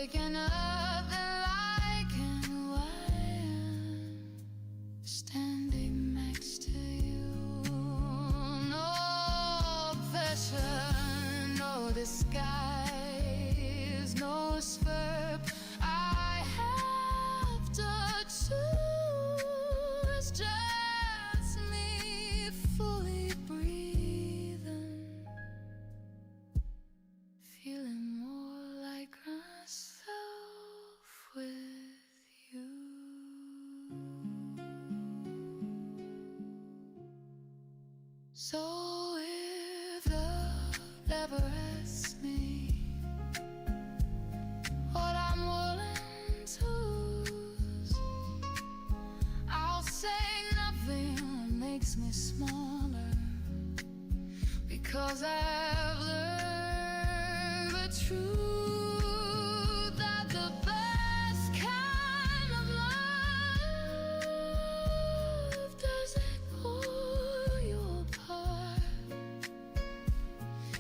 waking up like and why I'm standing next to you. No pressure, no disguise, no swerve. I have to choose, just me fully breathing, feeling more like myself with you. So if love ever asks me what I'm willing to lose, I'll say nothing that makes me smaller, because I've learned the truth that the best kind of love doesn't pull you apart.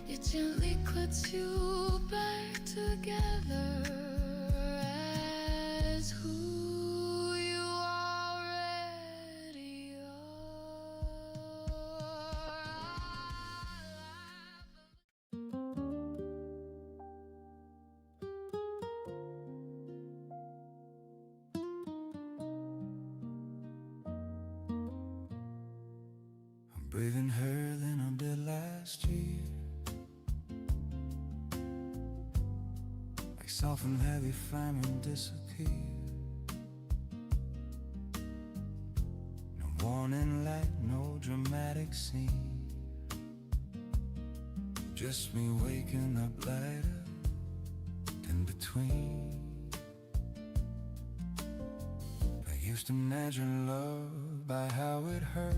It gently puts you back together as who you already I'm breathing her than I did last year, like soft and heavy firemen disappear. No warning light, no dramatic scene, just me waking up lighter in between. I used to measure love by how it hurt,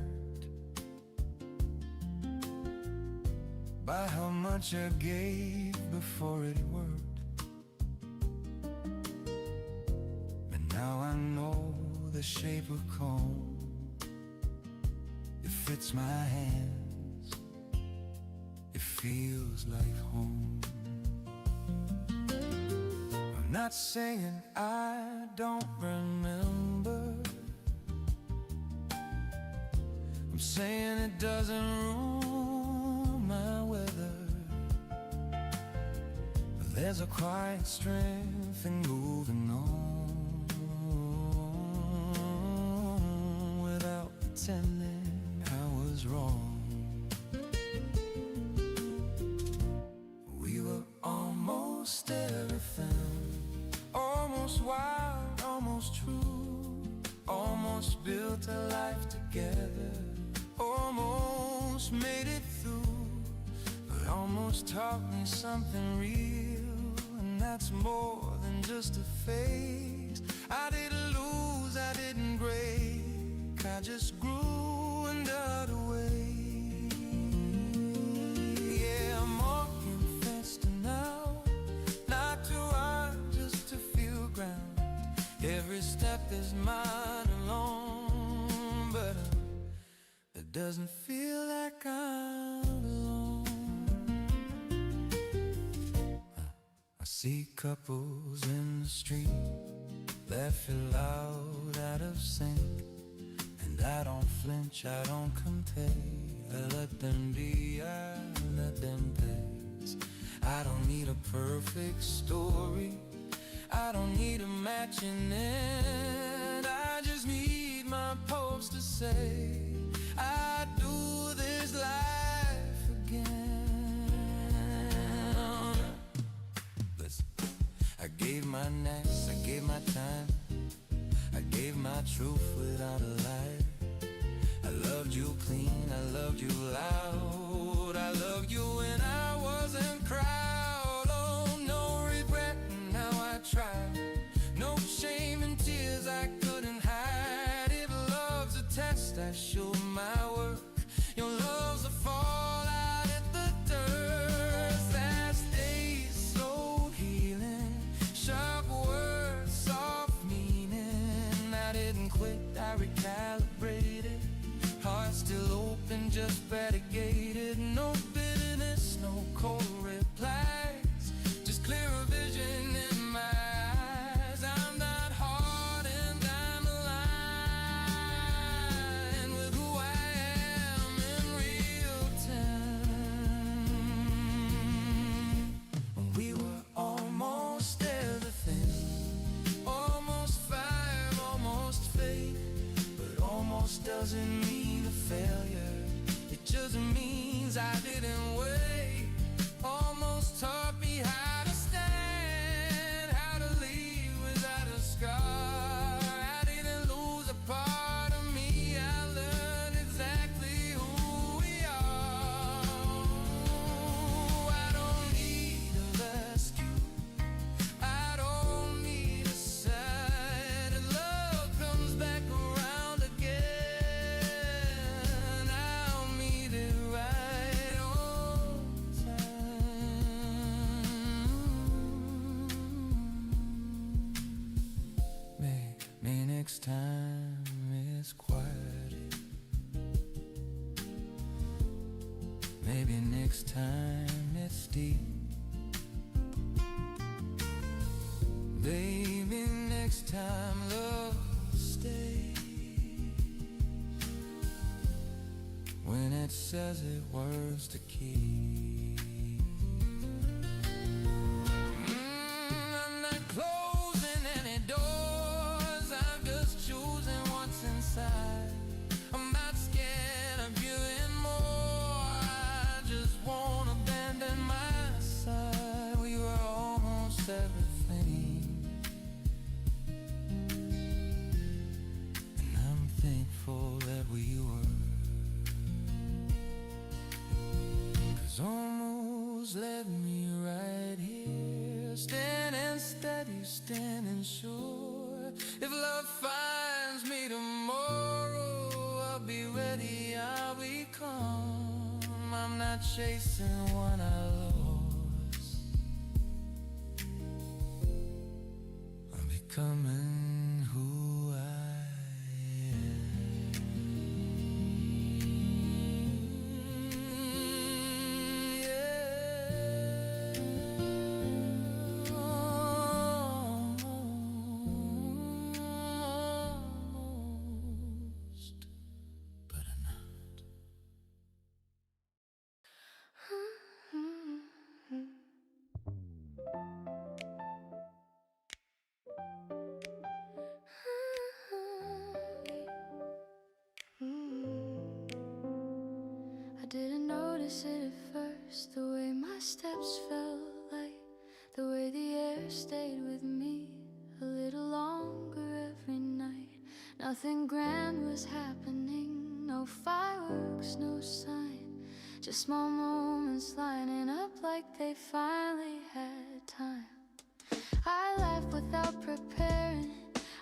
by how much I gave before it worked. But now I know the shape of comb, it fits my hands, it feels like home. I'm not saying I don't remember, I'm saying it doesn't ruin my weather. But there's a quiet strength in moving on without pretending I was wrong. We were almost everything, almost wild, almost true, almost built a life together, almost made it through, but almost taught me something real, and that's more than just a phase. I didn't lose, I didn't break, I just grew and died away. Yeah, I'm walking faster now, not to run, just to feel ground. Every step is mine alone, but it doesn't feel like I'm alone. I see couples in the street that feel loud, out of sync, and I don't flinch, I don't compare. I let them be, I let them pass. I don't need a perfect story, I don't need a matching end. I just need my pulse to say I'd do this life again. Listen, I gave my nights, I gave my time, I gave my truth without a lie. I loved you clean, I loved you loud, I loved you when I wasn't proud. Oh, no regret in how I tried, no shame and tears I couldn't hide. If love's a test, I show my work. Your love's a fallout at the dirt. Fast days, slow healing, sharp words, soft meaning. I didn't quit, I recalibrated, heart still open, just variegated. No bitterness, no doesn't mean a failure. It just means I didn't wait. Almost taught me how to stand, how to leave without a scar. I didn't lose a part of me. I learned exactly who we are. I don't need a rescue. I don't need a sign. Love comes back around again. I'll meet it right on time. Maybe next time it's quiet. Maybe next time it's deep. Baby, next time love will stay. When it says it words to keep. I'm not closing any doors. I'm just choosing what's inside. I'm not scared of you anymore. I just won't abandon my side. We were almost everything. And I'm thankful that we were. 'Cause almost left me right here, standing steady, standing sure. If love finds me tomorrow, I'll be ready, I'll be calm. I'm not chasing what I lost. I'm becoming who I almost, but I'm not. I didn't notice it at first, the way my steps felt light, the way the air stayed with me a little longer every night. Nothing grand was happening, no fireworks, no sign, just small moments lining up like they finally had time. I laughed without preparing,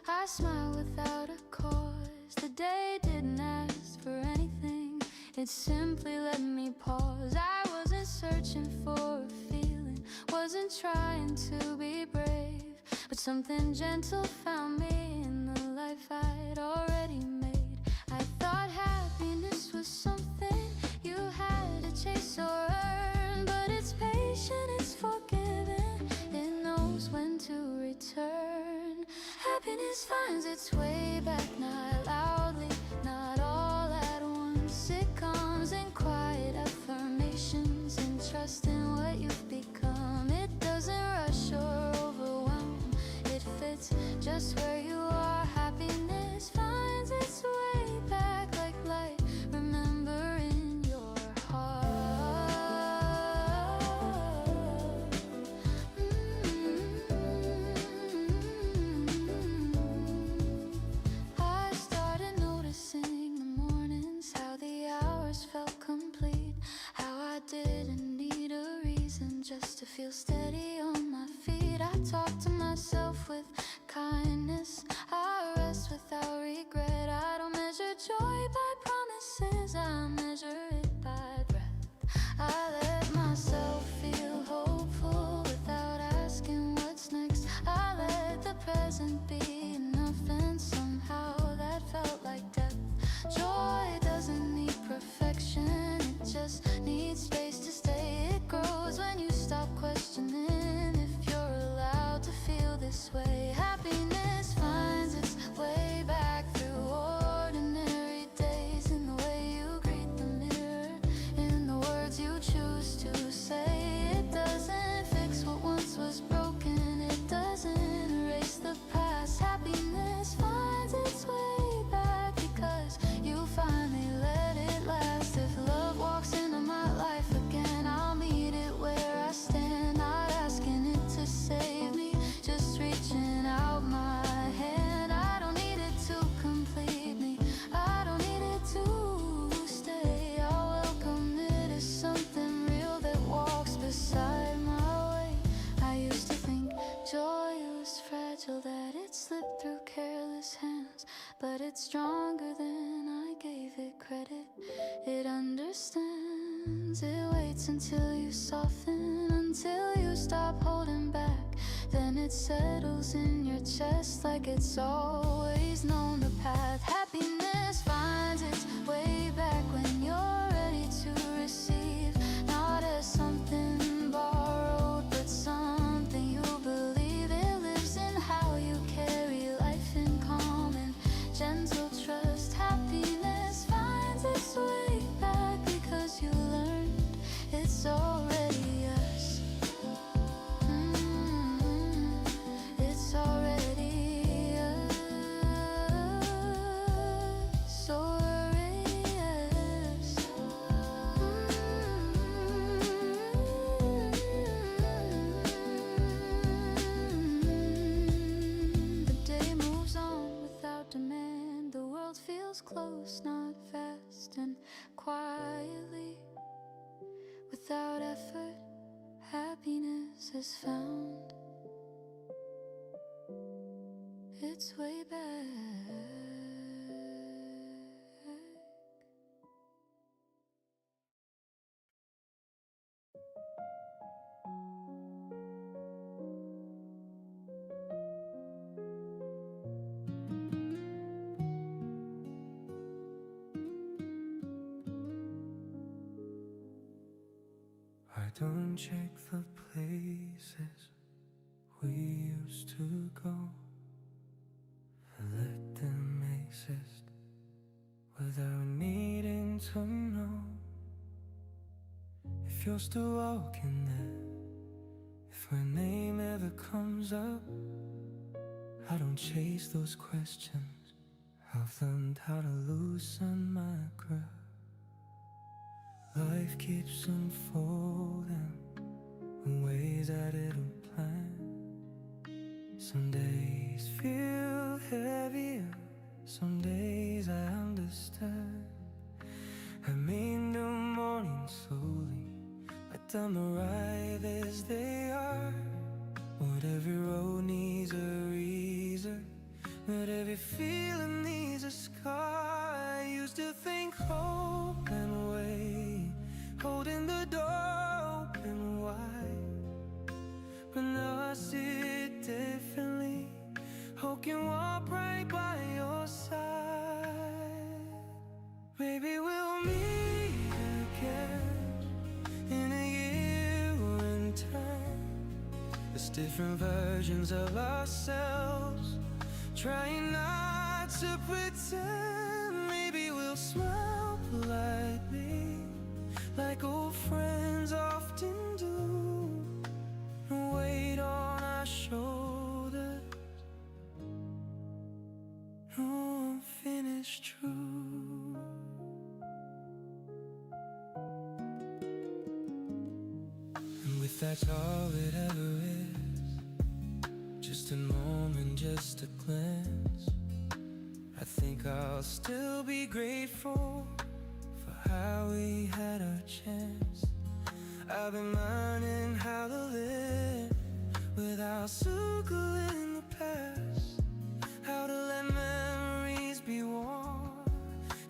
I smiled without a cause. The day didn't ask for anything, it simply let me pause. I wasn't searching for a feeling, wasn't trying to be brave, but something gentle found me in the life I'd already made. I thought happiness was something you had to chase or earn, but it's patient, it's forgiving, it knows when to return. Happiness finds its way back, not loudly, not all at once. It comes in quiet affirmations and trust in what you've become. It doesn't rush or overwhelm, it fits just where you are. Happiness finds its way back like light, remember in your heart. I started noticing the mornings, how the hours felt complete, how I didn't need a reason just to feel steady on my feet. I talk to myself with kindness, I rest without regret. I don't measure joy by promises, I measure it by breath. I let myself feel hopeful without asking what's next. I let the present be enough, and somehow that felt like depth. Joy doesn't need perfection, it just needs space to stay. It grows when you stop questioning if you're allowed to feel this way. Happiness finds aside my way. I used to think joy was fragile, that it slipped through careless hands, but it's stronger than I gave it credit. It understands, it waits until you soften, until you stop holding back. Then it settles in your chest like it's always known the path. Happiness finds its way back when you're ready to receive, not as something borrowed, but something you believe. It lives in how you carry life in calm and gentle trust. Happiness finds its way back because you learned it's already yours. It's already yours. Already yours. The day moves on without demand. The world feels close, not fast, and quietly, without effort, happiness is found its way back. I don't check the places we used to go and let them exist without needing to know if you're still walking there. If my name ever comes up, I don't chase those questions. I've learned how to loosen my grip. Life keeps unfolding in ways I didn't plan. Some days feel heavier, some days I understand. I made new mornings slowly, let them arrive as they are. What every road needs a reason, not every feeling needs a scar. I used to think hope and wait, holding the door open wide, but now I see it differently. Hope can walk right by your side. Maybe we'll meet again in a year or in time. There's different versions of ourselves, trying not to pretend. Maybe we'll smile politely, like old friends often do, and weight on our shoulders, no unfinished truth. And with that's all it ever is, just a moment, just a glance. I think I'll still be grateful for how we had our chance. I've been learning how to live without circling the past, how to let memories be warm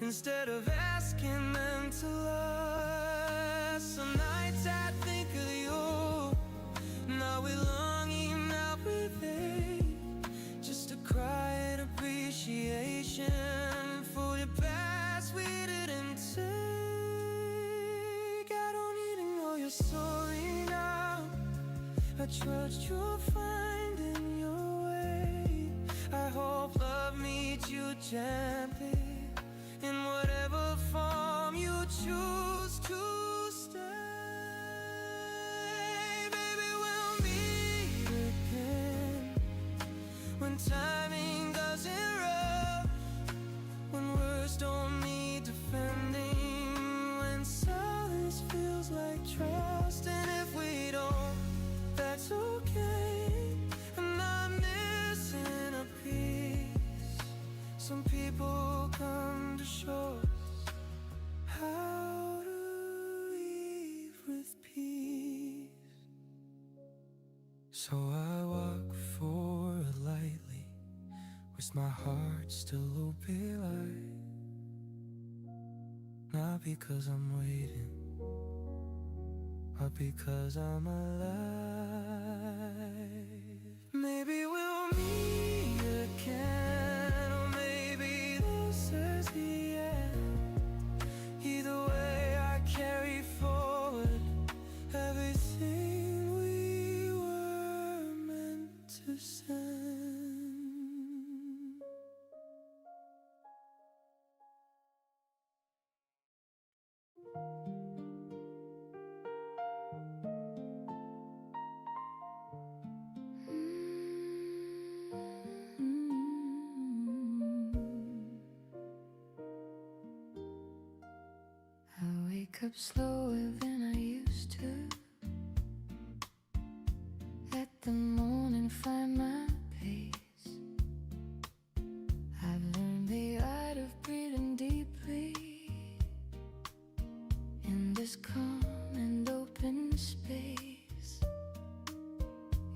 instead of asking them to last. Some nights I think of you, now with longing, now with hate, just a quiet appreciation for the past we didn't take. I don't need to know your story now, I trust you'll find in your way. I hope love meets you gently in whatever form you choose to stay. Baby, we'll meet again when timing doesn't rush, when words don't need defending, when silence feels like trust. And if we don't, that's okay. I'm not missing a piece. Some people come to show us how to leave with peace. So I walk forward lightly, with my heart still open wide. Not because I'm waiting, but because I'm alive. Maybe we'll meet again, or maybe this is the end. Either way I carry forward everything we were meant to send. I wake up slower than I used to. Let the morning find my pace. I've learned the art of breathing deeply in this calm and open space.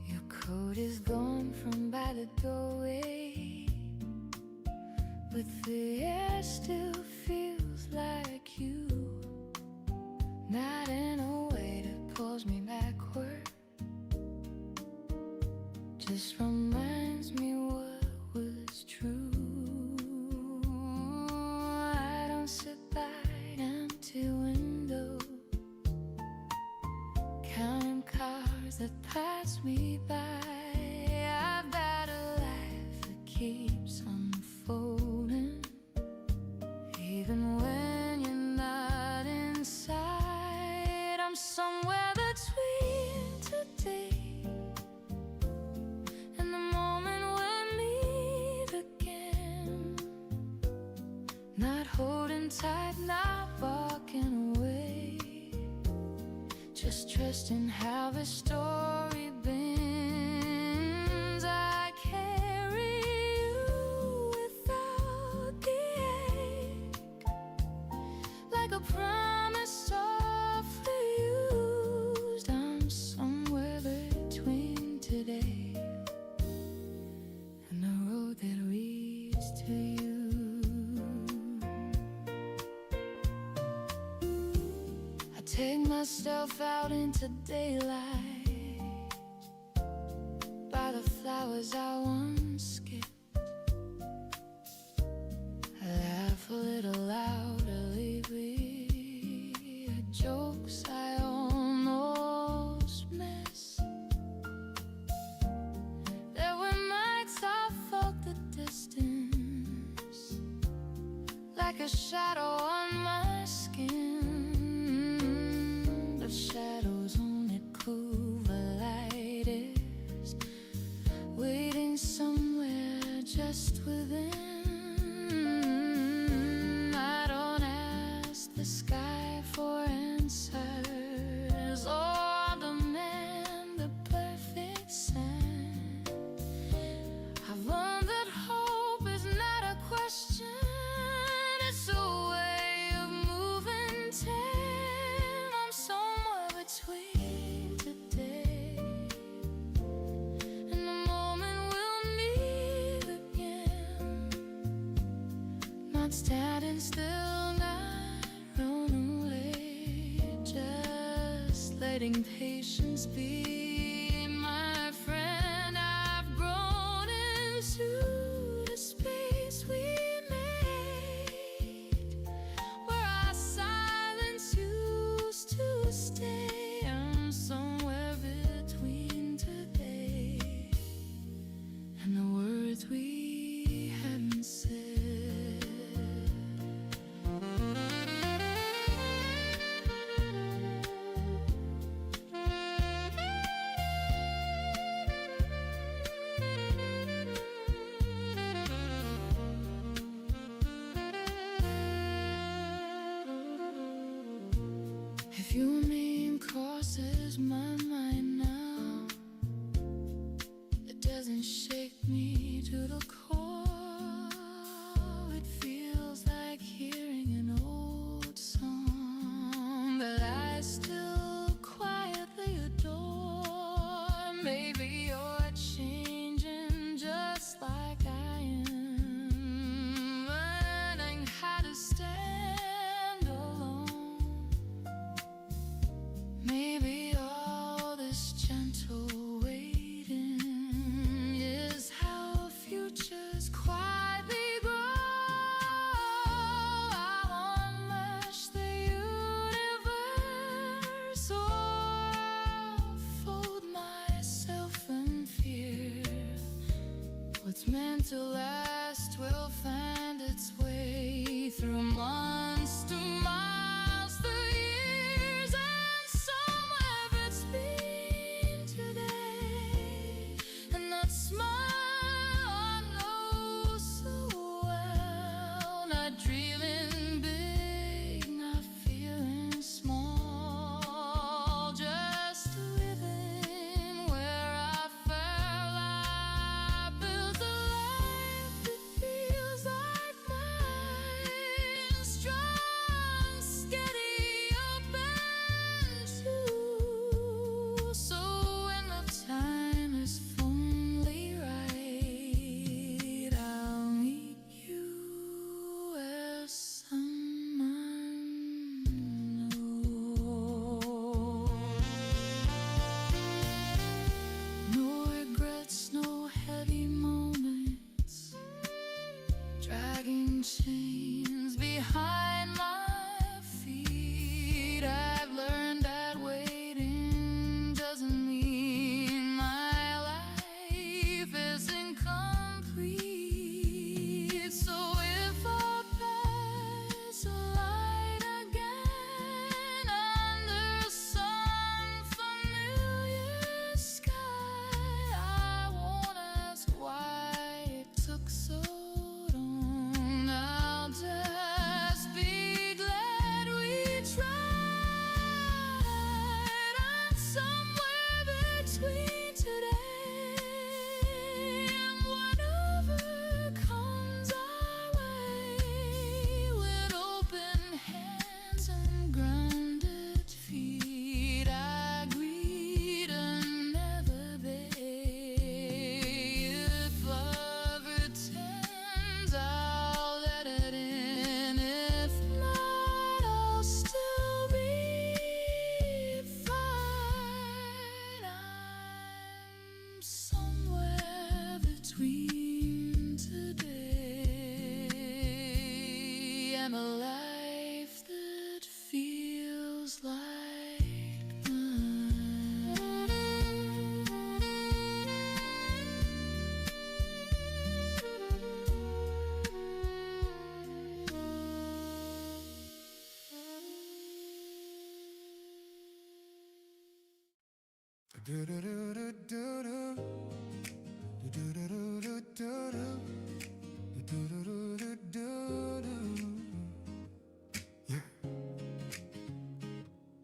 Your coat is gone from by the doorway, but the air still feels like you. Not in a way that pulls me backward, just reminds me what was true. I don't sit by empty windows, counting cars that pass me by. I've got a life that keeps unfolding, even when you're not inside. I'm somewhere between today and the moment we'll meet again. Not holding tight, not walking away, just trusting how the story bends. I carry you without the ache, like a promise softly used. I'm somewhere between today and the road that leads to you. I take myself out into daylight by the flowers I once skipped. I laugh a little louderly with jokes I almost miss. There were nights I felt the distance, like a shadow on my skin. But shadows only cool the light is waiting somewhere just within. I don't ask the sky for answers or demand the perfect sign. I've learned that hope is not a question, it's a way of moving time. I'm somewhere between today and the moment we'll meet again. Not standing still, not running late, just letting patience be my friend. I've grown into the space we made, where our silence used to stay. I'm somewhere between today and the words we hadn't said. between today and whatever comes our way. With open hands and grounded feet, I agree to never beg. If love returns, I'll let it in. If not, I'll still be fine. I'm somewhere between today and a life that feels like mine.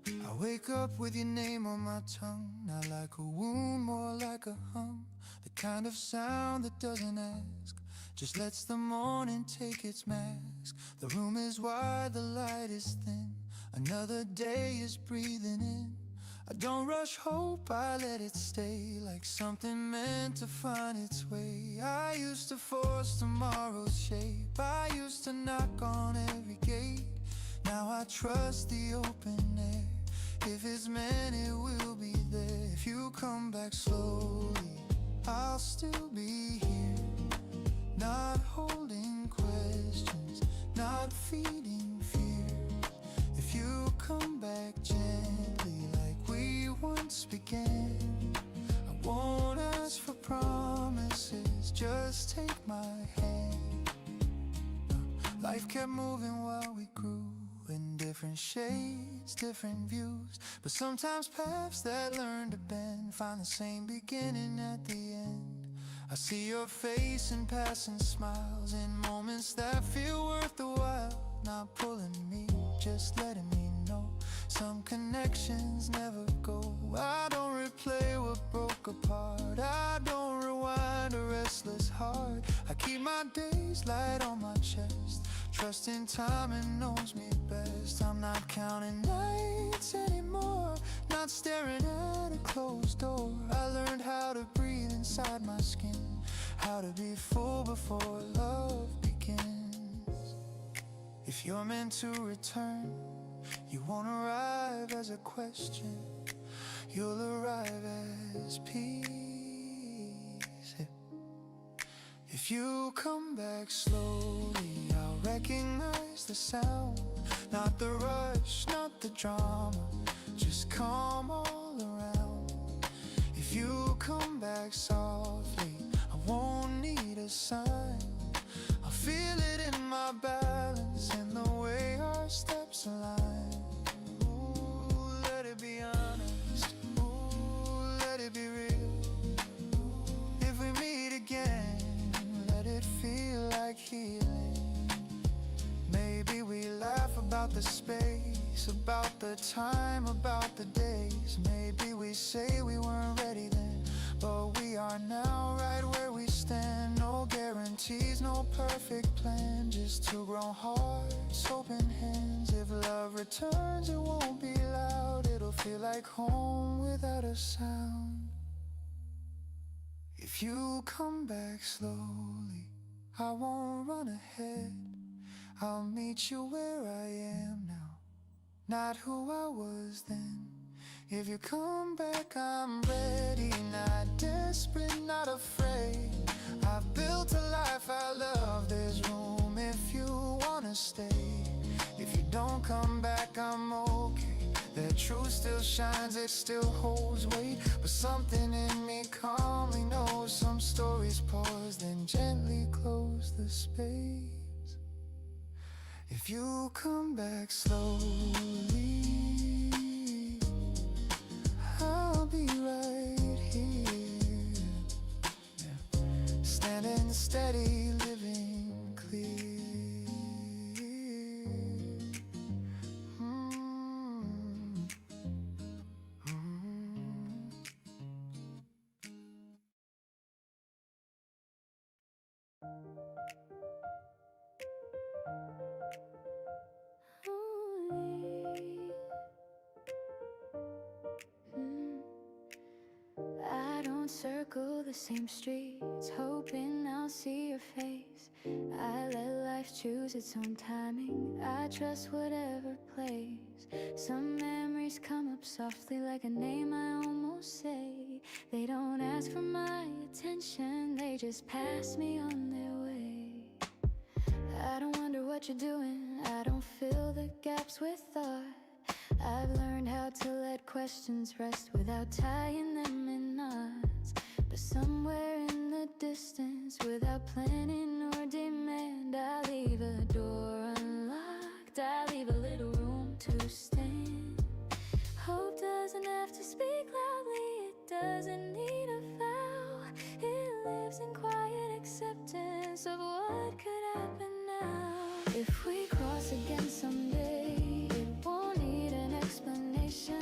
I wake up with your name on my tongue, not like a wound, more like a hum. The kind of sound that doesn't ask, just lets the morning take its mask. The room is wide, the light is thin, another day is breathing in. I don't rush hope, I let it stay, like something meant to find its way. I used to force tomorrow's shape, I used to knock on every gate. Now I trust the open air. If it's meant, it will be there. If you come back slowly, I'll still be here. Not holding questions, not feeding fear. If you come back gently like we once began, I won't ask for promises, just take my hand. Life kept moving while we grew, in different shades, different views. But sometimes paths that learn to bend find the same beginning at the end. I see your face in passing smiles, in moments that feel worth the while. Not pulling me, just letting me know some connections never go. I don't replay what broke apart, I don't rewind a restless heart. I keep my days light on my chest, trusting time and knows me best. I'm not counting nights anymore, not staring at a closed door. I learned how to breathe inside my skin, how to be full before love begins. If you're meant to return, you won't arrive as a question, you'll arrive as peace. If you come back slowly, I'll recognize the sound. Not the rush, not the drama, just calm all around. If you come back softly, I won't need a sign. I'll feel it in my balance, in the way our steps align. Ooh, let it be honest, ooh, let it be real. If we meet again, let it feel like healing. Maybe we laugh about the space, about the time, about the days. Maybe we say we weren't ready then, but we are now, right where we stand. No guarantees, no perfect plan, just two grown hearts, open hands. If love returns, it won't be loud, it'll feel like home without a sound. If you come back slowly, I won't run ahead, I'll meet you where I am now, not who I was then. If you come back, I'm ready, not desperate, not afraid. I've built a life I love, there's room if you wanna stay. If you don't come back, I'm okay. That truth still shines, it still holds weight. But something in me calmly knows some stories pause, then gently close the space. If you come back slowly, I'll be right here, standing steady, living clear. I don't circle the same streets, hoping I'll see your face. I let life choose its own timing. I trust whatever plays. Some memories come up softly like a name I almost say. They don't ask for my attention, they just pass me on their way. I don't wonder what you're doing, I don't fill the gaps with thought. I've learned how to let questions rest without tying them in knots. But somewhere in the distance, without planning or demand, I leave a door unlocked, I leave a little room to stand. Hope doesn't have to speak loudly, it doesn't need a vow. It lives in quiet acceptance of what could happen now. If we cross again someday, it won't need an explanation.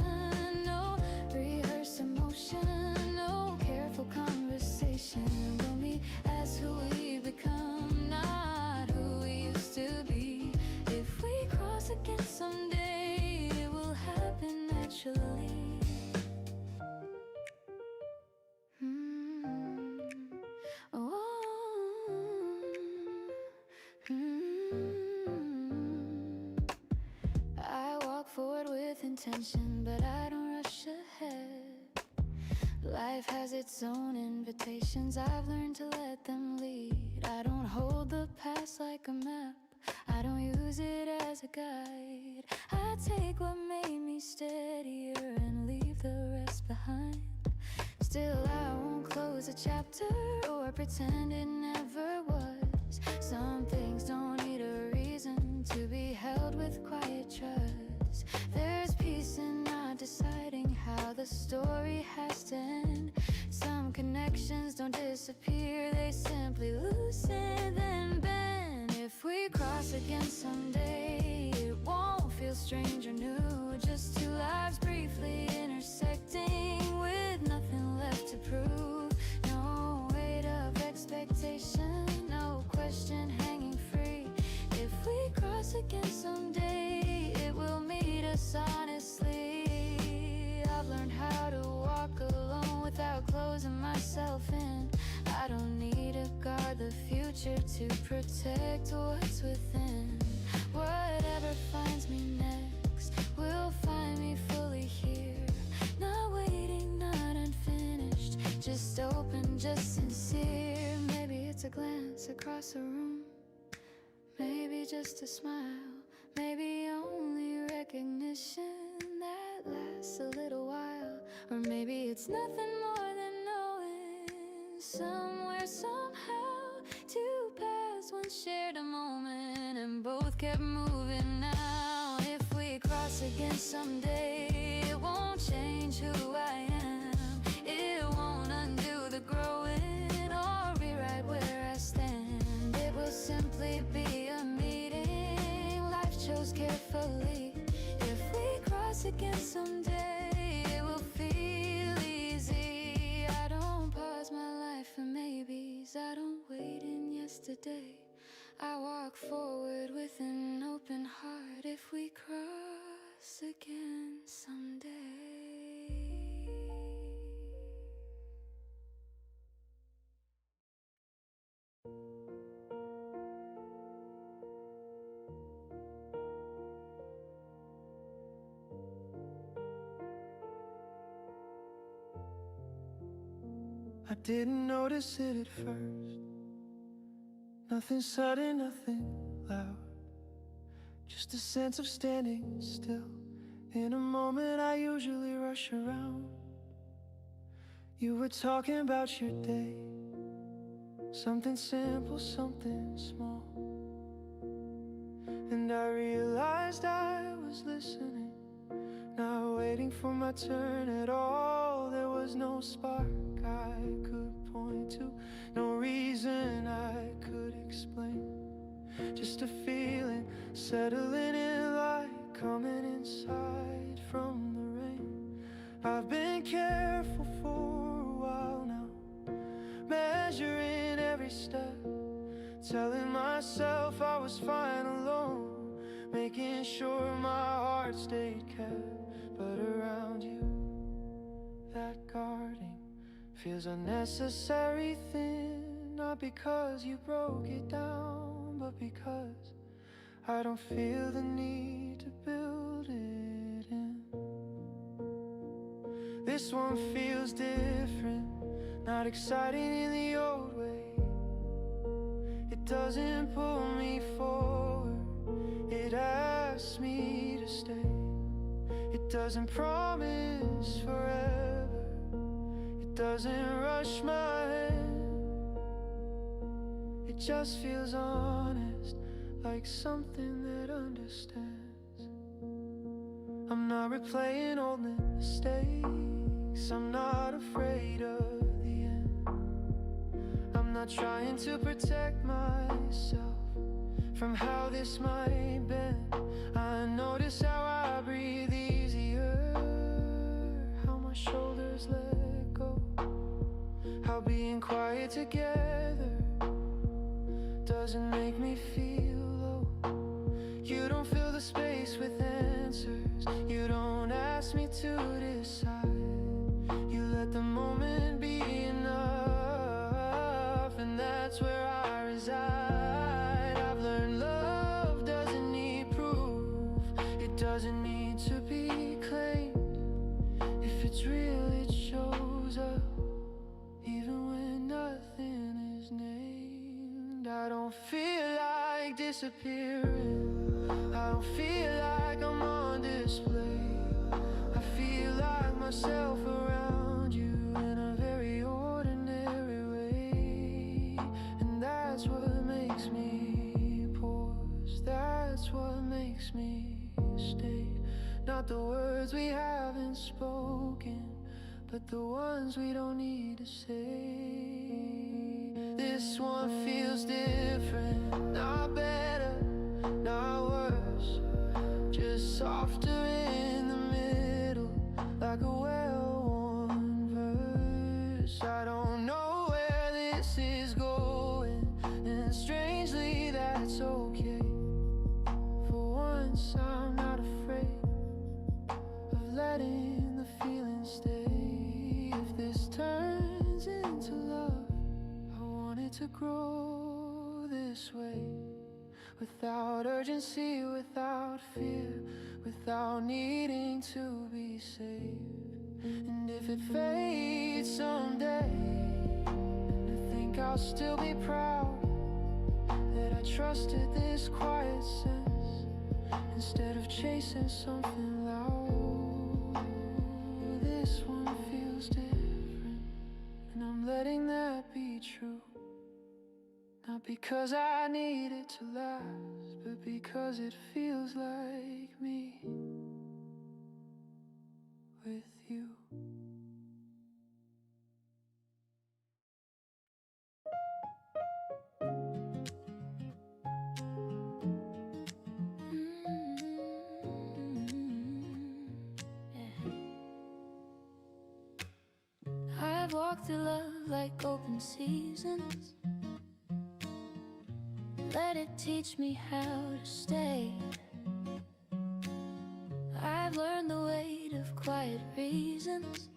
No rehearsed emotion, no careful conversation. We'll meet as who we become, not who we used to be. If we cross again someday, it will happen naturally. I walk forward with intention, but I don't rush ahead. Life has its own invitations, I've learned to let them lead. I don't hold the past like a map, I don't use it as a guide. I take what made me steadier and leave the rest behind. Still I won't close a chapter or pretend it never was. Some things don't need a reason to be held with quiet trust. There's peace in not deciding how the story has to end. Some connections don't disappear, they simply loosen then bend. If we cross again someday, it won't feel strange or new. Just two lives briefly intersecting with nothing left to prove. No weight of expectation, no question hanging free. If we cross again someday, it will meet us honestly. I've learned how to walk alone without closing myself in. I don't need to guard the future to protect what's within. Whatever finds me next will find me fully here. Not waiting, not unfinished, just open, just sincere. Maybe it's a glance across a room, maybe just a smile, maybe only recognition that lasts a little while. Or maybe it's nothing more than knowing somewhere, somehow, two paths once shared a moment and both kept moving. Now if we cross again someday, it won't change who I am. It won't undo the growing or rewrite where I stand. It will simply be a meeting life chose carefully. If we cross again someday, it will feel easy. I don't pause my life for maybes, I don't wait in yesterday. I walk forward with an open heart. If we cross again someday. I didn't notice it at first. Nothing sudden, nothing loud. Just a sense of standing still in a moment I usually rush around. You were talking about your day, something simple, something small. And I realized I was listening, not waiting for my turn at all. There was no spark I could point to, no reason I could explain. Just a feeling settling in like coming inside from the rain. I've been careful for a while now, measuring every step, telling myself I was fine alone, making sure my heart stayed kept. But around you, that guarding feels unnecessary thin. Not because you broke it down, but because I don't feel the need to build it in. This one feels different, not exciting in the old way. It doesn't pull me forward, it asks me to stay. It doesn't promise forever, it doesn't rush my hand. It just feels honest, like something that understands. I'm not replaying old mistakes, I'm not afraid of the end. I'm not trying to protect myself from how this might bend. I notice how I breathe easier, how my shoulders let go, how being quiet together doesn't make me feel low. You don't fill the space with answers, you don't ask me to decide. You let the moment be enough, and that's where I reside. I've learned love doesn't need proof, it doesn't need to be claimed. If it's real, it shows up, even when nothing is named. I don't feel like disappearing, I don't feel like I'm on display. I feel like myself around you in a very ordinary way. And that's what makes me pause, that's what makes me stay. Not the words we haven't spoken, but the ones we don't need to say. This one feels different, not better, not worse, just softer in the middle, like a well-worn verse. I don't know where this is going, and strangely that's okay. For once I'm not afraid of letting the feeling stay. If this turns into love, I want it to grow this way, without urgency, without fear, without needing to be saved. And if it fades someday, I think I'll still be proud that I trusted this quiet sense instead of chasing something loud. This one feels different, and I'm letting that be true. Not because I need it to last, but because it feels like me with you. I've walked through love like open seasons, let it teach me how to stay. I've learned the weight of quiet reasons,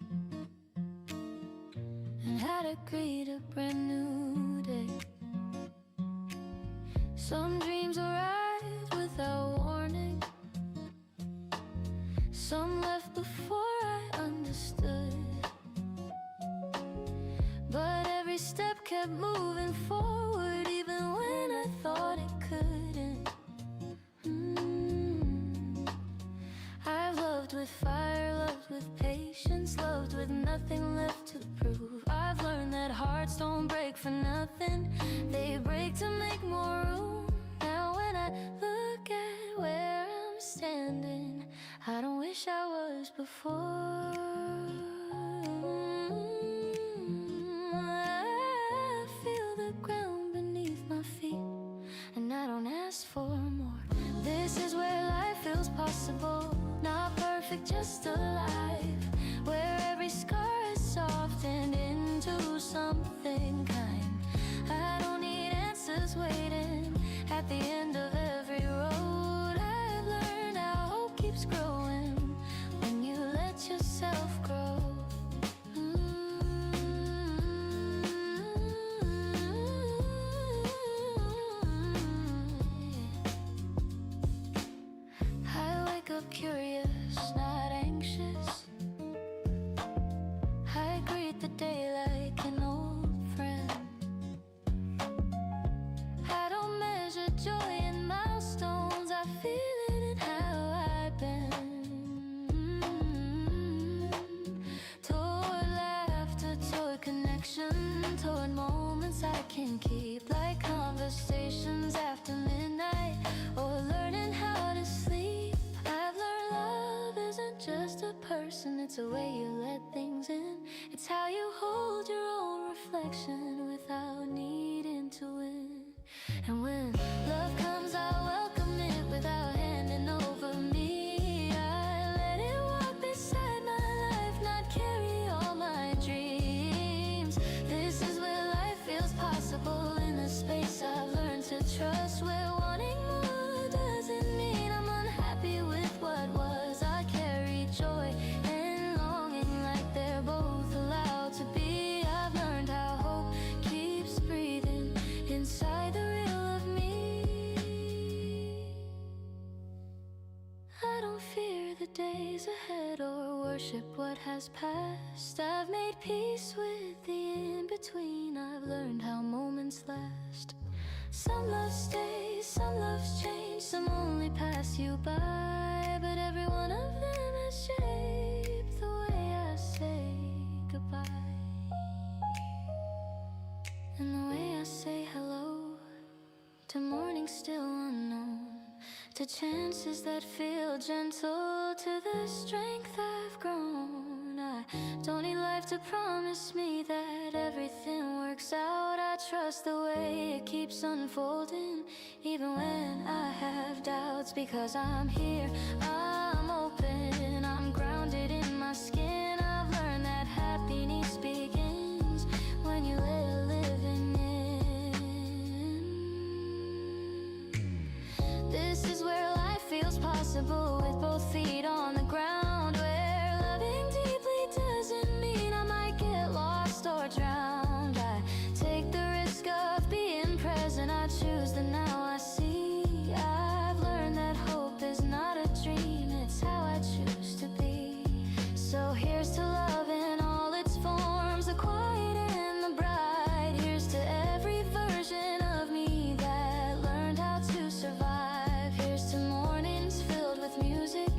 and how to greet a brand new day. Some dreams arrived without warning, some left before I understood. But every step kept moving forward, even when I thought it couldn't. I've loved with fire, loved with patience, loved with nothing left to prove. I've learned that hearts don't break for nothing, they break to make more room. Now when I look at where I'm standing, I don't wish I was before. I feel the ground beneath my feet, and I don't ask for more. This is where life feels possible, not perfect, just alive, where every scar is softened into something kind. I don't need answers waiting at the end of every road. I've learned how hope keeps growing when you let yourself grow. I wake up curious, not anxious. I greet the day like an old friend. I don't measure joy in milestones, I feel it in how I've been. Toward laughter, toward connection, toward moments I can keep, like conversations after midnight, or learning how to sleep. I've learned love isn't just a person, it's a way you let things in. It's how you hold your own reflection without needing to win. And when love comes, I welcome it without handing over me. I let it walk beside my life, not carry all my dreams. This is where life feels possible, in the space I've learned to trust, where wanting more doesn't mean I'm unhappy with what was. I carry joy and longing like they're both allowed to be. I've learned how hope keeps breathing inside the real of me. I don't fear the days ahead or worship what has passed. I've made peace with the in-between. I've learned how moments last. Some love stays, some loves change, some only pass you by, but every one of them has shaped the way I say goodbye. And the way I say hello to mornings still unknown, to chances that feel gentle, to the strength I've grown. I don't need life to promise me that everything works out. I trust the way it keeps unfolding, even when I have doubts, because I'm here, I'm open, I'm grounded in my skin. I've learned that happiness begins when you let it live in. This is where life feels possible, with both feet on the ground, where loving deeply doesn't mean I might get lost or drowned. I take the risk of being present, I choose the now I see. I've learned that hope is not a dream, it's how I choose to be. So here's to love in all its forms, the quiet and the bright. Here's to every version of me that learned how to survive. Here's to mornings filled with music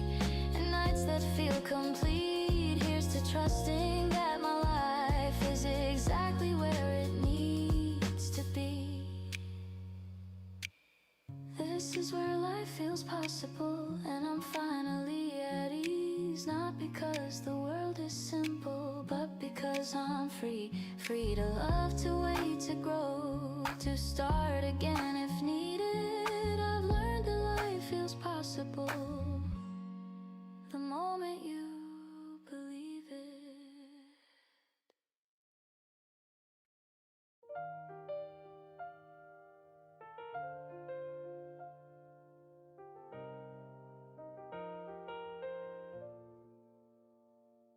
and nights that feel complete. Here's to trusting that my life is exactly where it needs to be. This is where life feels possible, and I'm finally at ease. Not because the world is simple, but because I'm free. Free to love, to wait, to grow, to start again if needed. I've learned that life feels possible the moment you believe it.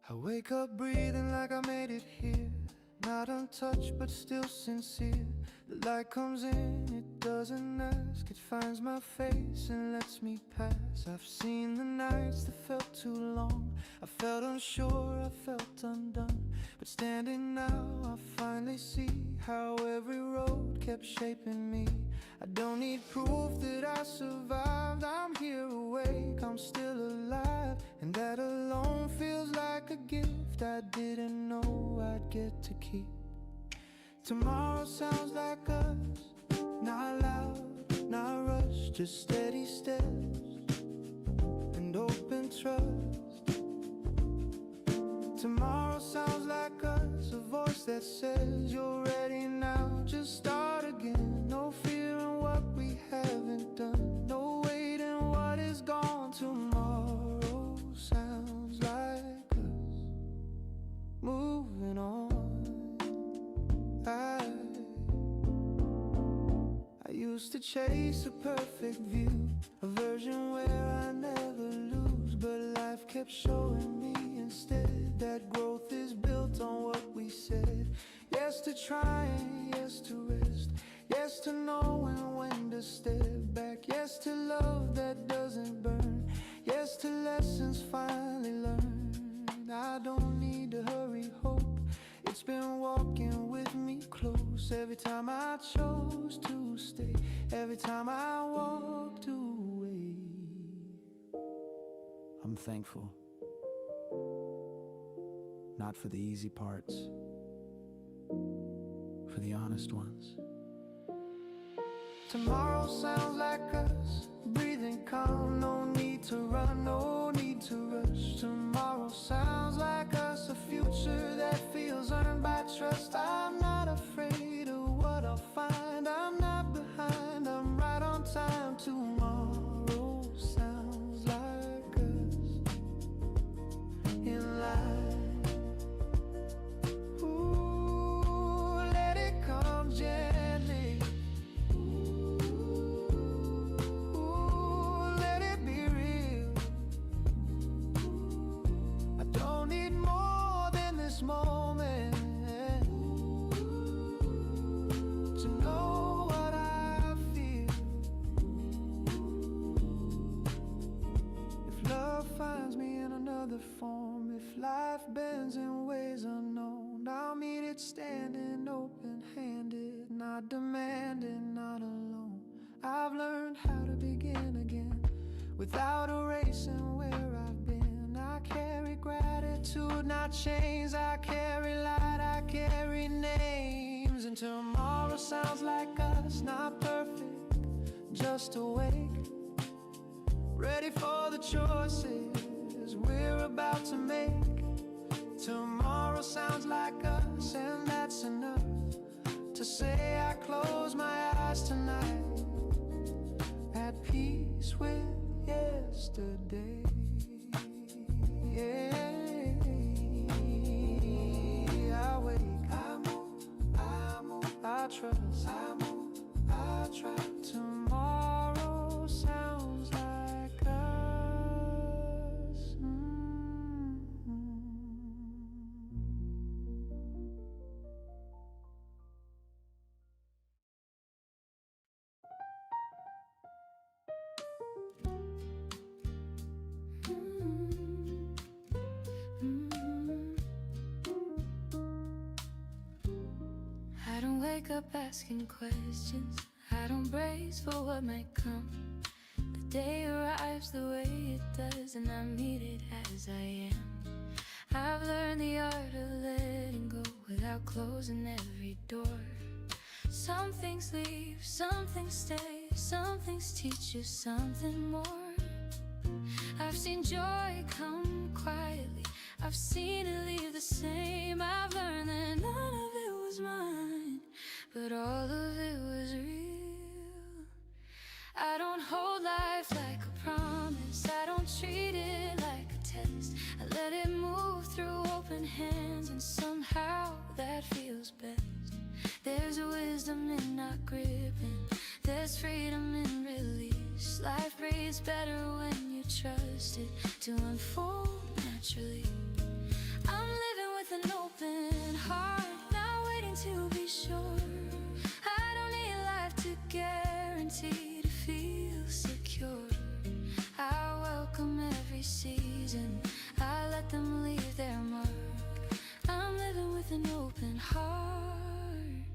I wake up breathing like I made it here, not untouched but still sincere. The light comes in, it doesn't ask, it finds my face and lets me pass. I've seen the nights that felt too long, I felt unsure, I felt undone. But standing now, I finally see how every road kept shaping me. I don't need proof that I survived, I'm here awake, I'm still alive. And that alone feels like a gift I didn't know I'd get to keep. Tomorrow sounds like us, not loud, not rushed, just steady steps and open trust. Tomorrow sounds like us, a voice that says you're ready now, just start again. No fear in what we haven't done, no waiting what is gone. Tomorrow sounds like us, moving on. I used to chase a perfect view, a version where I never lose, but life kept showing me instead that growth is built on what we said. Yes to trying, yes to rest, yes to knowing when to step back, yes to love that doesn't burn, yes to lessons finally learned. I don't need to hurry hope, it's been walking with me close. Every time I chose to stay, every time I walked away. I'm thankful, not for the easy parts, for the honest ones. Tomorrow sounds like us, breathing calm, no need to run, no need to rush. Tomorrow sounds like us, a future that feels earned by trust. I'm not afraid of what I'll find, I'm not behind, I'm right on time. Tomorrow sounds like us, in line. Ooh, let it come gently. Ooh, let it be real. I don't need more than this moment to know what I feel. If love finds me in another form, if life bends in ways unknown, I'll meet it standing open-handed, not demanding, not alone. I've learned how to begin again without erasing where I've been. I carry gratitude, not chains. I carry light, I carry names. And tomorrow sounds like us, not perfect, just awake, ready for the choices we're about to make. Tomorrow sounds like us, and that's enough to say I close my eyes tonight, at peace with yesterday. Yeah, I wake, I move, I trust, I move, I try. Tomorrow sounds like us. I don't wake up asking questions, I don't brace for what might come. The day arrives the way it does, and I meet it as I am. I've learned the art of letting go without closing every door. Some things leave, some things stay, some things teach you something more. I've seen joy come quietly, I've seen it leave the same. I've learned that none of it was mine, but all of it was real. I don't hold life like a promise, I don't treat it like a test. I let it move through open hands, and somehow that feels best. There's wisdom in not gripping, there's freedom in release. Life breathes better when you trust it to unfold naturally. I'm living with an open heart, not waiting to be sure. I don't need life to guarantee to feel secure. I welcome every season, I let them leave their mark. I'm living with an open heart,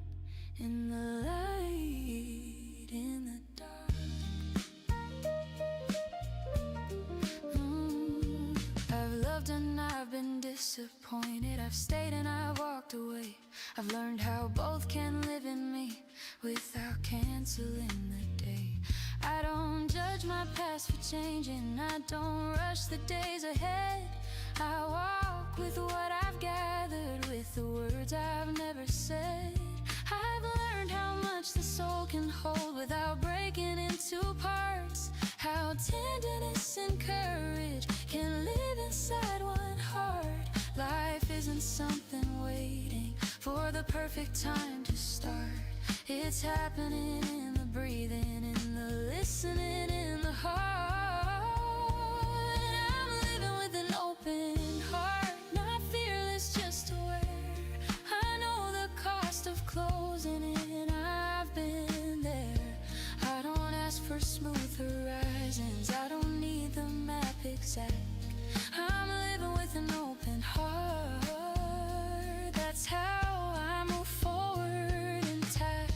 in the light, in the dark. I've loved and I've been disappointed, I've stayed and I've walked away. I've learned how both can live in me without canceling the day. I don't judge my past for changing, I don't rush the days ahead. I walk with what I've gathered, with the words I've never said. I've learned how much the soul can hold without breaking into parts. How tenderness and courage can live inside one heart. Life isn't something waiting for the perfect time to start. It's happening in the breathing, in the listening, in the heart. I'm living with an open heart, not fearless, just aware. I know the cost of closing in, I've been there. I don't ask for smooth horizons, I don't need the map exact. I'm living with an open heart, that's how I move forward intact.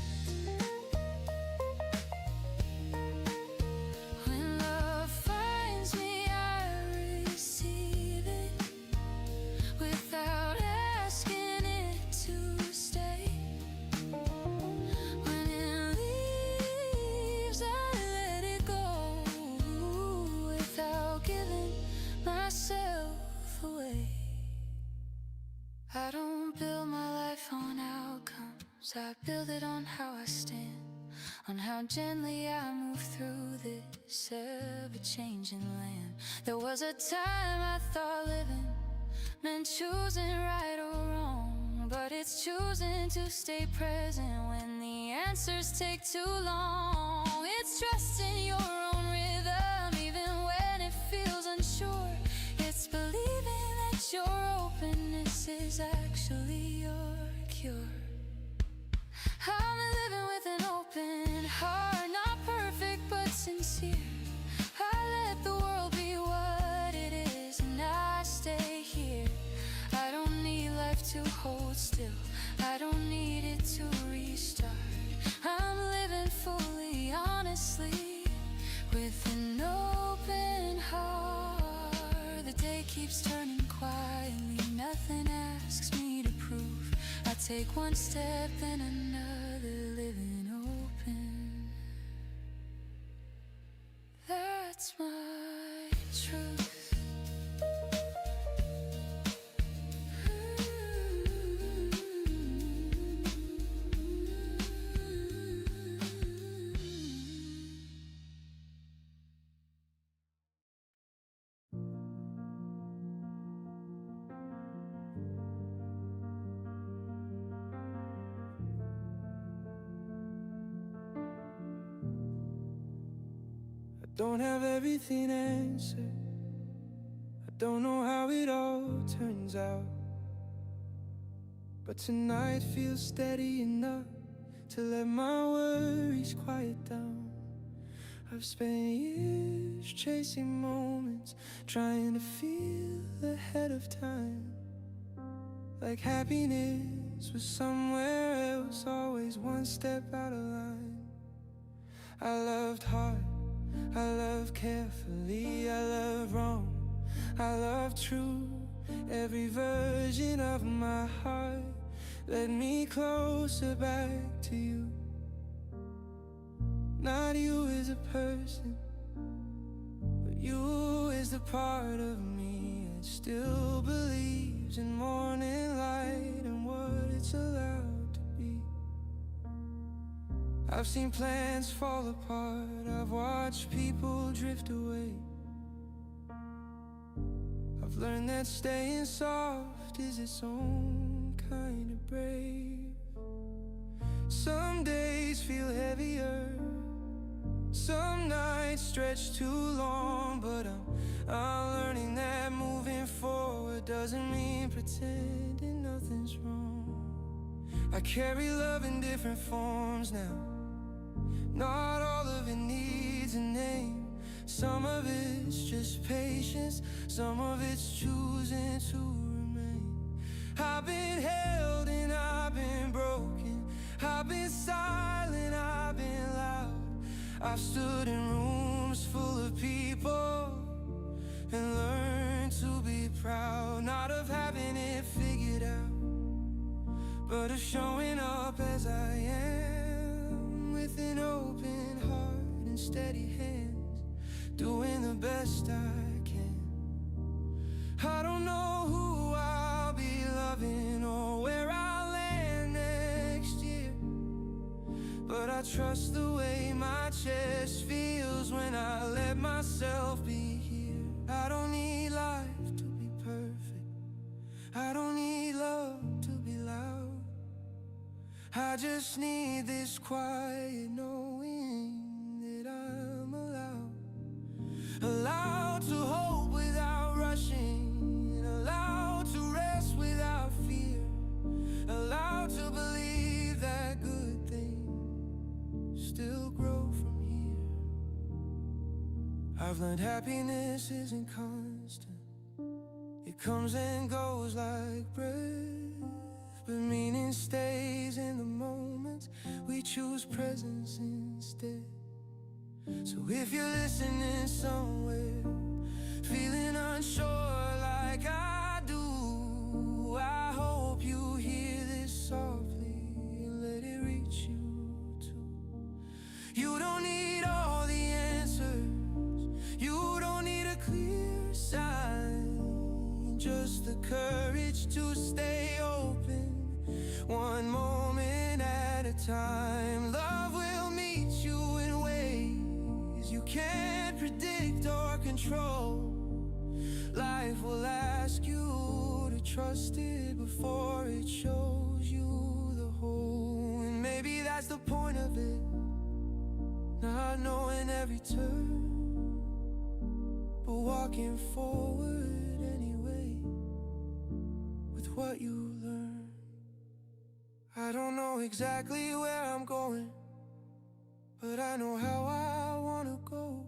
When love finds me, I receive it without asking it to stay. When it leaves, I let it go without giving myself away. I don't build my life on outcomes, I build it on how I stand, on how gently I move through this ever-changing land. There was a time I thought living meant choosing right or wrong, but it's choosing to stay present when the answers take too long. It's trusting your own rhythm even when it feels unsure. It's believing that your openness is actually your cure. I'm living with an open heart, not perfect but sincere. I let the world be what it is and I stay here. I don't need life to hold still, I don't need it to restart. I'm living fully, honestly, with an open heart. The day keeps turning quietly, nothing asks me to prove. I take one step then another, living open. That's my truth. Don't have everything answered, I don't know how it all turns out, but tonight feels steady enough to let my worries quiet down. I've spent years chasing moments, trying to feel ahead of time, like happiness was somewhere else, always one step out of line. I loved hard, I love carefully, I love wrong, I love true. Every version of my heart led me closer back to you. Not you as a person, but you as the part of me that still believes in morning light and what it's allowed to be. I've seen plans fall apart, I've watched people drift away. I've learned that staying soft is its own kind of brave. Some days feel heavier, some nights stretch too long, but I'm learning that moving forward doesn't mean pretending nothing's wrong. I carry love in different forms now, not all of it needs a name. Some of it's just patience, some of it's choosing to remain. I've been held and I've been broken, I've been silent, I've been loud. I've stood in rooms full of people and learned to be proud, not of having it figured out, but of showing up as I am, with an open heart and steady hands, doing the best I can. I don't know who I'll be loving or where I'll land next year, but I trust the way my chest feels when I let myself be here. I don't need life to be perfect, I don't need love to be loud, I just need this quiet knowing allowed to hope without rushing, allowed to rest without fear, allowed to believe that good things still grow from here. I've learned happiness isn't constant, it comes and goes like breath, but meaning stays in the moments we choose presence instead. So if you're listening somewhere, feeling unsure like I do, I hope you hear this softly and let it reach you too. You don't need all the answers, you don't need a clear sign, just the courage to stay open, one moment at a time. Love will meet you in ways you can't predict or control. Life will ask you to trust it before it shows you the whole. And maybe that's the point of it, not knowing every turn, but walking forward anyway with what you learn. I don't know exactly where I'm going, but I know how I wanna go.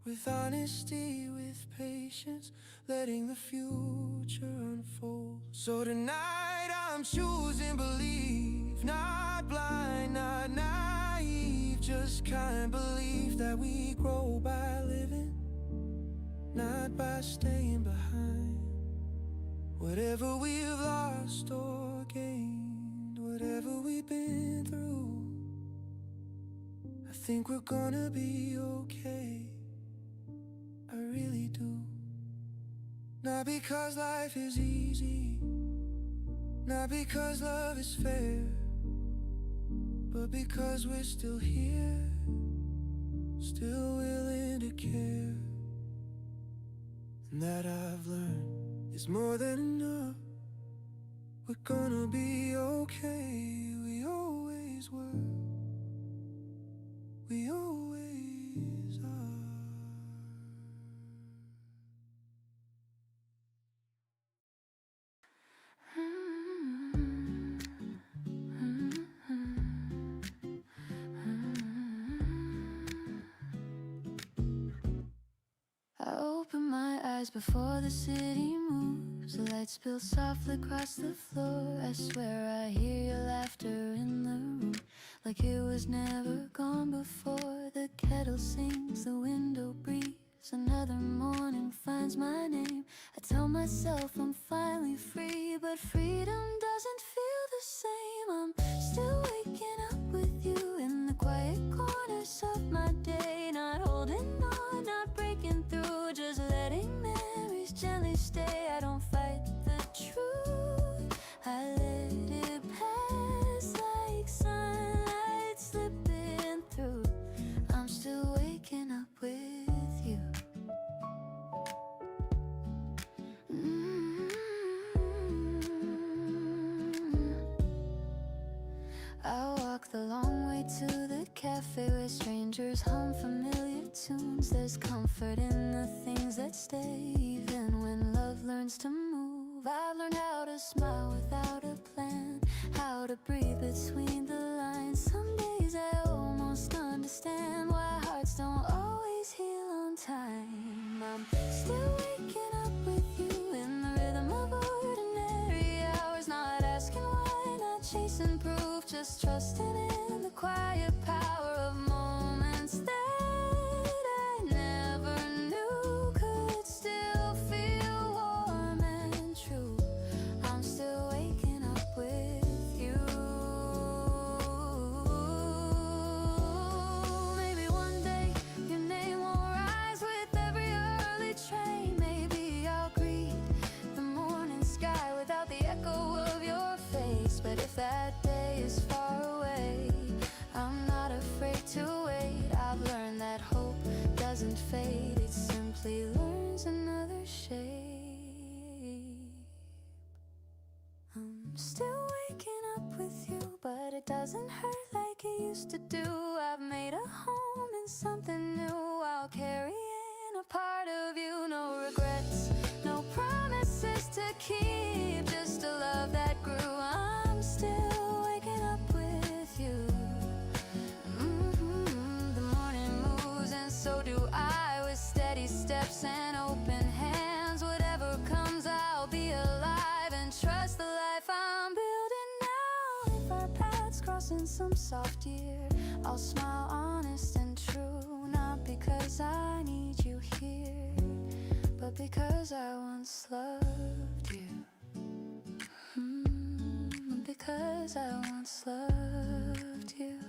With honesty, with patience, letting the future unfold. So tonight I'm choosing belief, not blind, not naive, just kind belief that we grow by living, not by staying behind. Whatever we've lost or gained, whatever we've been through, I think we're gonna be okay, I really do. Not because life is easy, not because love is fair, but because we're still here, still willing to care. And that I've learned is more than enough. We're gonna be okay, we always were, we always are. I open my eyes before the city moves. The lights spill softly across the floor. I swear I hear your laughter in the room, like it was never gone before. The kettle sings, the window breathes. Another morning finds my name. I tell myself I'm finally free, but freedom doesn't feel the same. I'm still waking up with you in the quiet corners of my day. Not holding on, not breaking through, just letting memories gently stay. I don't fight the truth, I let it pass like sunlight slipping through. I'm still waking up with you. I walk the long way to the cafe where strangers hum familiar tunes. There's comfort in the things that stay, even when love learns to move. I've learned how to smile without a plan, how to breathe between the lines. Some days I almost understand why hearts don't always heal on time. I'm still waking up with you in the rhythm of ordinary hours. Not asking why, not chasing proof, just trusting in the quiet power of moments that I never knew could still feel warm and true. I'm still waking up with you. Maybe one day your name will rise with every early train. Maybe I'll greet the morning sky without the echo of your face. But if that day is far away, I'm not afraid to wait. I've learned that hope doesn't fade, it simply learns another shape. I'm still waking up with you, but it doesn't hurt like it used to do. I've made a home in something new, I'll carry crossing some soft year. I'll smile honest and true, not because I need you here, but because I once loved you. Because I once loved you.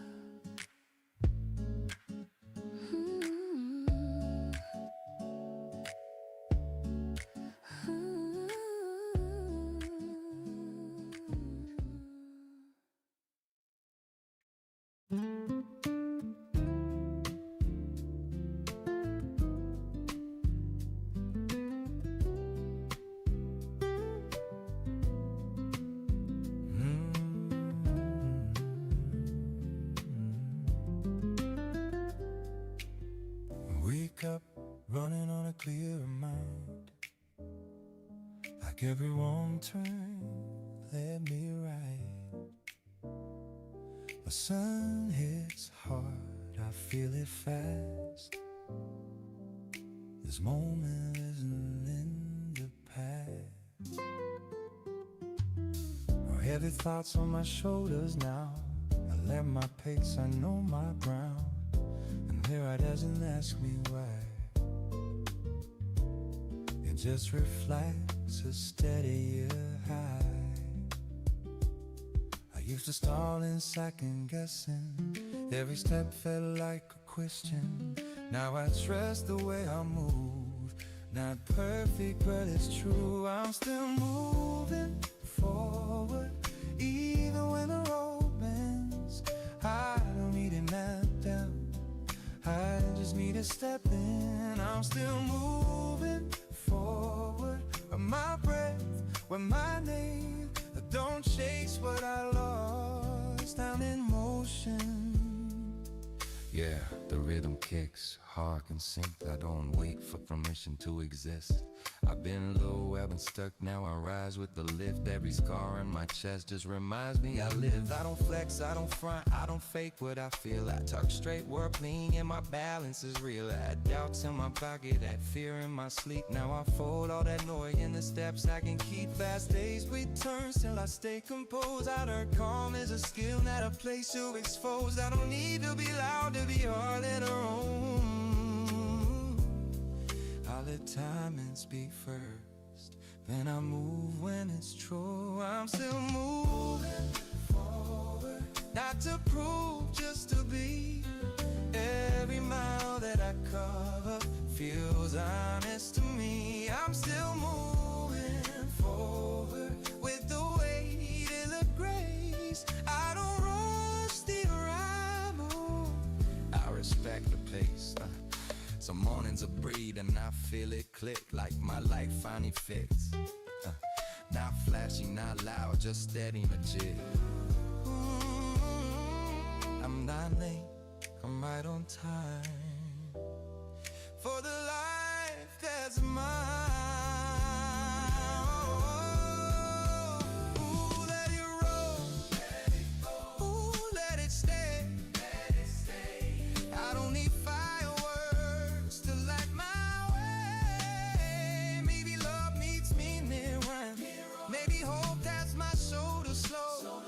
Wake up running on a clearer mind, like every wrong turn led me right. The sun hits hard, I feel it fast. This moment isn't in the past. No heavy thoughts on my shoulders now. I let my pace, I know my ground. Here I doesn't ask me why. It just reflects a steadier high. I used to stall in second guessing. Every step felt like a question. Now I trust the way I move. Not perfect, but it's true. I'm still moving forward, even when the road bends. I don't need it nap down, I just need to step in. I'm still moving forward, with my breath, with my name. Don't chase what I lost, I'm in motion. Yeah, the rhythm kicks, hard and synced. I don't wait for permission to exist. I've been low, I've been stuck, now I rise with the lift. Every scar on my chest just reminds me I live. I don't flex, I don't front, I don't fake what I feel. I talk straight, word clean, and my balance is real. I had doubts in my pocket, had fear in my sleep. Now I fold all that noise in the steps I can keep. Fast days return, still I stay composed. I learned calm is a skill, not a place to expose. I don't need to be loud to be all in her own. I'll let time and speak first, then I move when it's true. I'm still moving forward, not to prove, just to be. Every mile that I cover feels honest to me. I'm still moving forward with the weight and the grace. I don't rush the arrival, I respect the pace. Some mornings are breed and I feel it click, like my life finally fits. Not flashy, not loud, just steady, legit. I'm not late, I'm right on time for the life that's mine. Ooh, let it roll, ooh, let it stay. I don't need fireworks to light my way. Maybe love meets me near one. Maybe hope that's my shoulder slow.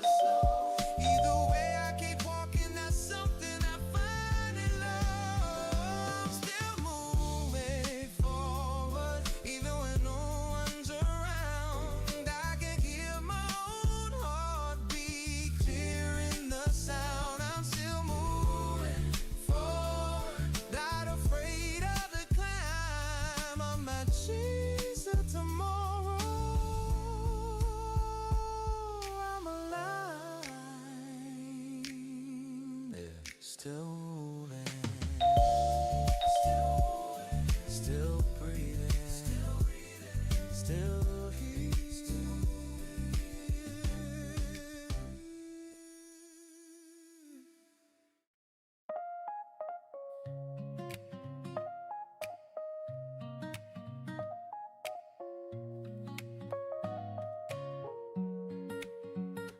Either way I keep walking, that's something I find in love. I'm still moving forward, even when no one's around. I can hear my own heartbeat clear in the sound. I'm still moving forward, not afraid of the climb. I'm not chasing tomorrow, I'm alive. Yeah, still moving, still breathing, still here.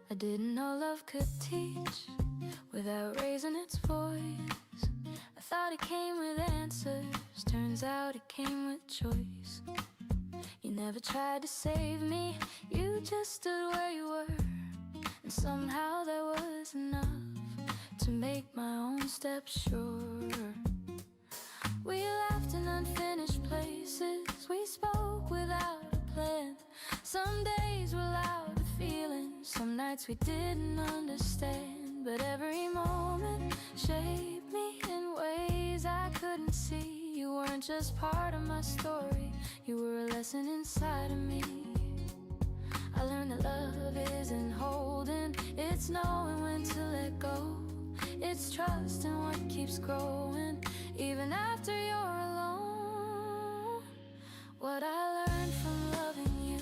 I didn't know love could teach without raising its voice. I thought it came with answers, turns out it came with choice. You never tried to save me, you just stood where you were, and somehow that was was enough to make my own steps sure. We left in unfinished places, we spoke without a plan. Some days were loud with feelings, some nights we didn't understand. But every moment shaped me in ways I couldn't see. You weren't just part of my story, you were a lesson inside of me. I learned that love isn't holding, it's knowing when to let go. It's trusting what keeps growing, even after you're alone. What I learned from loving you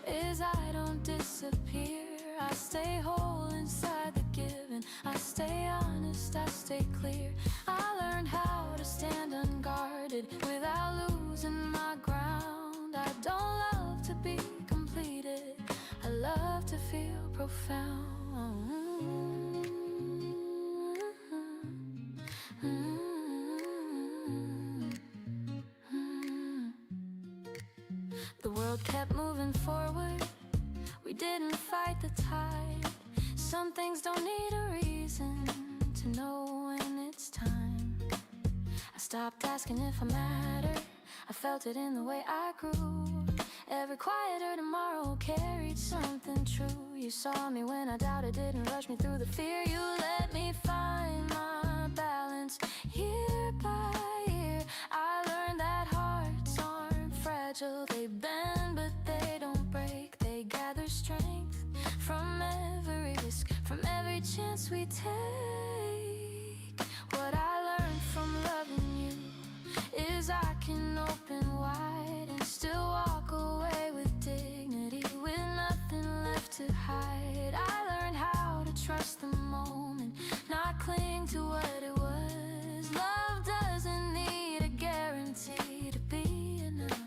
is I don't disappear. I stay whole inside the giving, I stay honest, I stay clear. I learned how to stand unguarded without losing my ground. I don't love to be completed, I love to feel profound. The world kept moving forward, we didn't fight the tide. Some things don't need a reason to know when it's time. I stopped asking if I mattered, I felt it in the way I grew. Every quieter tomorrow carried something true. You saw me when I doubted, didn't rush me through the fear. You let me find my balance year by year. I learned that hearts aren't fragile, they bend but they don't break. They gather strength from every risk, from every chance we take. What I learned from loving you is I can open wide and still walk away with dignity, with nothing left to hide. I learned how to trust the moment, not cling to what it was. Love doesn't need a guarantee to be enough.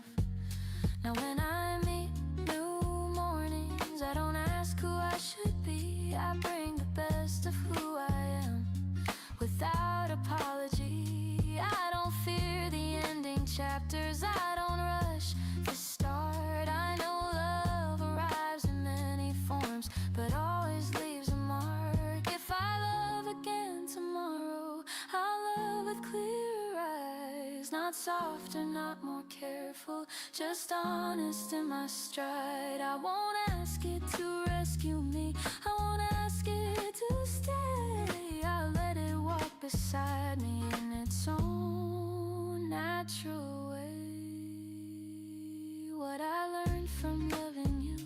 Now when I meet new mornings, I don't ask who I should be. I bring the best of who I am without apology. I don't fear the ending chapters, I don't rush the start. I know love arrives in many forms, but always leaves a mark. If I love again tomorrow, I'll love with clearer eyes. Not softer, not more careful, just honest in my stride. I won't ask it to rescue me, I won't ask it to stay. I'll let it walk beside me in its own natural way. What I learned from loving you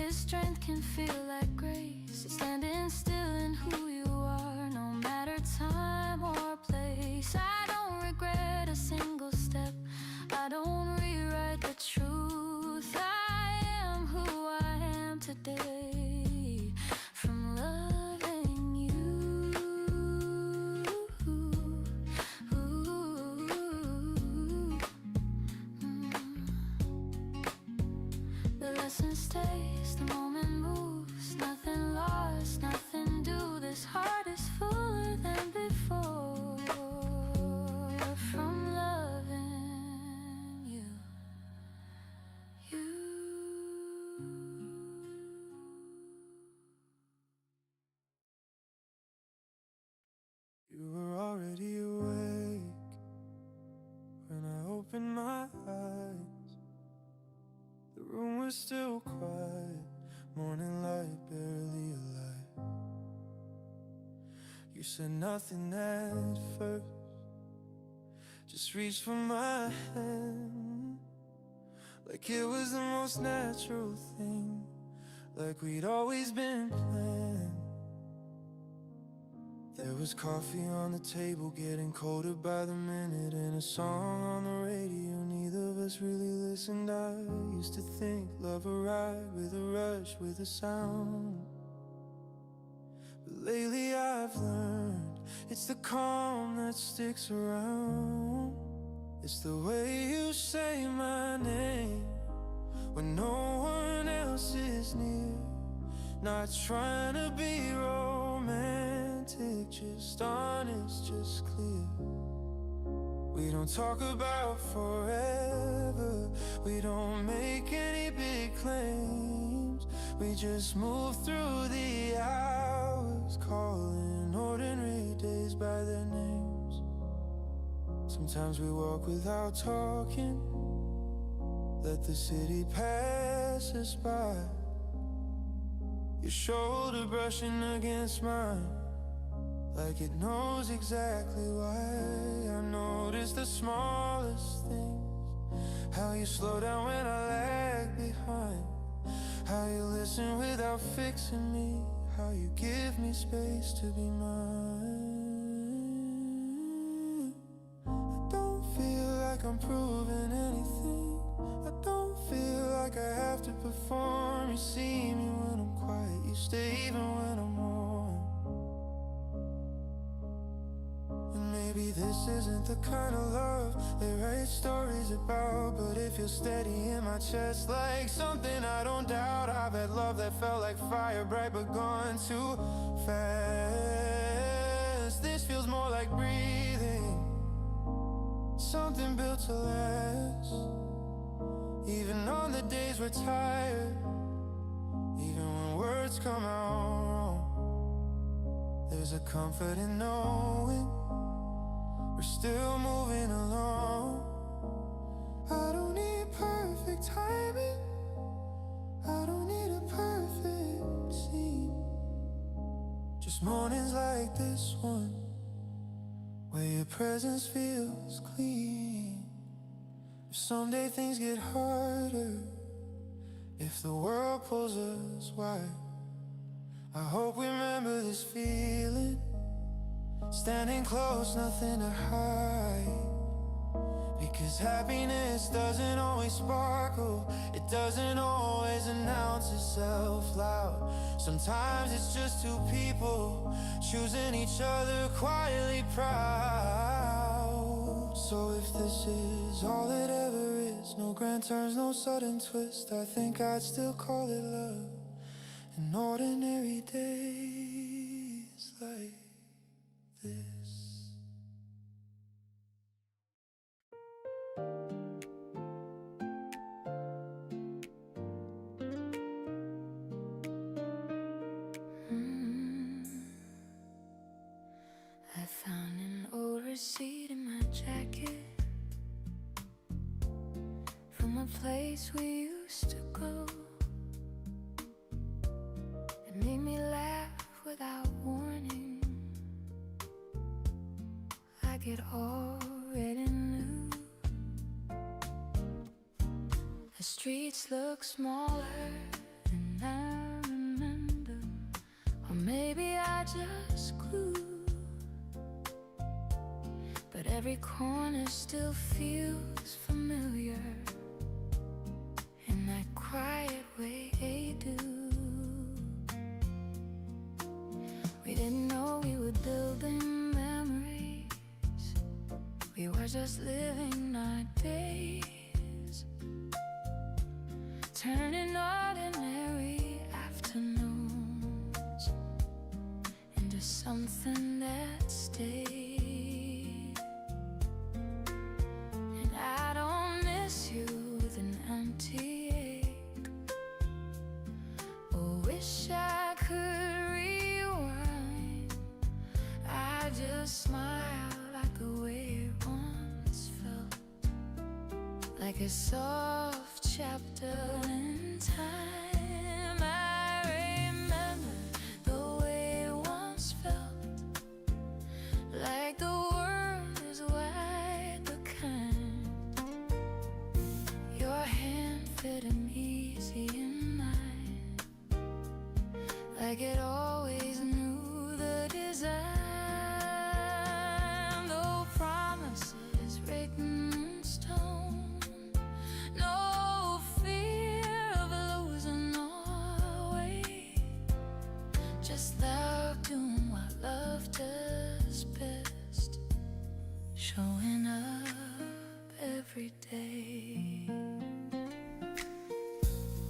is strength can feel like grace. It's standing still in who you are, no matter time or place. I don't regret a single step, I don't rewrite the truth. I am who I am today from loving you. The lesson stays, the moment moves, nothing lost, nothing due. This heart is fuller than before from loving you. You were already awake when I opened my eyes. The room was still quiet, morning light barely alight. You said nothing at first, just reached for my hand, like it was the most natural thing, like we'd always been planned. There was coffee on the table, getting colder by the minute, and a song on the radio. Neither of us really listened. I used to think love arrived with a rush, with a sound. But lately I've learned it's the calm that sticks around. It's the way you say my name when no one else is near. Not trying to be romantic, just honest, just clear. We don't talk about forever, we don't make any big claims. We just move through the hours, Sometimes we walk without talking, let the city pass us by. Your shoulder brushing against mine, like it knows exactly why. I notice the smallest things, how you slow down when I lag behind, how you listen without fixing me, how you give me space to be mine. I don't feel like I'm proving anything, I don't feel like I have to perform. You see me when I'm quiet, you stay even when I'm on. And maybe this isn't the kind of love they write stories about, but it feels steady in my chest, like something I don't doubt. I've had love that felt like fire, bright but gone too fast. This feels more like breathing, something built to last. Even on the days we're tired, even when words come out wrong, there's a comfort in knowing we're still moving along. I don't need perfect timing, I don't need a perfect scene, just mornings like this one, where your presence feels clean. If someday things get harder, if the world pulls us wide, I hope we remember this feeling, standing close, nothing to hide. Because happiness doesn't always sparkle, it doesn't always announce itself loud. Sometimes it's just two people choosing each other quietly proud. So if this is all it ever is, no grand turns, no sudden twist, I think I'd still call it love. An ordinary days like this. I found an old receipt in my jacket from a place we used to go. It made me laugh without warning, like it already knew. The streets look smaller than I remember, or maybe I just grew. But every corner still feels familiar, in that quiet way they do. We didn't know we were building memories, we were just living our days, turning ordinary afternoons into something that stays. Wish I could rewind, I just smile like the way it once felt, like a soft chapter in time. I remember the way it once felt, like the world is wide but kind. Your hand fitting easy in mine, like it always knew the design. No promises written in stone, no fear of losing our way, just love doing what love does best, showing up every day.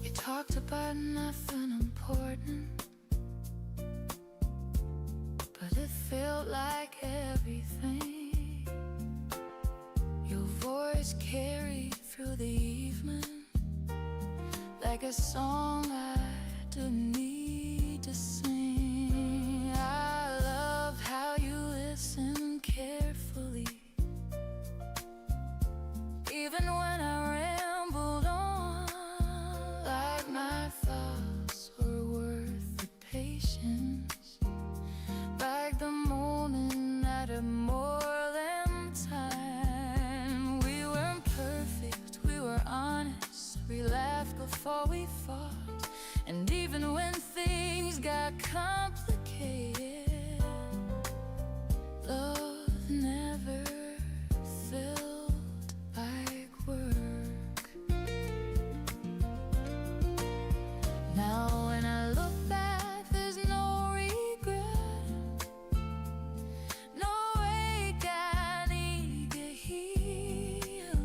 You talked about nothing important, but it felt like everything. Your voice carried through the evening, like a song I didn't need to sing. I love how you listen carefully, of more than time. We weren't perfect, we were honest. We laughed before we fought. And even when things got complicated, love never felt like work. Now when I look back, there's no regret, no ache I need to heal,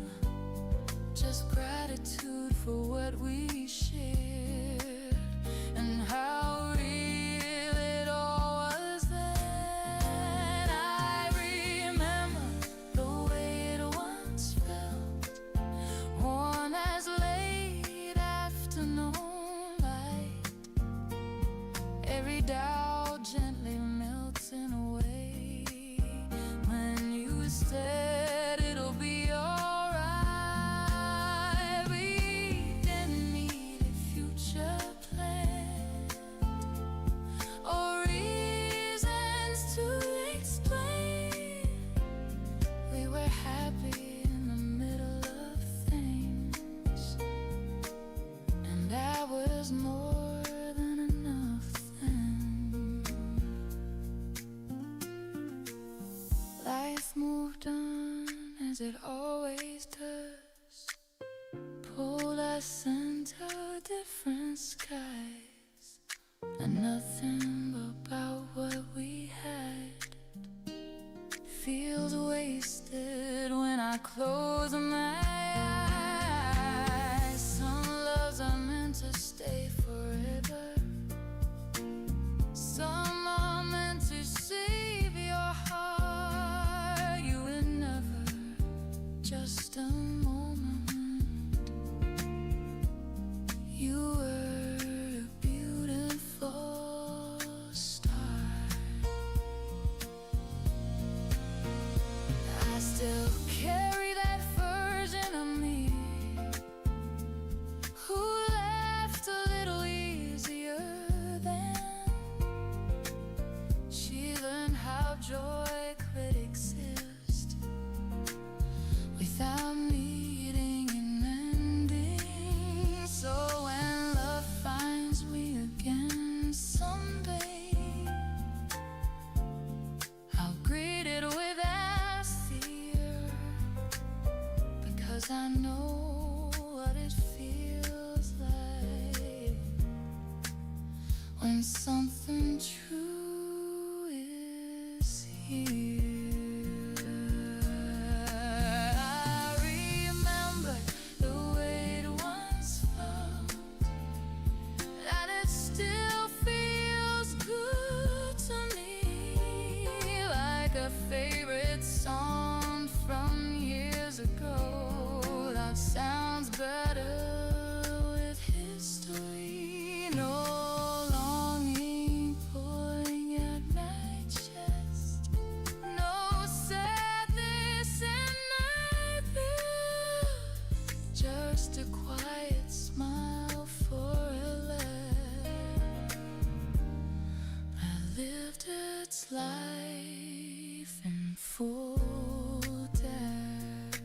just gratitude for what we shared and how real it all was then. I remember the way it once felt, warm as late afternoon light, every doubt gently melting away when you said it'll be alright. We didn't need a future plan or reasons to explain. We were happy in the middle of things, and that was more than enough then. Life moved on as it always does, pulled us into different skies, and nothing about what we had feels wasted when I close my eyes. Some loves are meant to stay forever, some are meant to save your heart. You were never just a moment, you were a beautiful start. I still carry that version of me who laughed a little easier then. She learned how joy could exist without needing an ending. So when love finds me again someday, I'll greet it without fear, because I know what it feels like when something true is here. I remember the way it once felt, and it still feels good to me, like a favorite song from years ago that sounds better with history. No longing pulling at my chest, no sadness in my breath, just a quiet smile for a laugh. I lived its life in full depth.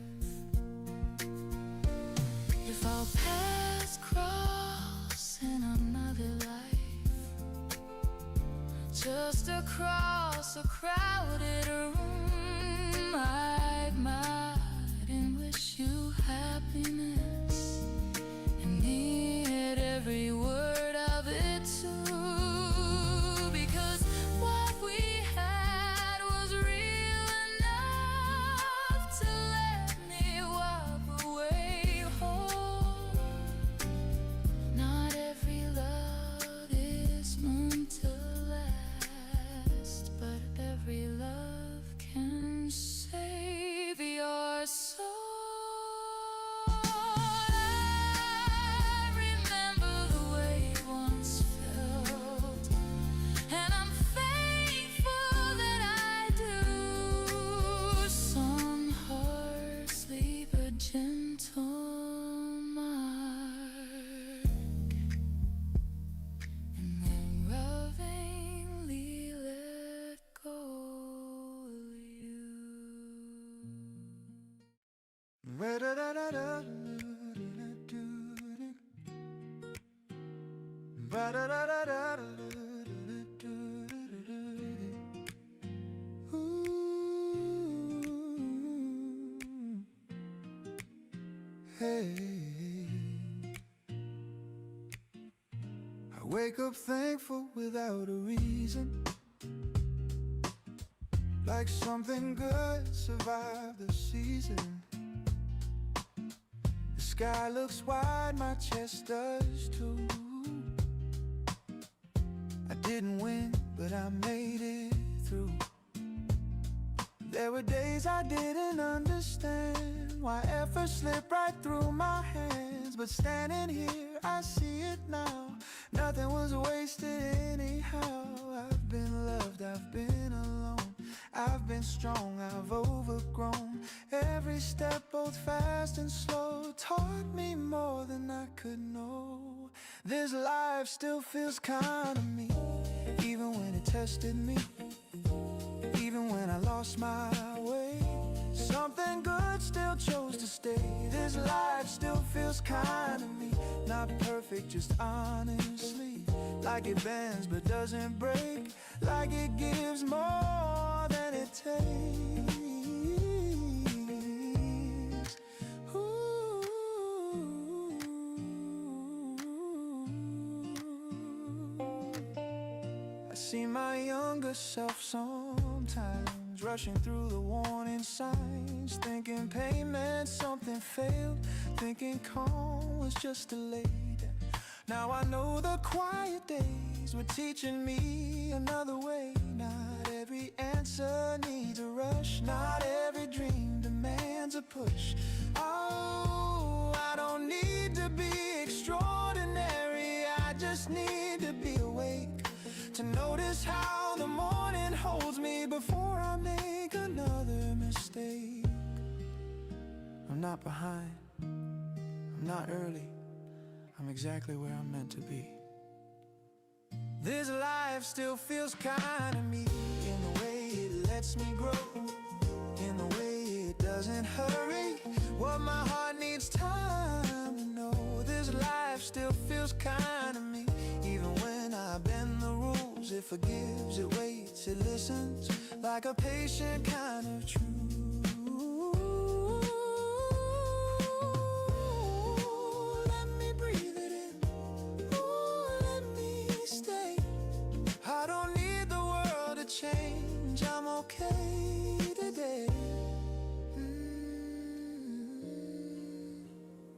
If our paths cross in another life, just across a crowded room, I might and wish you happiness and need every word of it too, because what we had was real enough to let me walk away whole. Not every love is meant to last, but every love can save your soul. I wake up thankful without a reason, like something good survived the season. The sky looks wide, my chest does too. I didn't win, but I made it through. There were days I didn't understand why effort slipped right through my hands, but standing here I see it now. Nothing was wasted anyhow. I've been loved, I've been alone, I've been strong, I've overgrown. Every step, both fast and slow, taught me more than I could know. This life still feels kind to me, even when it tested me, even when I lost my way. Something good still chose to stay. This life still feels kind to me, not perfect, just honestly. Like it bends but doesn't break, like it gives more than it takes. Ooh. I see my younger self sometimes, rushing through the warning signs, thinking pain meant something failed, thinking calm was just delayed. Now I know the quiet days were teaching me another way. Not every answer needs a rush, not every dream demands a push. Oh, I don't need to be extraordinary, I just need to be awake, to notice how the morning holds me before I make another mistake. I'm not behind, I'm not early, I'm exactly where I'm meant to be. This life still feels kind to me, in the way it lets me grow, in the way it doesn't hurry what my heart needs time to know. This life still feels kind to me, even when I bend the rules. It forgives, it waits, it listens, like a patient kind of truth. Let me breathe it in, ooh, let me stay. I don't need the world to change, I'm okay today.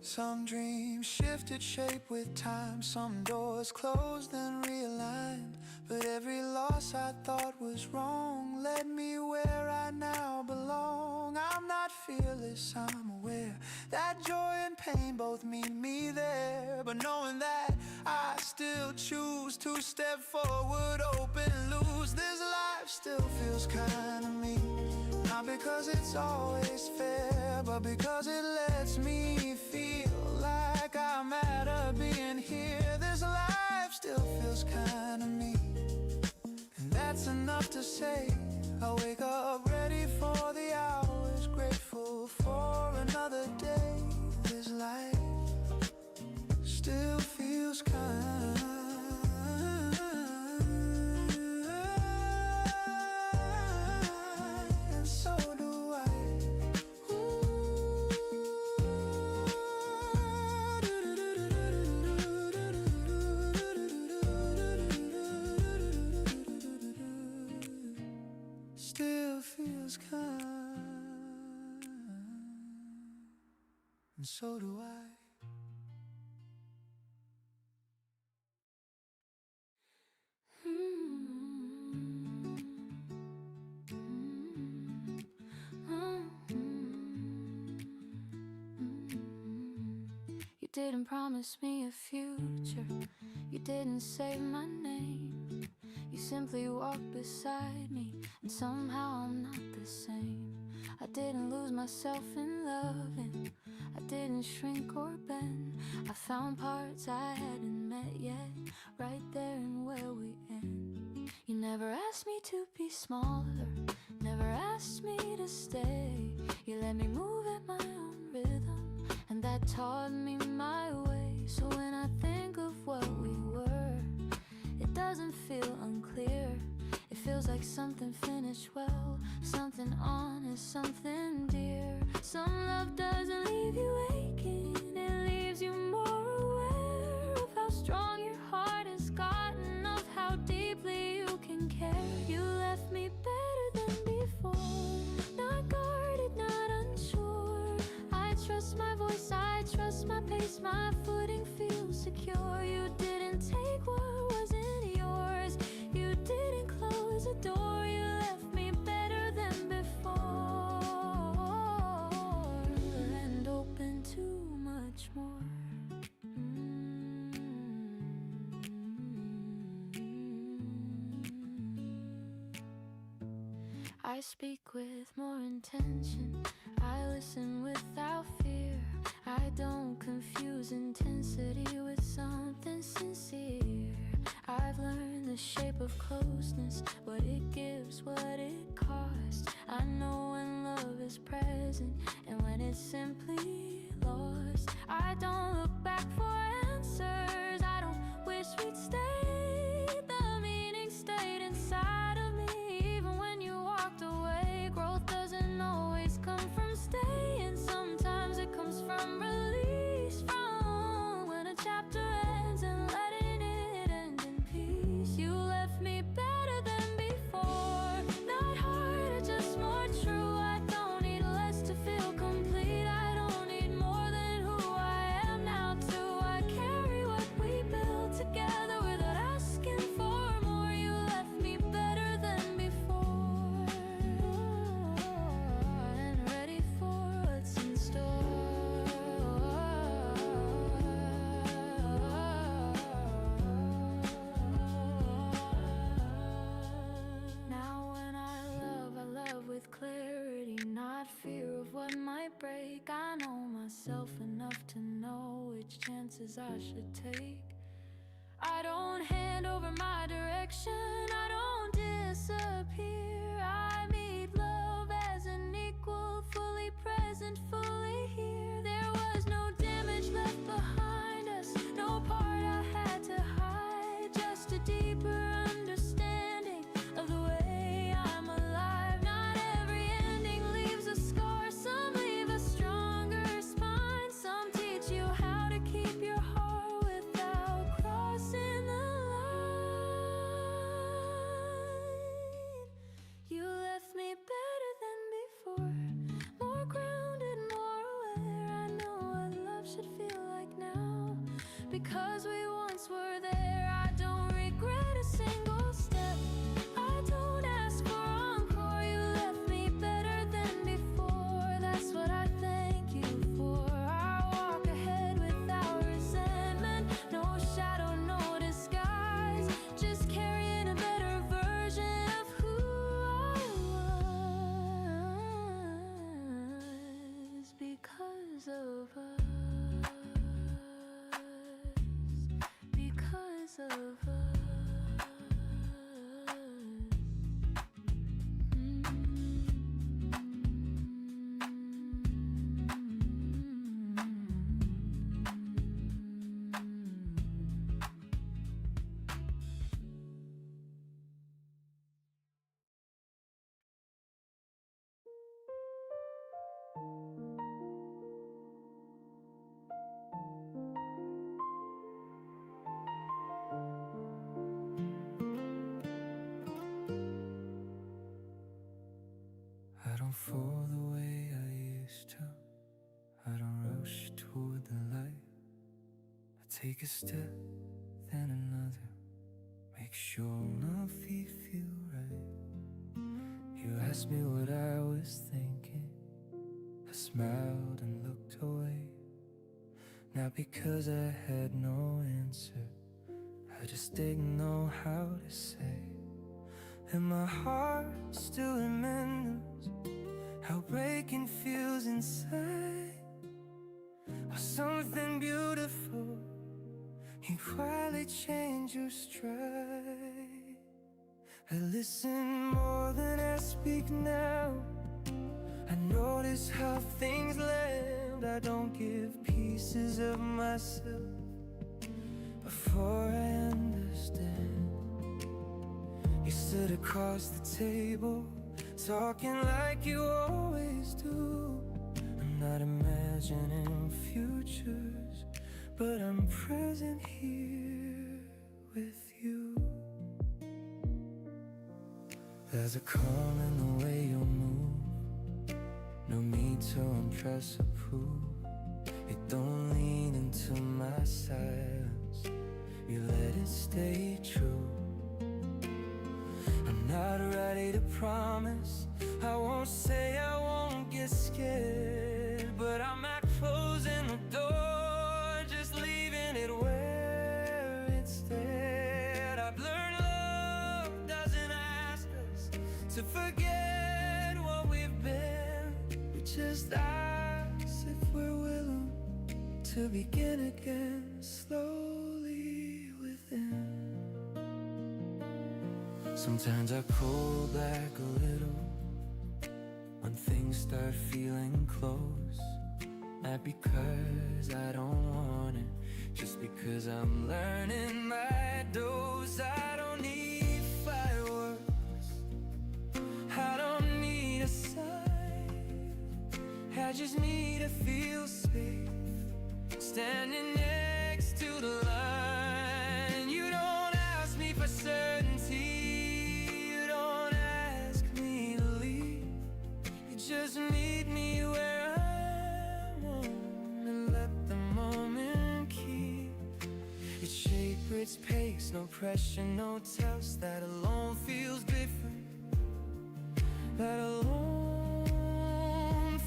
Some dreams shifted shape with time, some doors closed and realigned. But every loss I thought was wrong led me where I now belong. I'm not fearless, I'm aware that joy and pain both meet me there. But knowing that, I still choose to step forward, open, loose. This life still feels kind to me, not because it's always fair, but because it lets me feel like I matter being here. This life still feels kind to me, and that's enough to say. I wake up ready for the hours, grateful for another day. This life still feels kind, and so do I. Still feels kind, and so do I. You didn't promise me a future, you didn't say my name. You simply walked beside me, and somehow I'm not the same. I didn't lose myself in loving, I didn't shrink or bend. I found parts I hadn't met yet, right there in where we end. You never asked me to be smaller, never asked me to stay. You let me move at my own rhythm, and that taught me my way. So when I something finished well, something honest, something dear. Some love doesn't leave you aching, it leaves you more aware of how strong your heart has gotten, of how deeply you can care. You left me better than before, not guarded, not unsure. I trust my voice, I trust my pace, my footing feels secure. You didn't take what wasn't yours, you didn't close the door. You left me better than before, and open to much more. I speak with more intention, I listen without fear. I don't confuse intensity with something sincere. I've learned the shape of closeness, what it gives, what it costs. I know when love is present and when it's simply lost. I don't look back for answers, I don't wish we'd stayed. The meaning stayed inside of me, even when you walked away. Growth doesn't always come from staying, sometimes it comes from release, from when a chapter ends and letting it end in peace. You left me better than before, not harder, just more true. I don't need less to feel complete, I don't need more than who I am now too. I carry what we built together without asking for more. You left me better than before, and ready for what's in store. Now when I love with clarity, not fear of what might break. I know myself enough to know which chances I should take. I don't hand over my direction, I don't disappear. I meet love as an equal, fully present, fully here. There was no damage left behind us, no part I had to hide, just a deeper understanding of the way I'm alive. Not every ending leaves a scar, some leave a stronger spine. Some teach you how to keep your heart without crossing the line. You left me better than before, more grounded, more aware. I know what love should feel like now, because we once were there. I don't regret a single step, I don't ask for encore. You left me better than before, that's what I thank you for. I walk ahead without resentment, no shadow, no disguise, just carrying a better version of who I was, because of us, because of us. I don't fall the way I used to, I don't rush toward the light. I take a step, then another, make sure my feet feel right. You asked me what I was thinking, I smiled and looked away. Not because I had no answer, I just didn't know how to say. And my heart still remembers how breaking feels inside. Or something beautiful, you quietly change your stride. I listen more than I speak now, I notice how things land. I don't give pieces of myself before I understand. You You sit across the table, talking like you always do. I'm not imagining futures, but I'm present here with you. There's a calm in the way you move, no need to impress or prove. You don't lean into my silence, you let it stay true. I'm not ready to promise, I won't say I won't get scared, but I'm not closing the door, just leaving it where it's there. I've learned love doesn't ask us to forget what we've been, we just ask if we're willing to begin again, slowly within. Sometimes I pull back a little when things start feeling close. Not because I don't want it, just because I'm learning my dose. I don't need fireworks, I don't need a sign, I just need to feel safe, standing next to the line. You don't ask me for certainty, you don't ask me to leave, you just meet me where I am and let the moment keep its shape, its pace, no pressure, no test. That alone feels different, that alone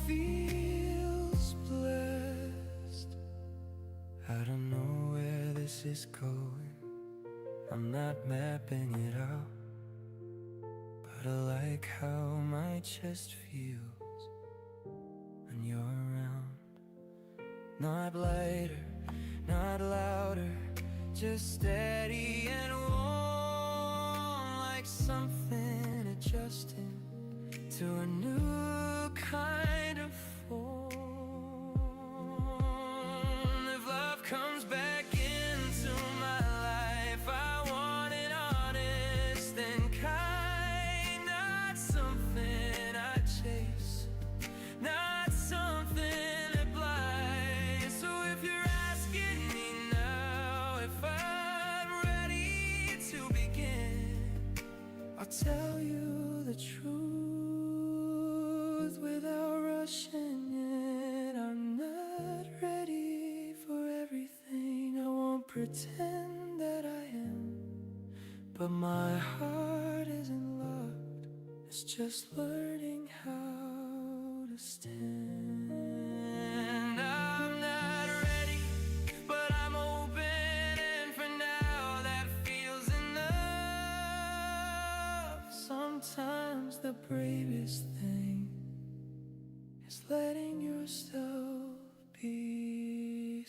feels blessed. I don't know where this is going, I'm not mapping it out, but I like how my chest feels when you're around. Not lighter, not louder, just steady and warm, like something adjusting to a new kind of form. If love comes back into my life, I want it honest and kind, not something I chase, not something that blinds. So if you're asking me now if I'm ready to begin, I'll tell you the truth without rushing it. I'm not ready for everything, I won't pretend that I am, but my heart isn't locked, it's just learning how to stand. I'm not ready, but I'm open, and for now that feels enough. Sometimes the bravest thing is letting yourself be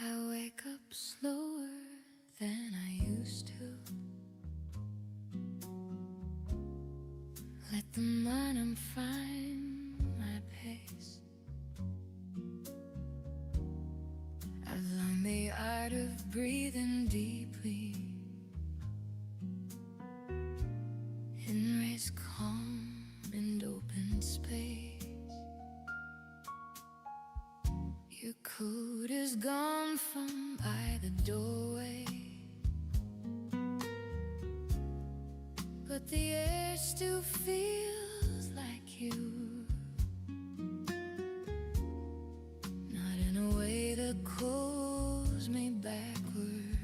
I wake up slower than I used to. Let the morning find my pace. I've learned the art of breathing deeply and raise calm and open space. Your coat is gone from by the doorway, but the air still feels like you. Not in a way that calls me backward,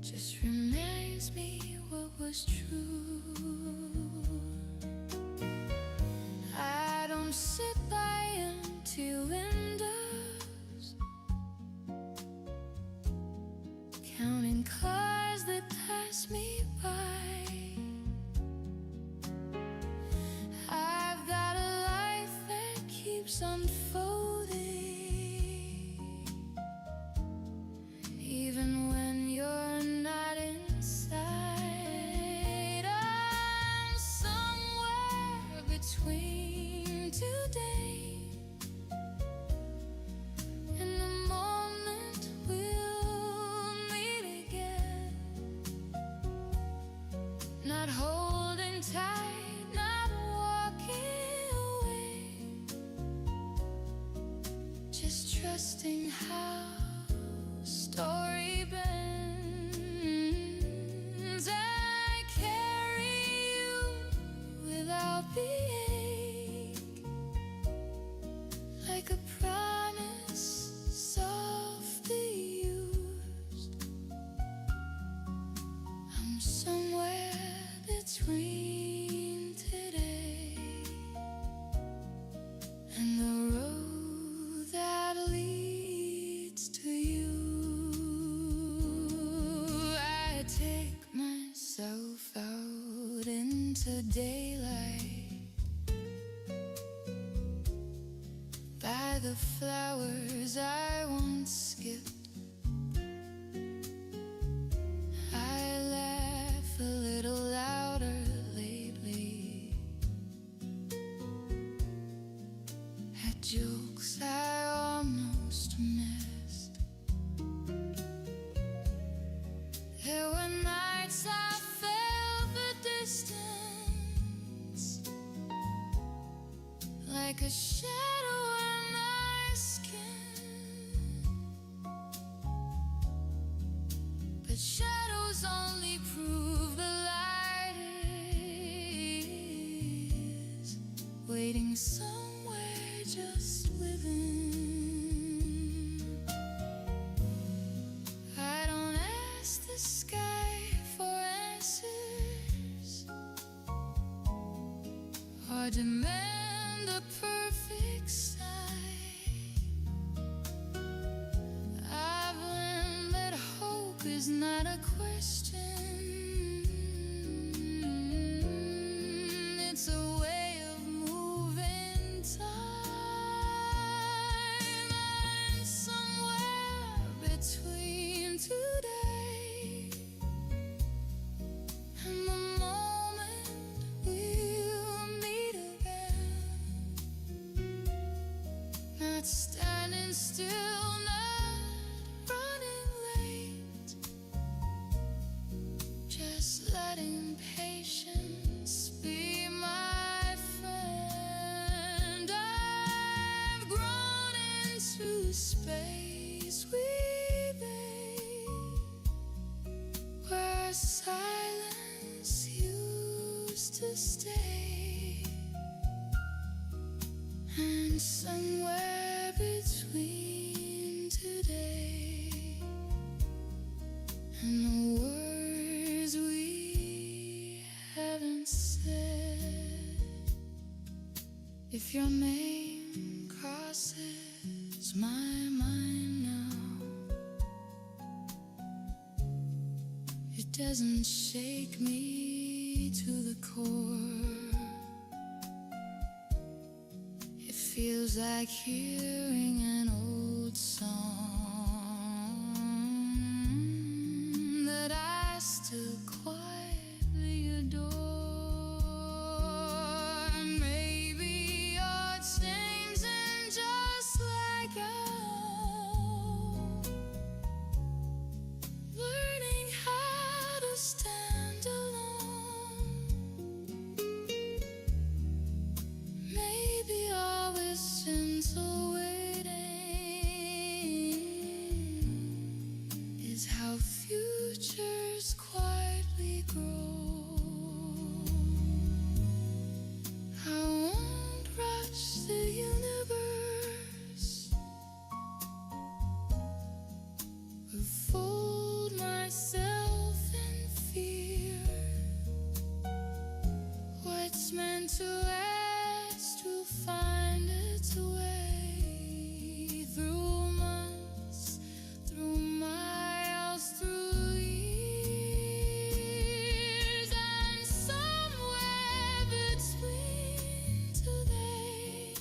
just reminds me what was true. I don't sit by empty windows, counting cars that pass me by. unfolding. Even when you're not inside, I'm somewhere between today and the moment we'll meet again. Not holding tight, not walking away, just trusting how story bends. I carry you without the ache, like a promise softly used. I'm somewhere between today and the road that leads to you. I take myself out into daylight by the flowers I once skipped. I laugh a little louder lately at jokes I almost missed. There were nights I felt the distance, like a shadow in my skin. But shadows only prove the light is waiting somewhere just within. I don't ask the sky for answers or demand a perfect sign. I've learned that hope is not a question, it's a way of moving time. I'm somewhere between today and the moment we'll meet again. Not standing still, not running late, just letting patience be my friend. I've grown into space we made, where silence used to stay, and somewhere between today and the words we haven't said. If your name crosses my mind now, it doesn't shake me to the core. It feels like hearing an old song that I still quietly adore. Maybe you're changing just like I am, learning how to stand alone. Maybe all this gentle waiting is how futures quietly grow. I won't rush the universe or fold myself in fear. What's meant to last will find its way through months, through miles, through years. I'm somewhere between today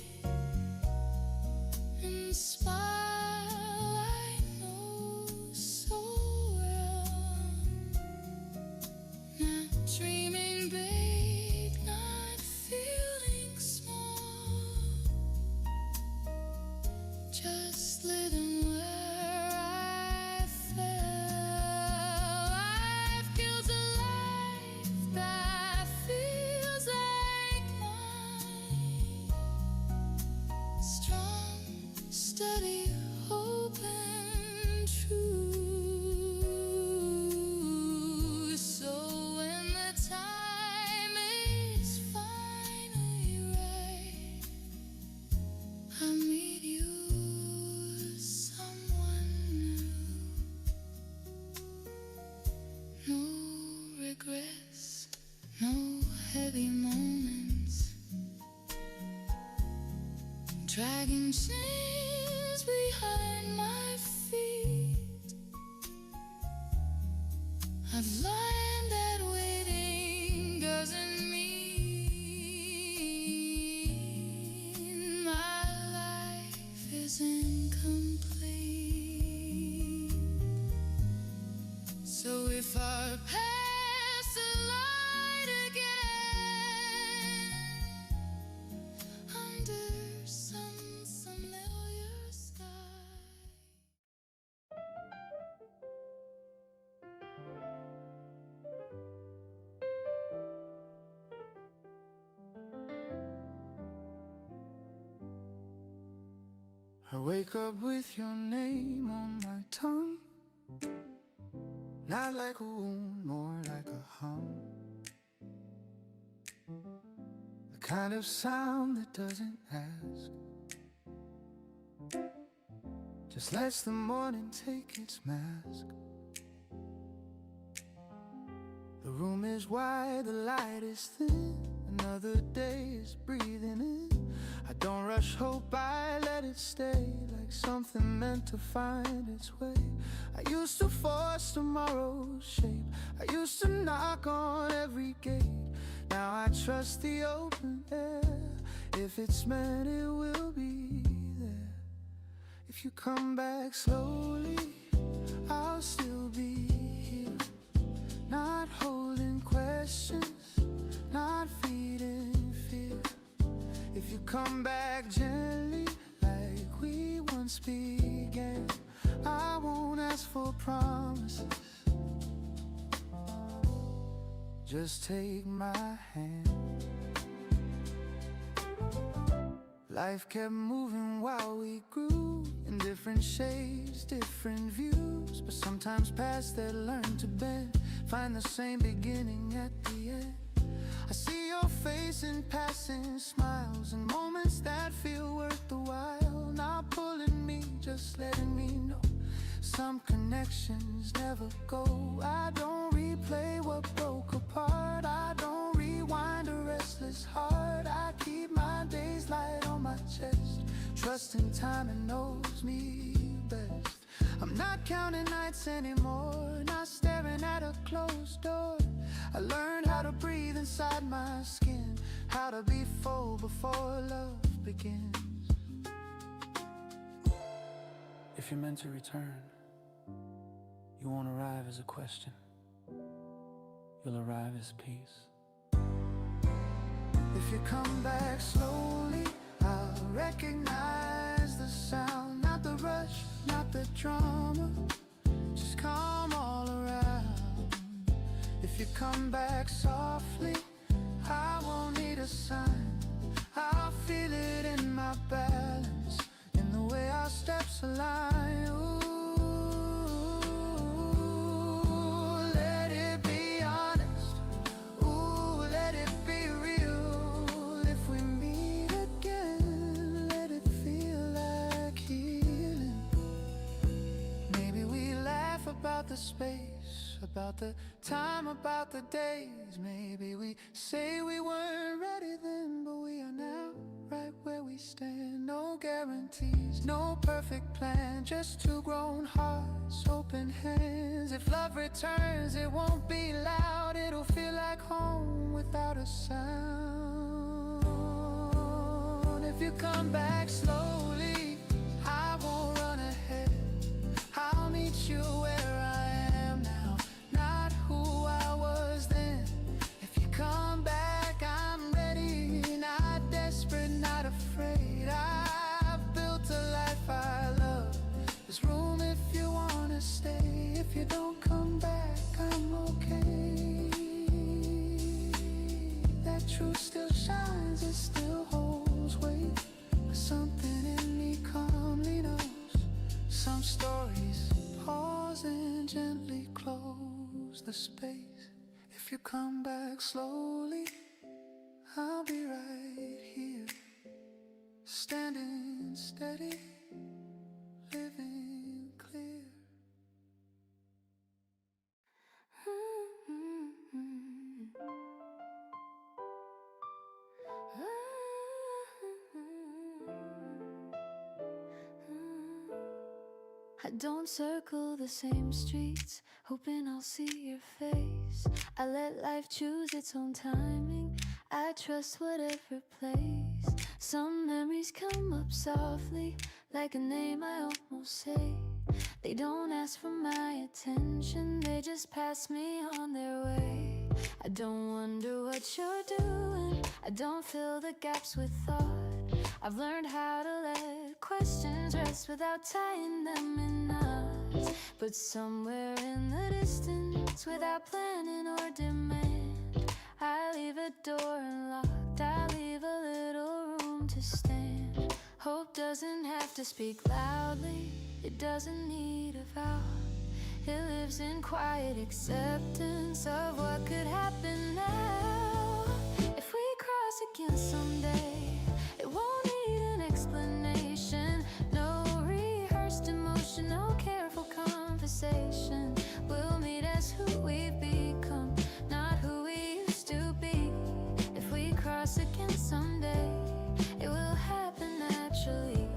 no heavy moments, dragging chains behind my feet. I've learned that waiting doesn't mean my life is incomplete. So if our paths collide again under some familiar sky. I wake up with your name on my tongue, not like a wound, more like a hum, the kind of sound that doesn't ask, just lets the morning take its mask. The room is wide, the light is thin, another day is breathing in. I don't rush hope, I let it stay, like something meant to find its way. I used to force tomorrow's shape, I used to knock on every gate. Now I trust the open air, if it's meant it will be there. If you come back slowly, I'll still be here, not holding questions, not feeding fear. If you come back gently, like we once began, I won't ask for promises, just take my hand. Life kept moving while we grew, in different shapes, different views, but sometimes paths that learn to bend find the same beginning at the end. I see your face in passing smiles and moments that feel worth the while, not pulling me, just letting me know some connections never go. I don't replay what broke apart, I don't rewind a restless heart. I keep my days light on my chest, trusting time and knows me best. I'm not counting nights anymore, not staring at a closed door. I learned how to breathe inside my skin, how to be full before love begins. If you're meant to return, you won't arrive as a question, you'll arrive as peace. If you come back slowly, I'll recognize the sound, not the rush, not the drama, just calm all around. If you come back softly, I won't need a sign, I'll feel it in my balance, in the way our steps align. Ooh, let it be honest, ooh, let it be real. If we meet again, let it feel like healing. Maybe we laugh about the space, about the time, about the days. Maybe we say we weren't ready then, but we are now, right where we stand. No guarantees, no perfect plan, just two grown hearts, open hands. If love returns, it won't be loud, it'll feel like home without a sound. If you come back slowly, I won't run ahead, I'll meet you where I am now, not who I was then. If you come back, I'm ready, not desperate, not afraid. I've built a life I love, there's room if you wanna stay. If you don't come back, I'm okay. That truth still shines, it still holds weight, but something in me calmly knows some stories pause and gently close the space. If you come back slowly, I'll be right here, standing steady, living clear. I don't circle the same streets, hoping I'll see your face. I let life choose its own timing, I trust whatever plays. Some memories come up softly, like a name I almost say. They don't ask for my attention, they just pass me on their way. I don't wonder what you're doing, I don't fill the gaps with thought. I've learned how to let questions rest without tying them in knots. But somewhere in the distance, without planning or demand, I leave a door unlocked, I leave a little room to stand. Hope doesn't have to speak loudly, it doesn't need a vow. It lives in quiet acceptance of what could happen now. If we cross again someday, it won't need an explanation. No rehearsed emotion, no careful conversation. We'll meet as who we've become, not who we used to be. If we cross again someday, it will happen naturally.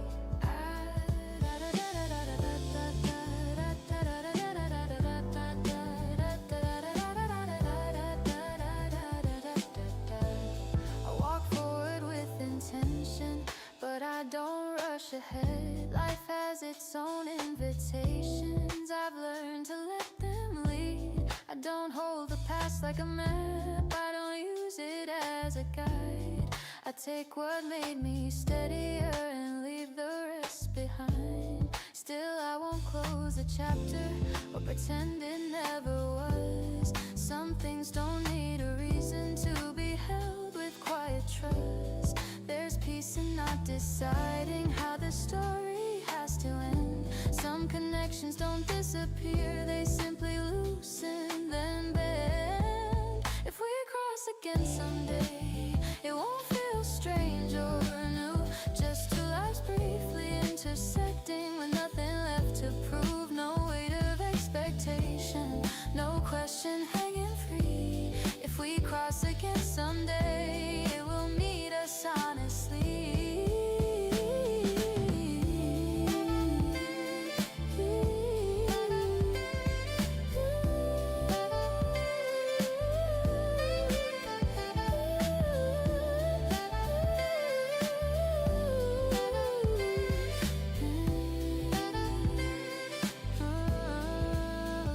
But I don't rush ahead. Life has its own invitations, I've learned to let them lead. I don't hold the past like a map, I don't use it as a guide. I take what made me steadier and leave the rest behind. Still I won't close the chapter or pretend it never was. Some things don't need a reason to be held with quiet trust. There's peace in not deciding how the story has to end. Some connections don't disappear, they simply loosen then bend. If we cross again someday, it won't feel strange or new. Just two lives briefly intersecting with nothing left to prove. No weight of expectation, no question hanging free. If we cross again someday, it will meet us honestly.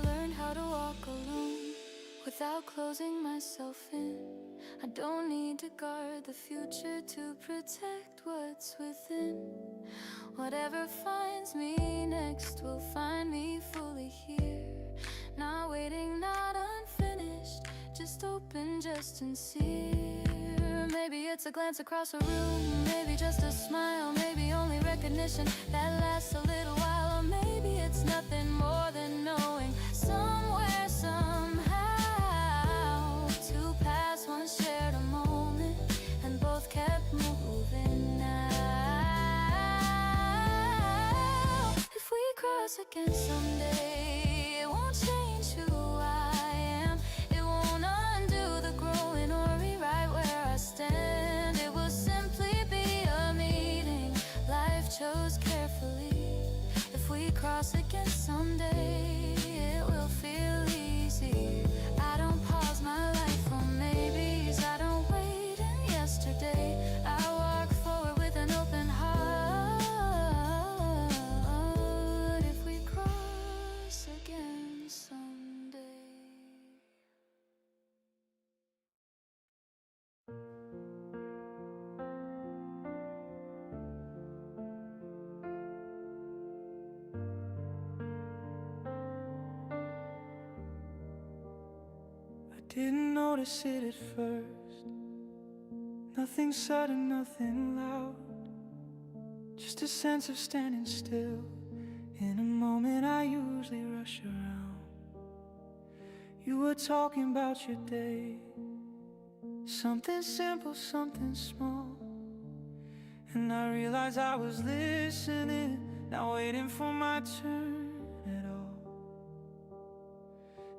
Learn how to walk alone without closing myself in. I don't need to guard the future to protect what's within. Whatever finds me next will find me fully here. Not waiting, not unfinished, just open, just sincere. Maybe it's a glance across a room, maybe just a smile, maybe only recognition that lasts a little while. Or maybe it's nothing more than knowing somewhere, somehow, two paths once shared a moment and both kept moving. Now if we cross again someday, it won't change who I am. It won't undo the growing or rewrite where I stand. It will simply be a meeting life chose carefully. If we cross again someday, it will feel easy. I don't pause my life for maybes, I don't wait in yesterday. I walk forward with an open heart. If we cross again someday. I didn't notice it at first. Nothing sudden, nothing loud. Just a sense of standing still in a moment I usually rush around. You were talking about your day, something simple, something small. And I realized I was listening, not waiting for my turn at all.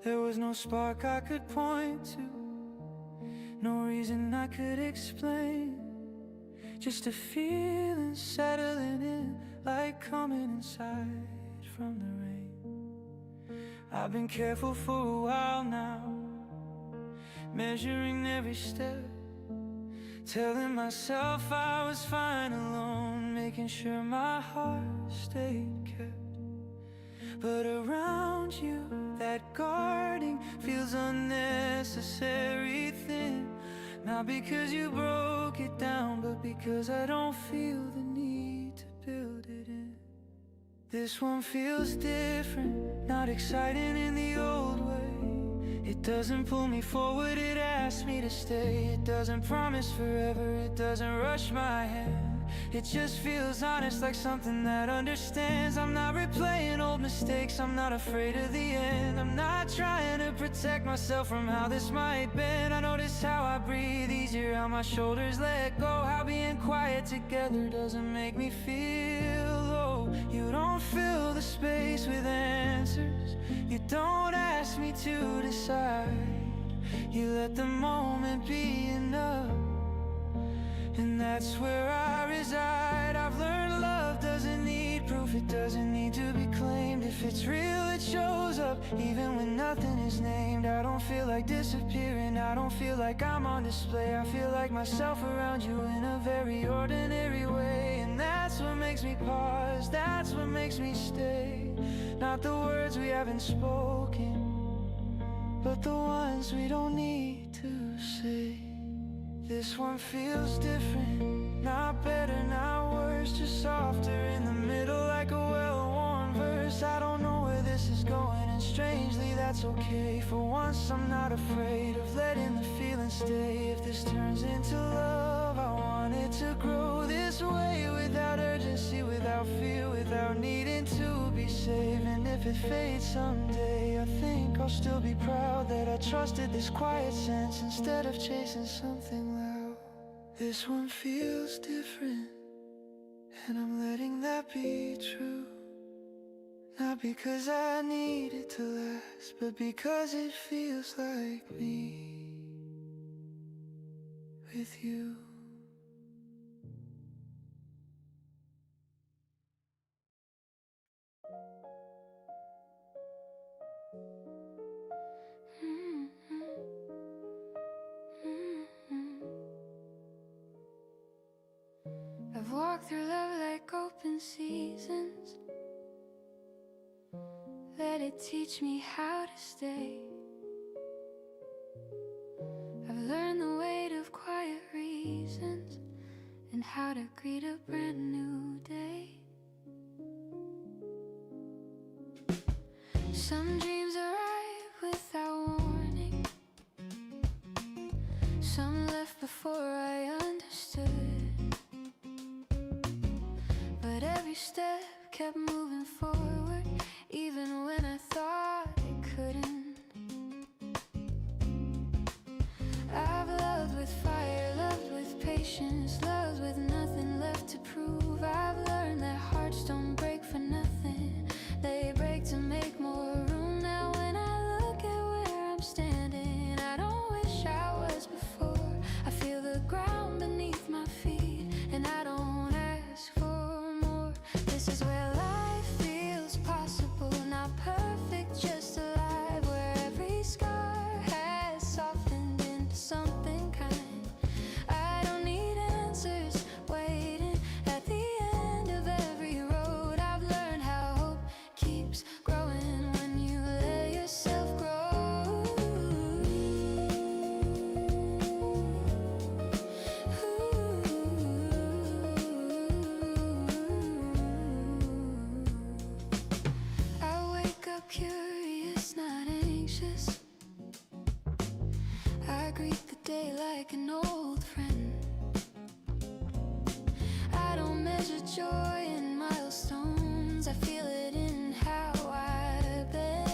There was no spark I could point to, no reason I could explain. Just a feeling settling in, like coming inside from the rain. I've been careful for a while now, measuring every step, telling myself I was fine alone, making sure my heart stayed kept. But around you, that guarding feels unnecessary thin. Not because you broke it down, but because I don't feel the need to build it in. This one feels different, not exciting in the old way. It doesn't pull me forward, it asks me to stay. It doesn't promise forever, it doesn't rush my hand. It just feels honest, like something that understands. I'm not replaying old mistakes, I'm not afraid of the end. I'm not trying to protect myself from how this might bend. I notice how I breathe easier, how my shoulders let go, how being quiet together doesn't make me feel low. You don't fill the space with answers, you don't ask me to decide. You let the moment be enough, and that's where I reside. I've learned love doesn't need proof, it doesn't need to be claimed. If it's real, it shows up, even when nothing is named. I don't feel like disappearing, I don't feel like I'm on display. I feel like myself around you in a very ordinary way. And that's what makes me pause, that's what makes me stay. Not the words we haven't spoken, but the ones we don't need to say. This one feels different, not better, not worse, just softer in the middle like a well-worn verse. I don't know where this is going, and strangely that's okay. For once I'm not afraid of letting the feeling stay. If this turns into love, I want it to grow this way, without urgency, without fear, without needing to be saved. And if it fades someday, I think I'll still be proud that I trusted this quiet sense instead of chasing something loud. This one feels different, and I'm letting that be true. Not because I need it to last, but because it feels like me with you. I've walked through love like open seasons. Let it teach me how to stay. I've learned the weight of quiet reasons and how to greet a brand new day. Some dreams arrive without warning, some left before I understood. But every step kept moving forward, even when I thought it couldn't. I've loved with fire, loved with patience, loved with nothing left to prove. I've learned that hearts don't break for nothing, they break to make more room. Now when I look at where I'm standing, I don't wish I was before. I feel the ground beneath my feet, and I don't ask for more. This is where life feels possible, not perfect, just alive, where every scar has softened into something kind. I don't need answers waiting at the end of every road. I've learned how hope keeps growing when you let yourself grow. I wake up curious, not anxious. I greet the day like an old friend. I don't measure joy in milestones, I feel it in how I bend.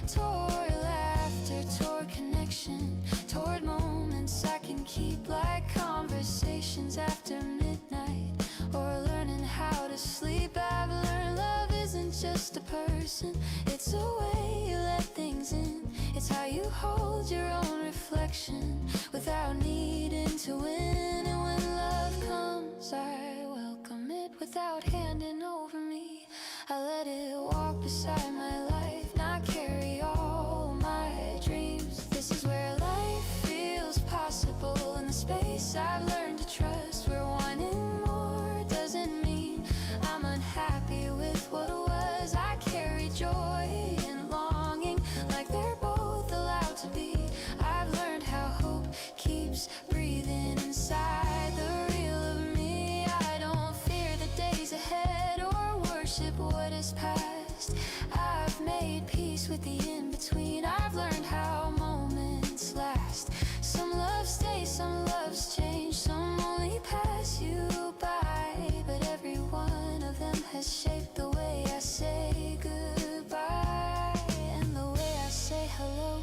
Toward laughter, toward connection, toward moments I can keep, like conversations after midnight, or learning how to sleep. I've learned love isn't just a person, it's a way you let things in. It's how you hold your own reflection without needing to win. And when love comes, I welcome it without out handing over me. I let it walk beside my life, not carry all my dreams. This is where life feels possible, in the space I've learned to trust, where wanting more doesn't mean I'm unhappy with what was. I carry joy and longing like they're both allowed to be. I've learned how hope keeps breathing inside the real of me. I don't fear the days ahead or worship what is past. I've made peace with the in-between. I've learned how moments last. Some love stays, some loves change, some only pass you by, but every one of them has shaped the way I say goodbye, and the way I say hello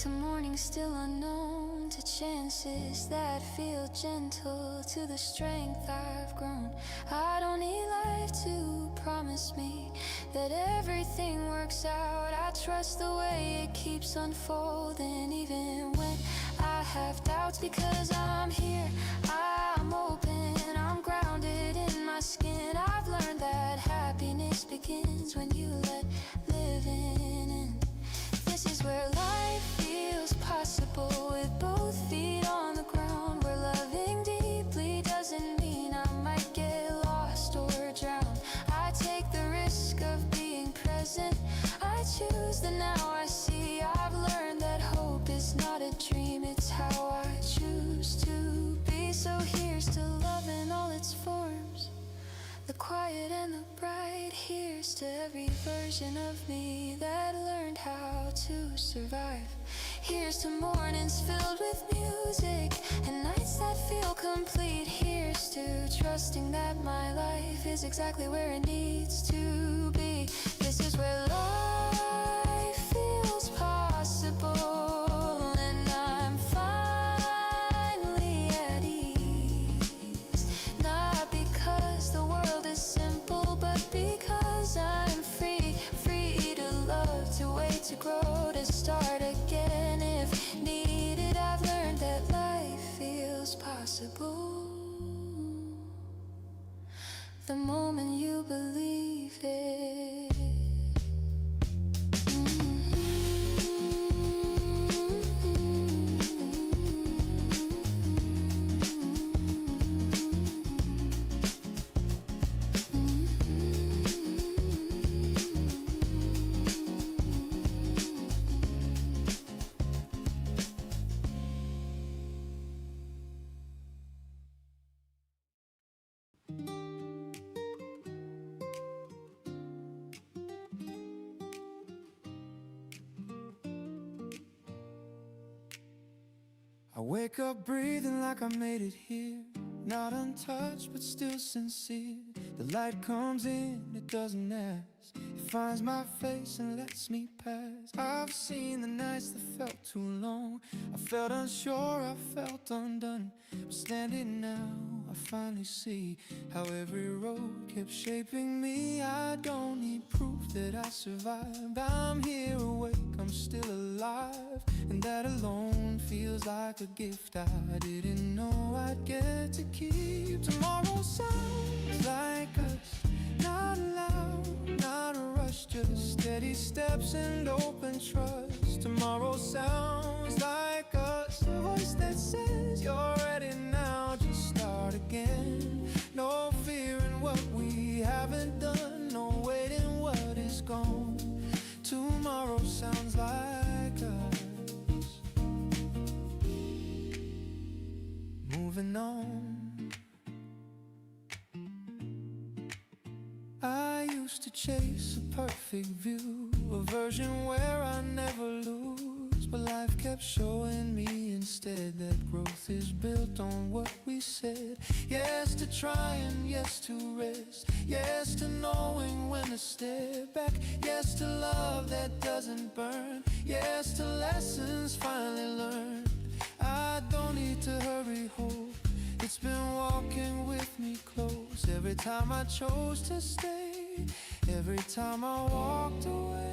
to mornings still unknown, to chances that feel gentle, to the strength I've grown. I don't need life to promise me that everything works out. I trust the way it keeps unfolding, even when I have doubts, because I'm here, I'm open, I'm grounded in my skin. I've learned that happiness begins when you let living in. This is where life feels possible, with both feet on the ground, where loving deeply doesn't mean I might get lost or drown. I take the risk of being present, I choose the now I see. I've learned that hope is not a dream, it's how I choose to be. So here's to love in all its forms, the quiet and the bright. Here's to every version of me that learned how to survive. Here's to mornings filled with music and nights that feel complete. Here's to trusting that my life is exactly where it needs to be. This is where life feels possible, and I'm finally at ease. Not because the world is simple, but because I'm free, free to love, to wait, to grow, to start again if needed. I've learned that life feels possible the moment you believe it. I wake up breathing like I made it here, not untouched but still sincere. The light comes in, it doesn't ask, it finds my face and lets me pass. I've seen the nights that felt too long, I felt unsure, I felt undone. But standing now, I finally see how every road kept shaping me. I don't need proof that I survived, I'm here awake, I'm still alive, and that alone feels like a gift I didn't know I'd get to keep. Tomorrow sounds like us, not loud, not a rush, just steady steps and open trust. Tomorrow sounds like us, a voice that says you're ready now, just start again. No fear in what we haven't done, no waiting what is gone. Tomorrow sounds like us, moving on. I used to chase a perfect view, a version where I never lose, but life kept showing me instead that growth is built on what we said. Yes to trying, yes to rest, yes to knowing when to step back, yes to love that doesn't burn, yes to lessons finally learned. I don't need to hurry, hope, it's been walking with me close. Every time I chose to stay, every time I walked away.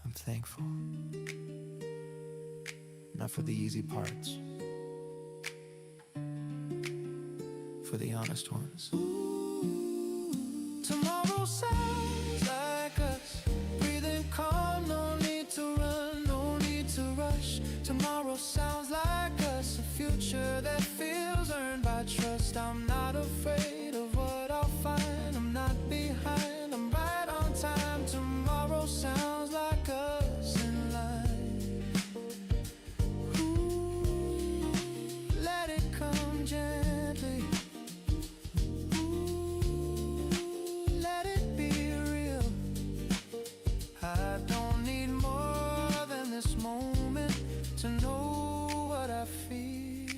I'm thankful, not for the easy parts, for the honest ones. Tomorrow sounds like us, breathing calm, no need to run, no need to rush. Tomorrow sounds like us, a future that feels earned by trust. I'm not afraid of what I'll find, I'm not behind, I'm right on time. Tomorrow sounds like us in life. Ooh, let it come gently. Ooh, let it be real. I don't need more than this moment to know what I feel.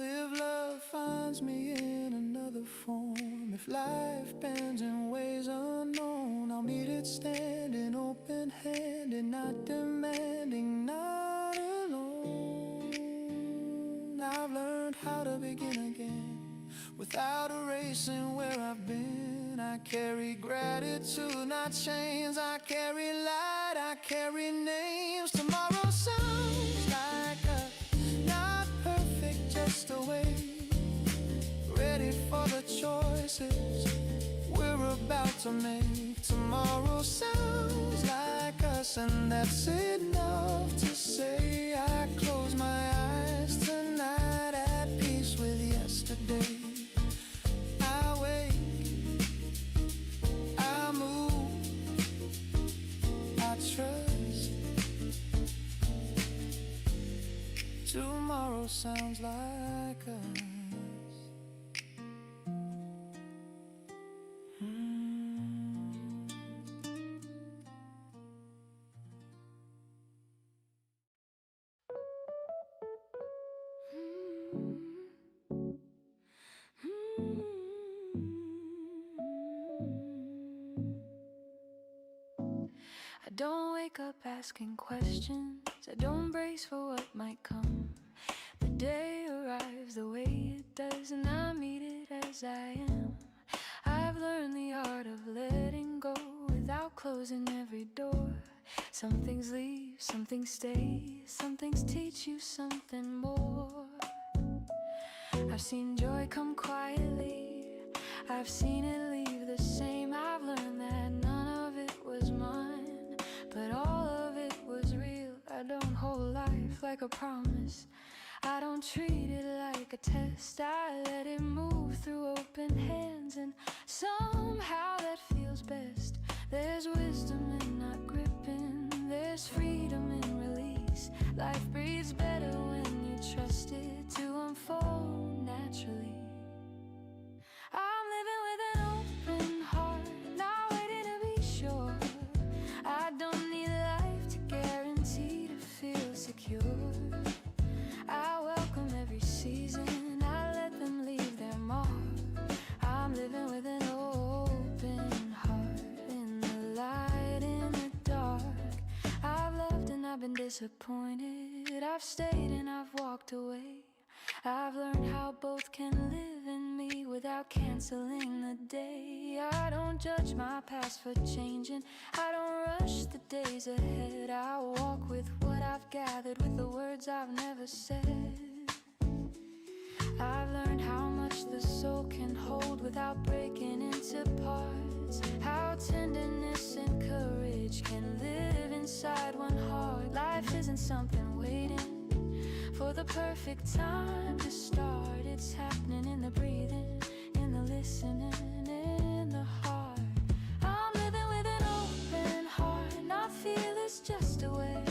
If love finds me in another form, if life bends in ways unknown, I'll meet it standing open-handed, not demanding, not alone. I've learned how to begin again without erasing where I've been. I carry gratitude, not chains. I carry light, I carry names. Tomorrow sounds like us, not perfect, just a way. Ready for the choices we're about to make. Tomorrow sounds like us, and that's enough to say. I close my eyes tonight, at peace with yesterday. I wake, I move, I trust. Tomorrow sounds like us. I don't wake up asking questions, I don't brace for what might come. The day arrives the way it does, and I meet it as I am. I've learned the art of letting go without closing every door. Some things leave, some things stay, some things teach you something more. I've seen joy come quietly, I've seen it leave the same. I've learned that none of it was mine, but all of it was real. I don't hold life like a promise, I don't treat it like a test. I let it move through open hands, and somehow that feels best. There's wisdom in not gripping, there's freedom in release. Life breathes better when you trust it to unfold naturally. I'm living with an open heart, not waiting to be sure. I don't need life to guarantee to feel secure. I welcome every season, I let them leave their mark. I'm living with an open heart, in the light, in the dark. I've loved and I've been disappointed, I've stayed and I've walked away. I've learned how both can live in me without canceling the day. I don't judge my past for changing, I don't rush the days ahead. I walk with what I've gathered, with the words I've never said. I've learned how much the soul can hold without breaking into parts. How tenderness and courage can live inside one heart. Life isn't something waiting for the perfect time to start. It's happening in the breathing, in the listening, in the heart. I'm living with an open heart, not fearless, just aware.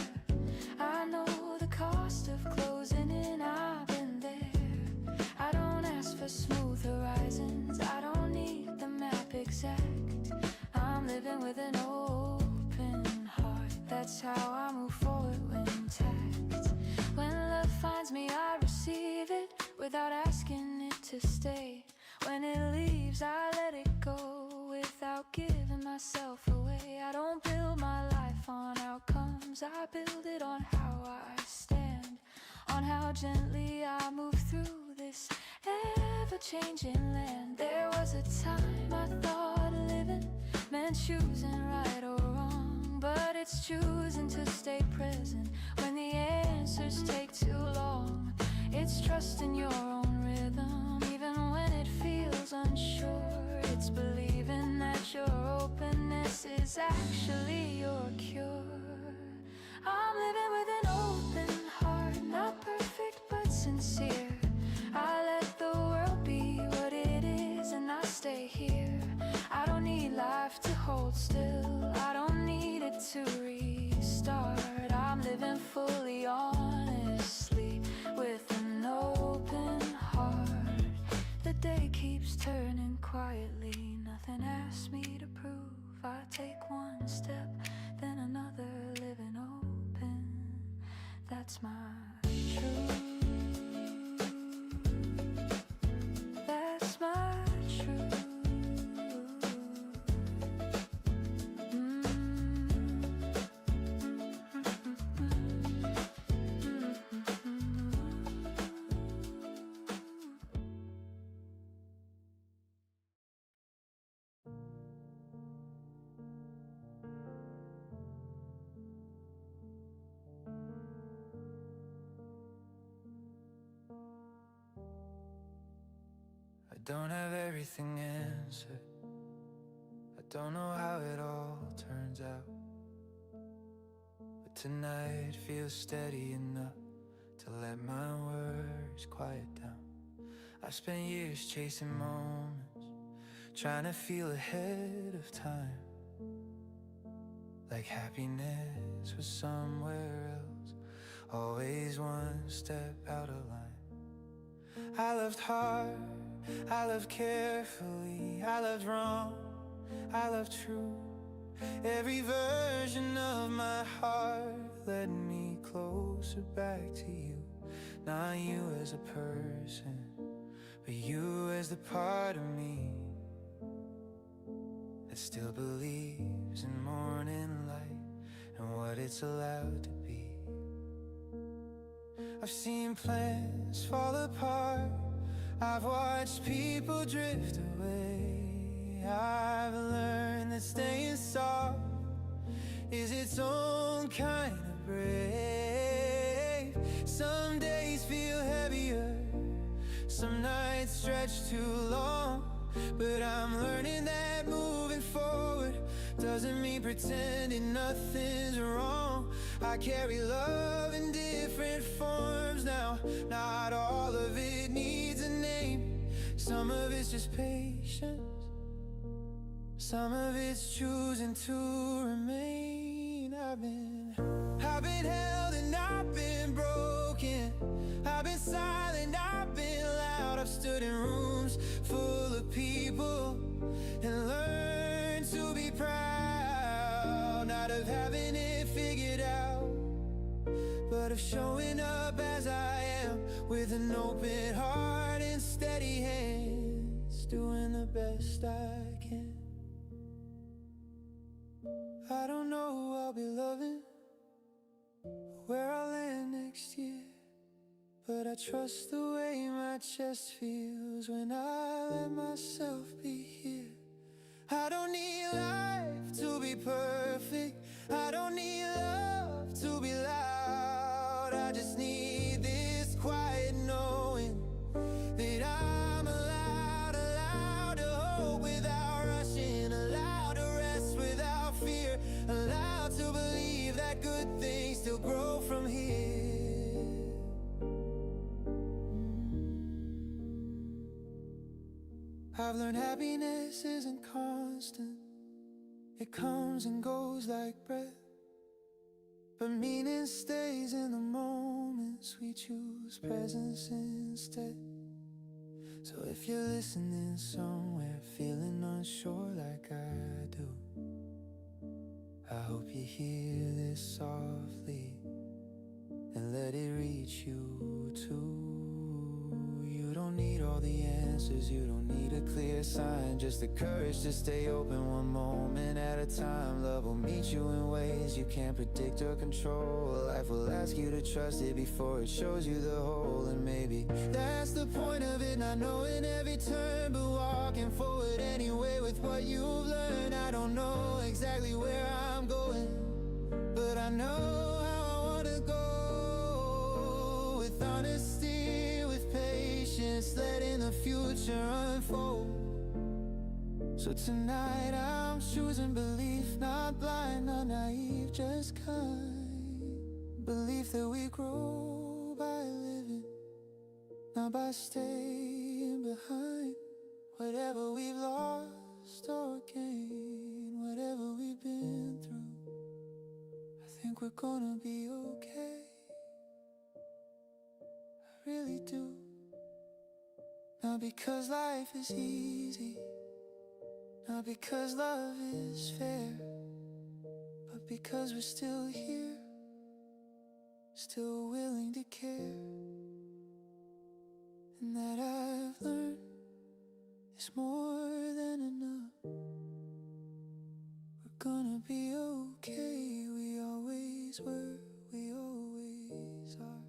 I know the cost of closing in, I've been there. I don't ask for smooth horizons, I don't need the map exact. I'm living with an open heart, that's how I move forward when tact. When love finds me, I receive it without asking it to stay. When it leaves, I let it go without giving myself away. I don't build my life on outcomes, I build it on how I stand, on how gently I move through this ever-changing land. There was a time I thought living meant choosing right or wrong, but it's choosing to stay present when the answers take too long. It's trusting your own rhythm it's actually your cure. I'm living with an open heart, not perfect but sincere. I let the world be what it is and I stay here. I don't need life to hold still, I don't need it to restart. I'm living fully honestly with an open heart. The day keeps turning quietly, nothing asks me to prove. I take one step, then another, living open. That's my truth. That's my truth. I don't have everything answered. I don't know how it all turns out, but tonight feels steady enough to let my worries quiet down. I spent years chasing moments, trying to feel ahead of time, like happiness was somewhere else, always one step out of line. I loved hard, I loved carefully, I loved wrong, I loved true. Every version of my heart led me closer back to you. Not you as a person, but you as the part of me that still believes in morning light and what it's allowed to be. I've seen plans fall apart, I've watched people drift away. I've learned that staying soft is its own kind of brave. Some days feel heavier, some nights stretch too long, but I'm learning that moving forward doesn't mean pretending nothing's wrong. I carry love in different forms now, not all of it needs a name. Some of it's just patience, some of it's choosing to remain. I've been held and I've been broken, I've been silent, I've been loud. I've stood in rooms full of people and learned to be proud, not of having it figured out, but of showing up as I am, with an open heart and steady hands, doing the best I can. I don't know who I'll be loving, where I'll land next year, but I trust the way my chest feels when I let myself be here. I don't need life to be perfect, I don't need love to be loud. I just need this quiet knowing that I'm allowed to hope without rushing, allowed to rest without fear, allowed to believe that good things still grow from here. I've learned happiness isn't constant, it comes and goes like breath, but meaning stays in the moments we choose presence instead. So if you're listening somewhere feeling unsure like I do, I hope you hear this softly and let it reach you too. You don't need all the answers, you don't need a clear sign, just the courage to stay open one moment at a time. Love will meet you in ways you can't predict or control. Life will ask you to trust it before it shows you the whole. And maybe that's the point of it, not knowing every turn, but walking forward anyway with what you've learned. I don't know exactly where I'm going, but I know how I wanna go, with honesty, with patience, letting the future unfold. So tonight I'm choosing belief, not not blind, not naive, just kind. Belief that we grow by living, not by staying behind. Whatever we've lost or gained, whatever we've been through, I think we're gonna be okay. I really do. Not because life is easy, not because love is fair, but because we're still here, still willing to care. And that I've learned is more than enough. We're gonna be okay. We always were, we always are.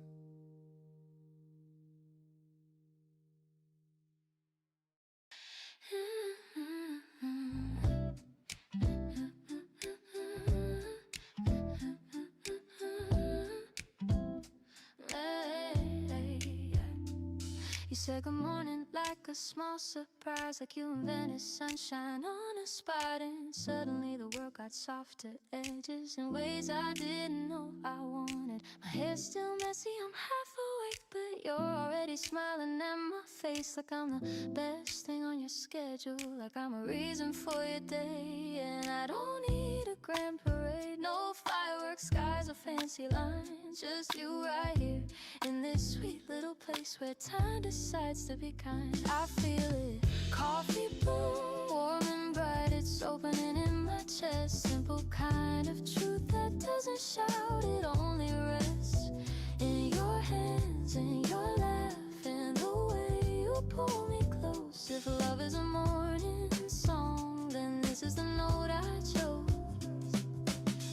You said good morning like a small surprise, like you invented sunshine on a spot, and suddenly the world got softer edges in ways I didn't know I wanted. My hair's still messy, I'm half awake, but you're already smiling at my face like I'm the best thing on your schedule, like I'm a reason for your day. And I don't need a grand parade, no fireworks, skies or fancy lines, just you right here in this sweet little place where time decides to be kind. I feel it, coffee bloom, warm and bright, it's opening in my chest. Simple kind of truth that doesn't shout, it only rests in your hands, in your laugh, and the way you pull me close. If love is a morning song, then this is the note I chose.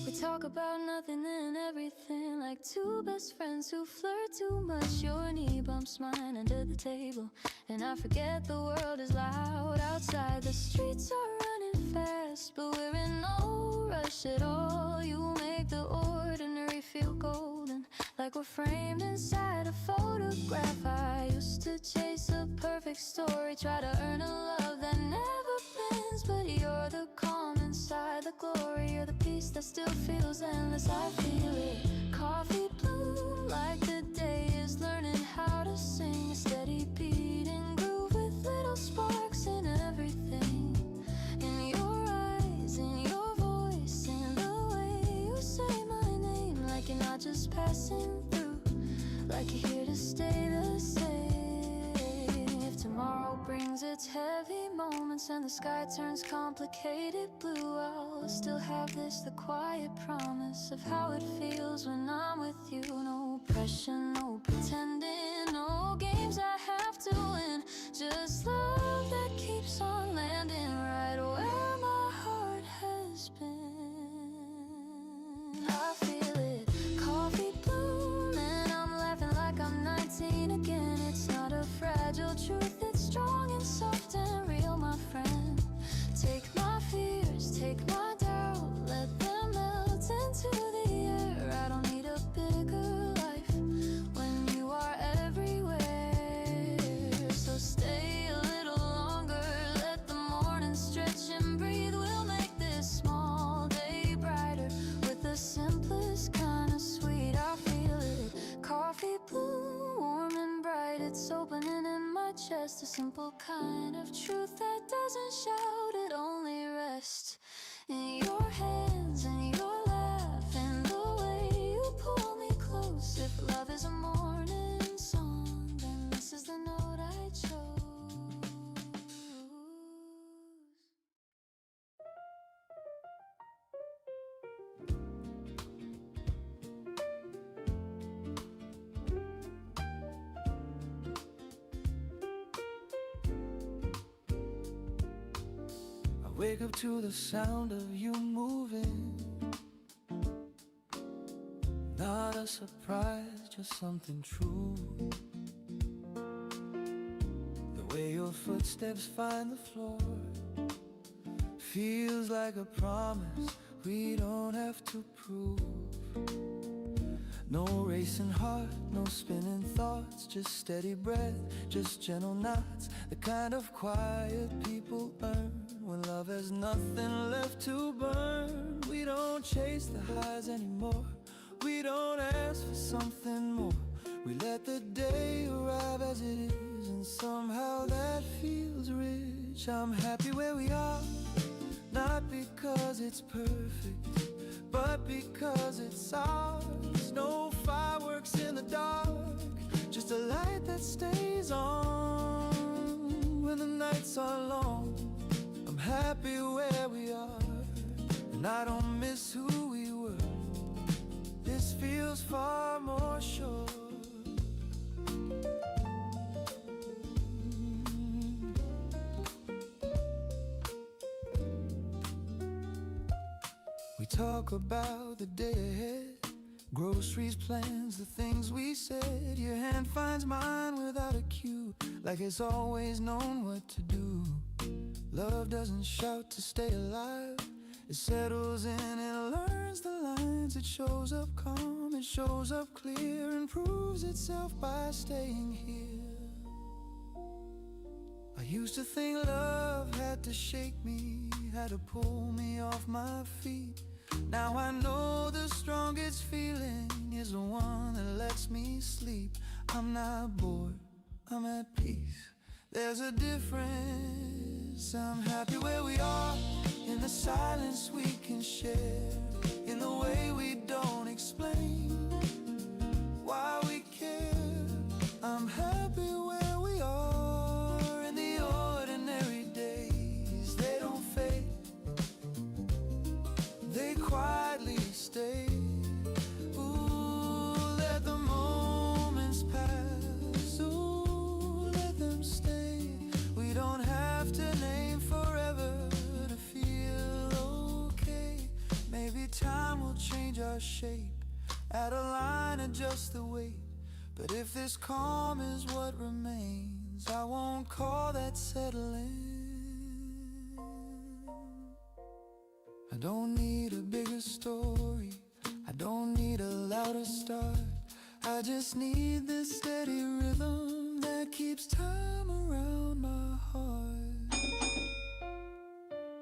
We talk about nothing and everything, like two best friends who flirt too much. Your knee bumps mine under the table, and I forget the world is loud outside. The streets are running fast, but we're in no rush at all. You make the ordinary feel golden, like we're framed inside a photograph. I used to chase a perfect story, try to earn a love that never bends, but you're the calm inside the glory. You're the peace that still feels endless. I feel it, coffee bloom, like the day is learning how to sing. A steady beat and groove with little sparks in everything, in your eyes, in your voice, in the way you say my name, like you're not just passing through, like you're here to stay the same. If tomorrow brings its heavy moments and the sky turns complicated blue, I'll still have this, the quiet promise of how it feels when I'm with you. No pressure, no pretending, no games I have to win, just love that keeps on landing right where my heart has been. I feel it, coffee bloom, and I'm laughing like I'm 19 again. It's not a fragile truth, it's strong and soft and real, my friend. Take my fears, take my doubt, let them melt into the air. I don't need a bigger life when you are everywhere. So stay a little longer, let the morning stretch and breathe. We'll make this small day brighter with the simplest kind of sweet. I feel it, coffee bloom, warm and bright, it's opening in my chest. A simple kind of truth that doesn't shout, it only rests in your hands, in your laugh, and the way you pull me close. If love is a morning song, then this is the note I chose. Wake up to the sound of you moving. Not a surprise, just something true. The way your footsteps find the floor feels like a promise we don't have to prove. No racing heart, no spinning thoughts, just steady breath, just gentle knots. The kind of quiet people earn when love has nothing left to burn. We don't chase the highs anymore. We don't ask for something more. We let the day arrive as it is, and somehow that feels rich. I'm happy where we are, not because it's perfect, but because it's ours. No fireworks in the dark, just a light that stays on when the nights are long. I'm happy where we are, and I don't miss who we were. This feels far more sure. We talk about the day ahead, groceries, plans, the things we said. Your hand finds mine without a cue, like it's always known what to do. Love doesn't shout to stay alive. It settles in and learns the lines. It shows up calm, it shows up clear, and proves itself by staying here. I used to think love had to shake me, had to pull me off my feet. Now I know the strongest feeling is the one that lets me sleep. I'm not bored, I'm at peace. There's a difference. I'm happy where we are, in the silence we can share, in the way we don't explain why we care. I'm happy where we are, in the ordinary days. They don't fade, they quietly stay. Ooh, let the moments pass. Ooh, let them stay. We don't have to name forever to feel okay. Maybe time will change our shape, add a line, adjust the weight. But if this calm is what remains, I won't call that settling. I don't need a bigger story, I don't need a louder start. I just need this steady rhythm that keeps time around my heart.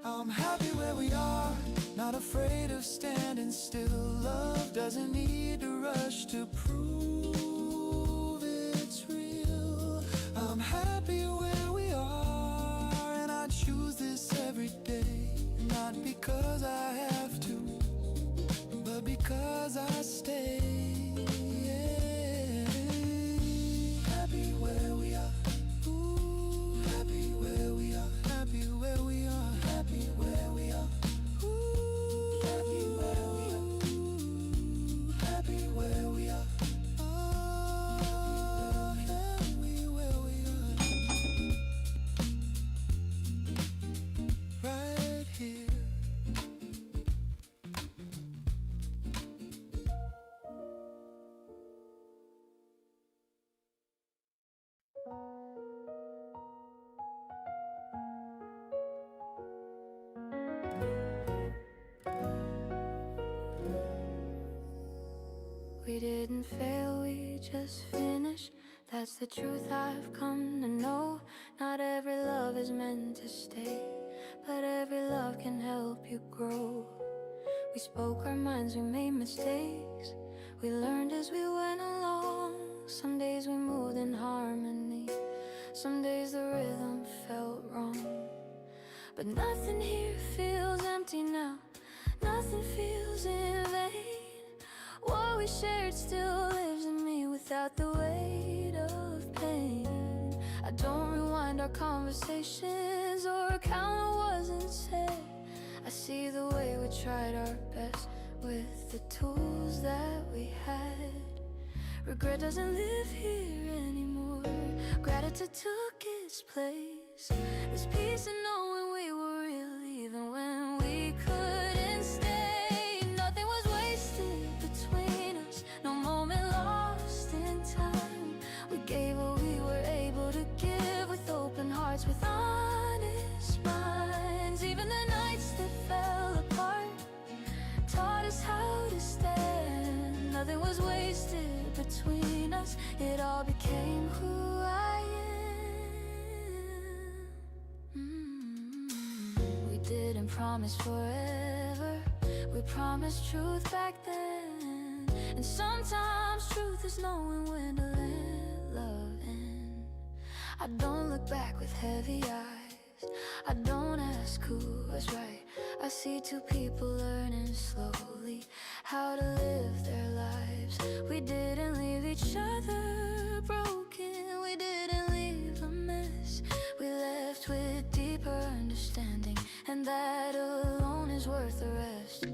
I'm happy where we are, not afraid of standing still. Love doesn't need to rush to prove it's real. I'm happy where we are, and I choose this every day. Not because I have to, but because I stay. Yeah. Happy where we are. Ooh, happy where we are. Happy where we are. Happy where we are. Ooh, happy where we are. Ooh, happy where we are. Oh, happy where we are. Right here. We didn't fail, we just finished. That's the truth I've come to know. Not every love is meant to stay, but every love can help you grow. We spoke our minds, we made mistakes, we learned as we went along. Some days we moved in harmony, some days the rhythm felt wrong. But nothing here feels empty now, nothing feels in vain. What we shared still lives in me without the weight of pain. I don't rewind our conversations or count what wasn't said. I see the way we tried our best with the tools that we had. Regret doesn't live here anymore, gratitude took its place. There's peace in knowing we were real even when we couldn't stay. Nothing was wasted between us, no moment lost in time. We gave what we were able to give, with open hearts, with honest minds. Even the nights that fell apart taught us how to stand. Nothing was wasted between us, it all became who I am. We didn't promise forever, we promised truth back then. And sometimes truth is knowing when to let love in. I don't look back with heavy eyes, I don't ask who was right. I see two people learning slowly how to live their lives. We didn't leave each other broken, we didn't leave a mess. We left with deeper understanding, and that alone is worth the rest.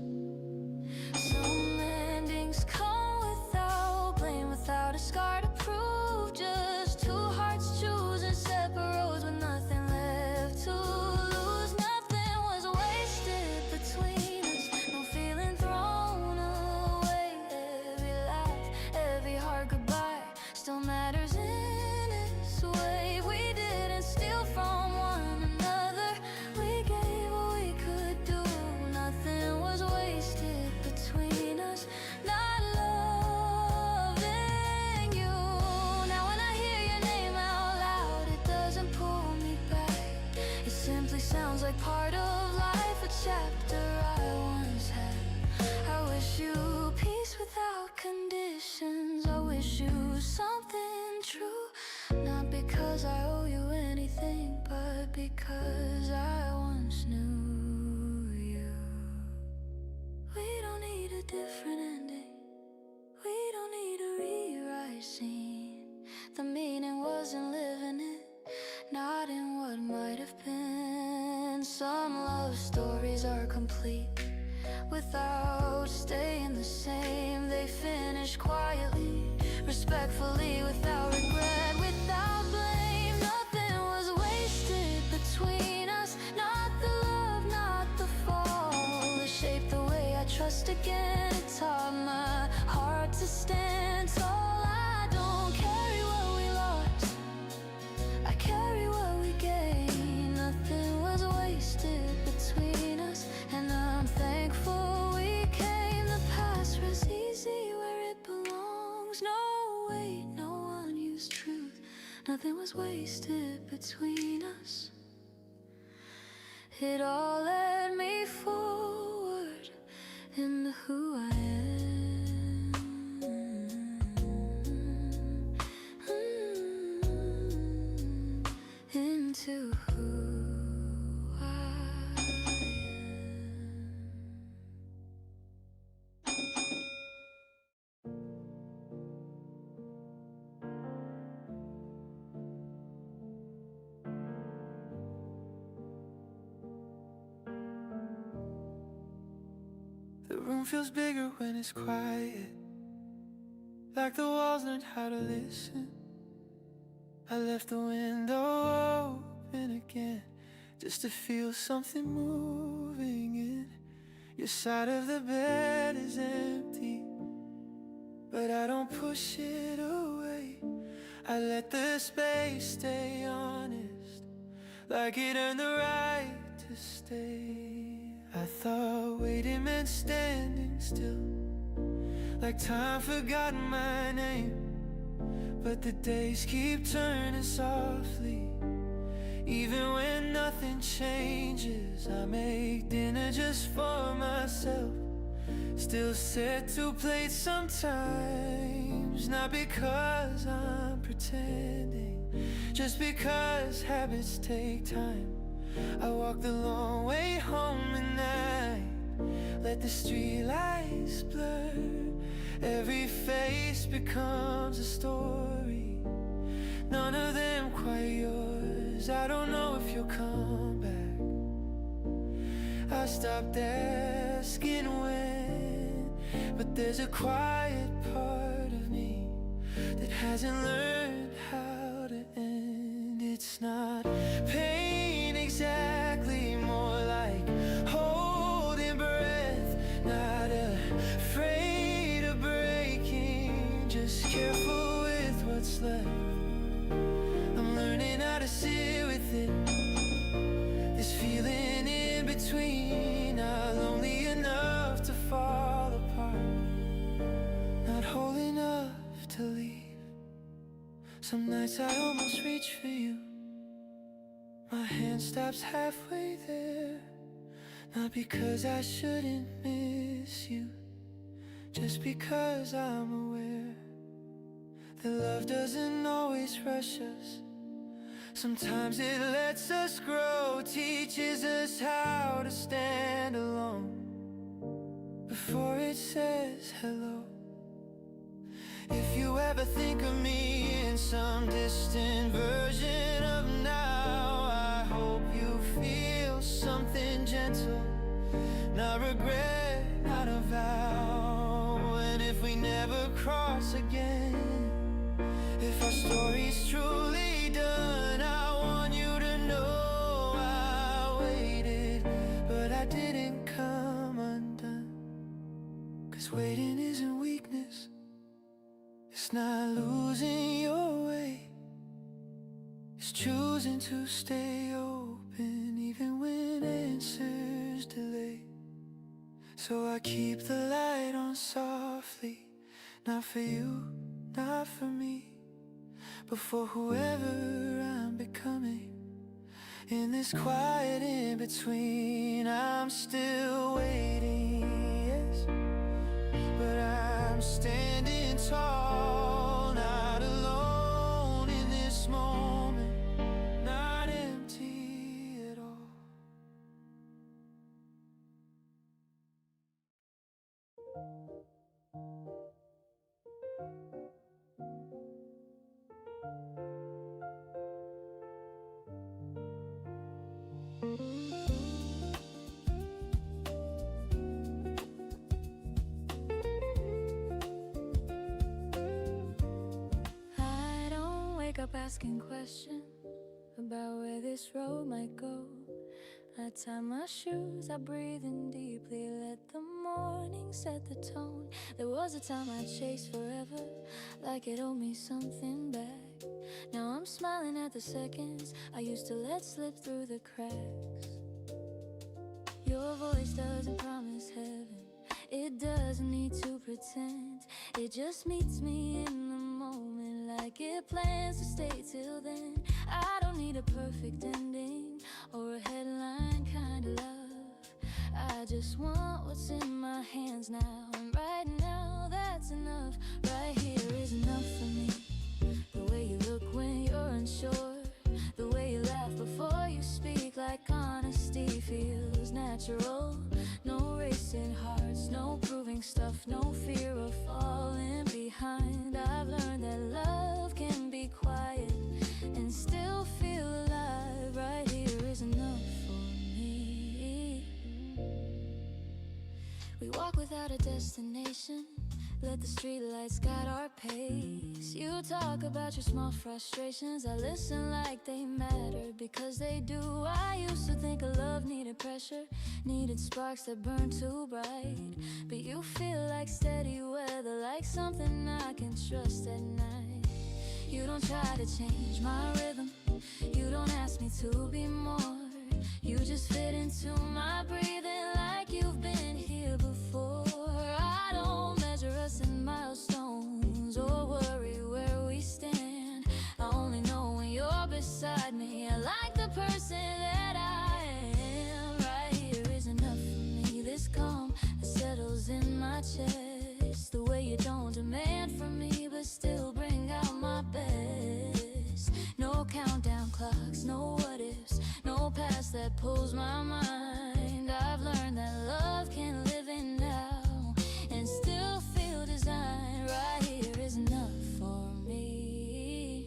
Some endings come without blame, without a scar to prove. Just two hearts choosing separate roads with nothing left to lose. Nothing was wasted between us, no feeling thrown away. Every laugh, every hard goodbye still matters in its way. We didn't steal from one another, we gave what we could do. Nothing was wasted between us, not loving you. Now when I hear your name out loud, it doesn't pull me back. It simply sounds like part of life, a chapter I once had. I wish you peace without conditions, I wish you something true. Not because I owe you anything, but because I once knew you. We don't need a different ending, we don't need a rewrite scene. The meaning wasn't living it, not in what might have been. Some love stories are complete without staying the same. They finish quietly, respectfully, without regret, without blame. Nothing was wasted between us, not the love, not the fall. It shaped the way I trust again, it taught my heart to stand tall. I don't carry what we lost, I carry what we gained. Nothing was wasted between us, and I'm thankful we came. The past rests easy where it belongs. No wait, no one used truth. Nothing was wasted between us. It all led me forward into who I am. Into who I am. The room feels bigger when it's quiet, like the walls learned how to listen. I left the window open again, just to feel something moving in. Your side of the bed is empty, but I don't push it away. I let the space stay honest, like it earned the right to stay. I thought waiting meant standing still, like time forgot my name. But the days keep turning softly, even when nothing changes. I make dinner just for myself, still set two plates sometimes. Not because I'm pretending, just because habits take time. I walk the long way home at night, let the streetlights blur. Every face becomes a story, none of them quite yours. I don't know if you'll come back, I stopped asking when. But there's a quiet part of me that hasn't learned how to end. It's not pain exactly, more like holding breath, not afraid of breaking, just careful with what's left. I'm learning how to sit with it, this feeling in between, not lonely enough to fall apart, not whole enough to leave. Some nights I almost reach for you, my hand stops halfway there. Not because I shouldn't miss just because I'm aware that love doesn't always rush us. Sometimes it lets us grow, teaches us how to stand alone before it says hello. If you ever think of me in some distant version of now, I hope you feel something gentle, not regret, not a vow. And if we never cross again, if our story's truly done, I want you to know I waited, but I didn't come undone. 'Cause waiting isn't weakness, it's not losing your way, it's choosing to stay open even when answers delay. So I keep the light on softly, not for you, not for me, but for whoever I'm becoming. In this quiet in-between, I'm still waiting, yes, but I'm standing tall, not alone in this moment, not empty at all. I don't wake up asking questions about where this road might go. I tie my shoes, I breathe in deeply, let the morning set the tone. There was a time I chased forever, like it owed me something back. Now I'm smiling at the seconds I used to let slip through the cracks. Your voice doesn't promise heaven, it doesn't need to pretend. It just meets me in the moment, like it plans to stay till then. I don't need a perfect ending or a headline kind of love. I just want what's in my hands now, and right now that's enough. Right here is enough for me. The way you look when you're unsure, the way you laugh before you speak, like honesty feels natural. No racing hearts, no proving stuff, no fear of falling behind. I've learned that love can be quiet and still feel alive. Right here is enough for me. We walk without a destination, let the streetlights guide our pace. You talk about your small frustrations, I listen like they matter, because they do. I used to think a love needed pressure, needed sparks that burn too bright. But you feel like steady weather, like something I can trust at night. You don't try to change my rhythm, you don't ask me to be more. You just fit into my breathing like you've been here before. I don't measure us in milestones or worry where we stand. I only know when you're beside me, I like the person that I am. Right here is enough for me, this calm that settles in my chest. The way you don't demand from me but still bring out my best. No countdown clocks, no what ifs, no past that pulls my mind. I've learned that love can live in now and still feel designed. Right here is enough for me.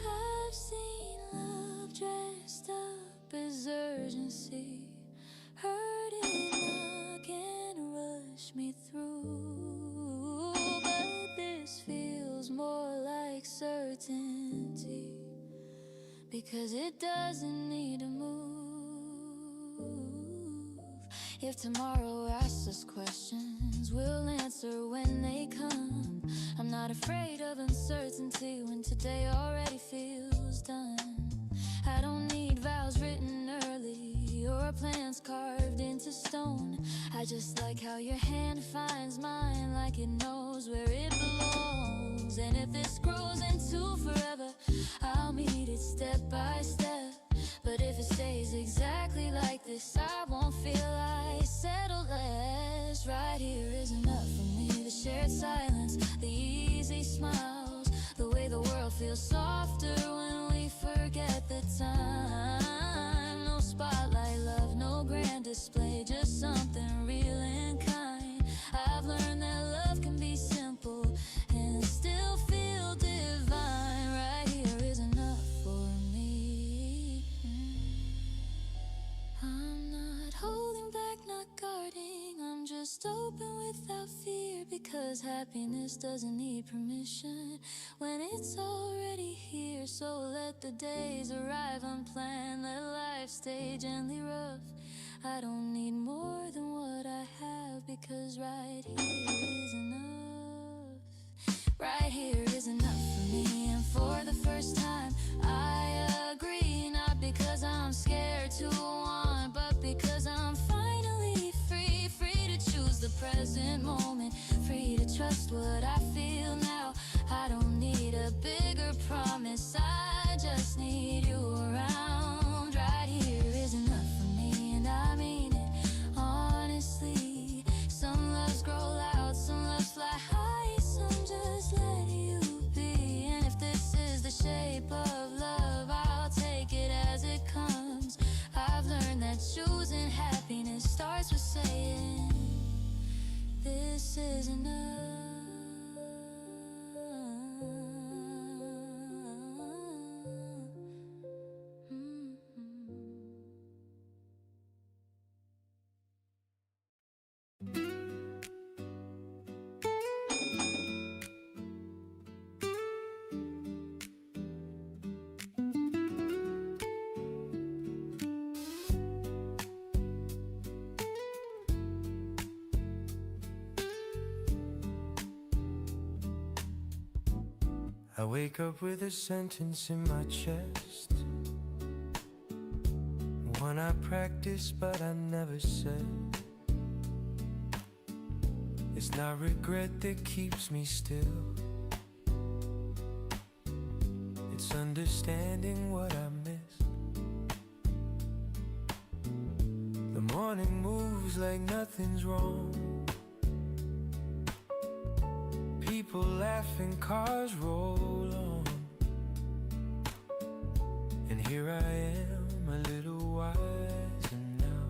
I've seen love dressed up as urgency, hurting knock and rush me through. But this feels more like certainty, because it doesn't need to move. If tomorrow asks us questions, we'll answer when they come. I'm not afraid of uncertainty when today already feels done. I don't need vows written early or plans carved into stone. I just like how your hand finds mine, like it knows where it belongs. And if this grows into forever, I'll meet it step by step. But if it stays exactly like this, I won't feel I settle less. Right here is scared silence, the easy smiles, the way the world feels softer when we forget the time. No spotlight, love, no grand display, just something real and kind. I've learned that love can be simple and still feel divine. Right here is enough for me. I'm not holding back, not guarding, I'm just open without fear, because happiness doesn't need permission when it's already here. So let the days arrive unplanned, let life stay gently rough. I don't need more than what I have, because right here is enough. Right here is enough for me, and for the first time I agree, not because I'm scared to want, but because I'm finally free, free to choose the present moment, free to trust what I feel now. I don't need a bigger promise, I just need you around. Right here is enough for me, and I mean it honestly. Some loves grow loud, some loves fly high, some just let you be. And if this is the shape of love, I'll take it as it comes. I've learned that choosing happiness starts with saying, this is enough. I wake up with a sentence in my chest, one I practice but I never said. It's not regret that keeps me still, it's understanding what I missed. The morning moves like nothing's wrong, people laughing, cars roll on, and here I am, a little wiser now,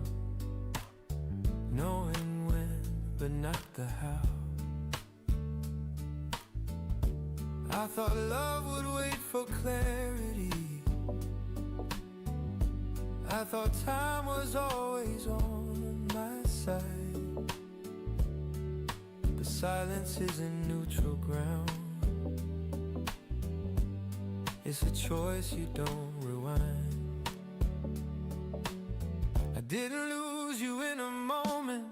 knowing when, but not the how. I thought love would wait for clarity, I thought time was always on my side. Silence isn't neutral ground, it's a choice you don't rewind. I didn't lose you in a moment,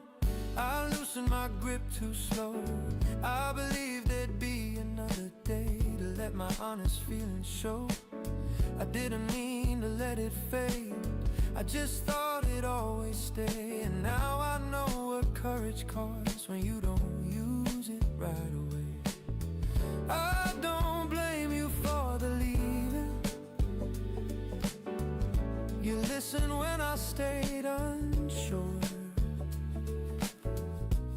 I loosened my grip too slow. I believed there'd be another day to let my honest feelings show. I didn't mean to let it fade, I just thought it'd always stay. And now I know what courage costs when you don't use it right away. I don't blame you for the leaving, you listened when I stayed unsure.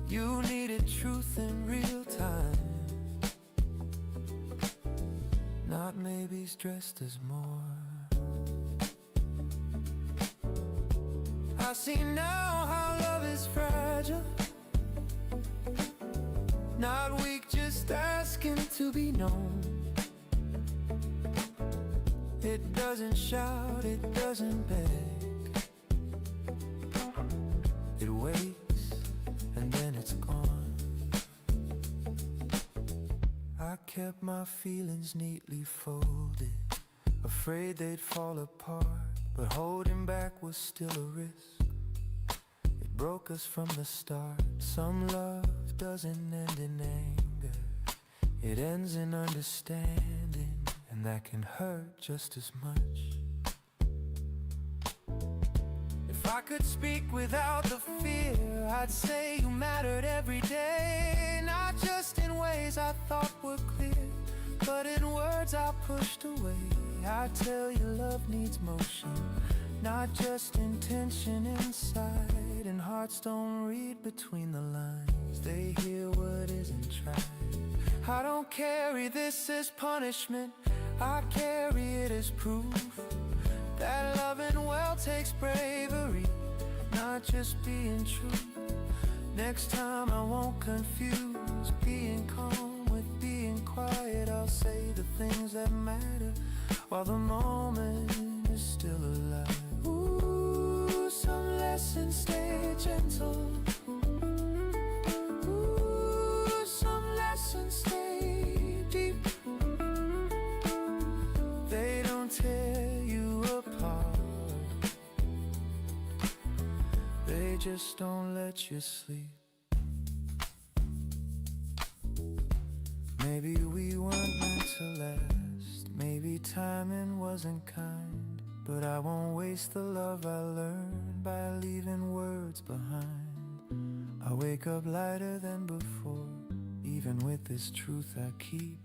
You needed truth in real time, not maybes dressed as more. I see now how love is fragile, not weak, just asking to be known. It doesn't shout, it doesn't beg, it waits and then it's gone. I kept my feelings neatly folded, afraid they'd fall apart, but holding back was still a risk. It broke us from the start. Some love doesn't end in anger, it ends in understanding, and that can hurt just as much. If I could speak without the fear, I'd say you mattered every day, not just in ways I thought were clear, but in words I pushed away. I tell you love needs motion, not just intention inside, and hearts don't read between the lines, they hear what isn't tried. carry this as punishment, I carry it as proof that loving well takes bravery, not just being true. Next time I won't confuse being calm with being quiet. I'll say the things that matter while the moment is still alive. Ooh, some lessons stay gentle. Ooh, some lessons stay deep. They don't tear you apart, they just don't let you sleep. Maybe we weren't meant to last, maybe timing wasn't kind, but I won't waste the love I learned by leaving words behind. I wake up lighter than before, even with this truth I keep.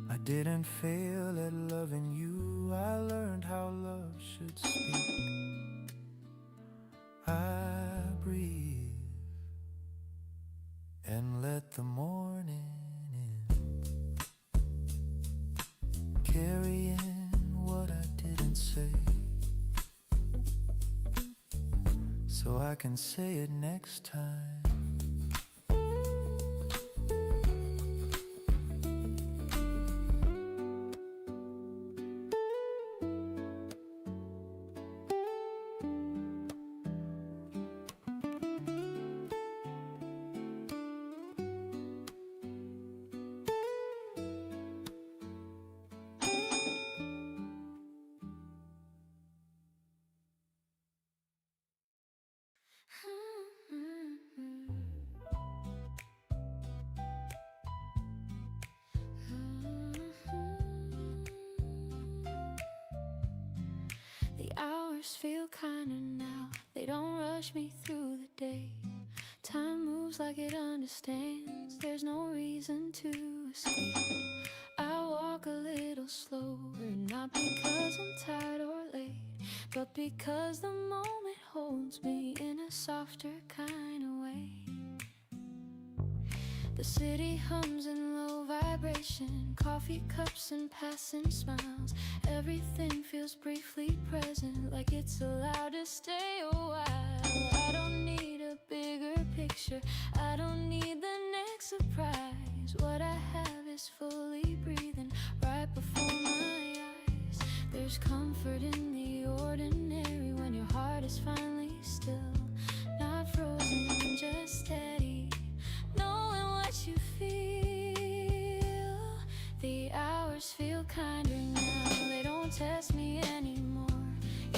I didn't fail at loving you, I learned how love should speak. I breathe and let the morning in, carrying what I didn't say, so I can say it next time. The hours feel kinder now, they don't rush me through the day. Time moves like it understands, there's no reason to escape. I walk a little slower, not because I'm tired or late, but because the moment holds me in a softer kind of way. The city hums in low vibration, coffee cups and passing smiles. Everything feels briefly present, like it's allowed to stay a while. I don't need a bigger picture, I don't need the next surprise. What I have is fully breathing right before my eyes. There's comfort in the ordinary when your heart is finally still, not frozen, just steady, knowing what you feel. The hours feel kinder now, they don't test me anymore.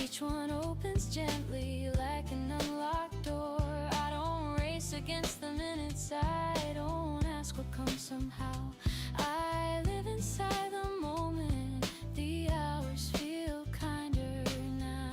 Each one opens gently like an unlocked door. I don't race against the minutes, I don't ask what comes somehow. I live inside the moment, the hours feel kinder now.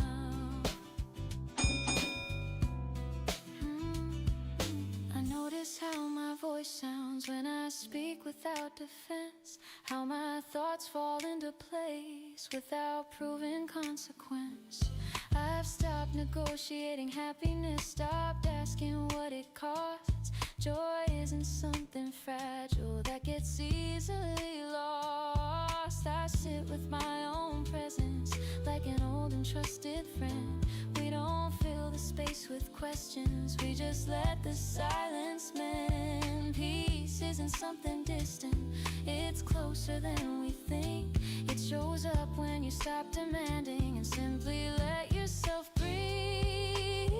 I notice how my voice sounds when I speak without defense, how my thoughts fall into place without proving consequence. I've stopped negotiating happiness, stopped asking what it costs. Joy isn't something fragile that gets easily lost. I sit with my own presence like an old and trusted friend. We don't fill the space with questions, we just let the silence mend. Peace isn't something distant, it's closer than we think. It shows up when you stop demanding and simply let yourself breathe.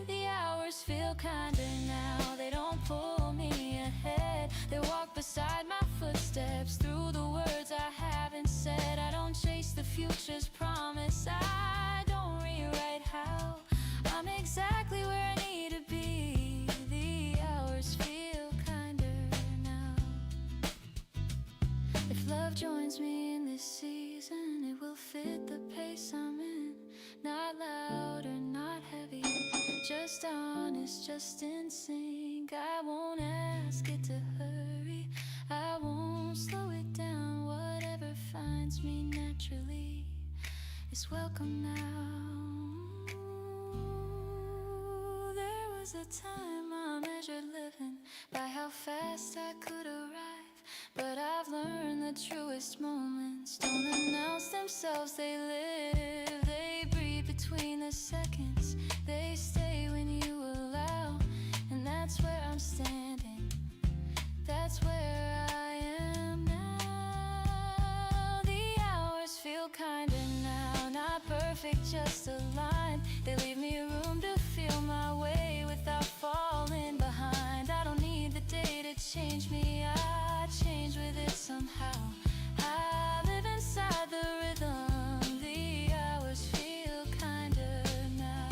The hours feel kinder now, they don't pull me ahead, they walk beside my footsteps through the words I haven't said. I don't chase the future's promise, I don't rewrite how. I'm exactly where I need to be. The hours feel kinder now. If love joins me in this season, it will fit the pace I'm in. Not loud or not heavy, just honest, just in sync. I won't ask it to hurry, I won't slow it down. Whatever finds me naturally is welcome now. There was a time I measured living by how fast I could arrive. But I've learned the truest moments don't announce themselves, they live. They breathe between the seconds, they stay when you allow. And that's where I'm standing, that's where I am now. The hours feel kinder now, not perfect, just aligned. They leave me room to feel my way without falling behind. I don't need the day to change me, I change with it somehow. I live inside the rhythm, the hours feel kinder now.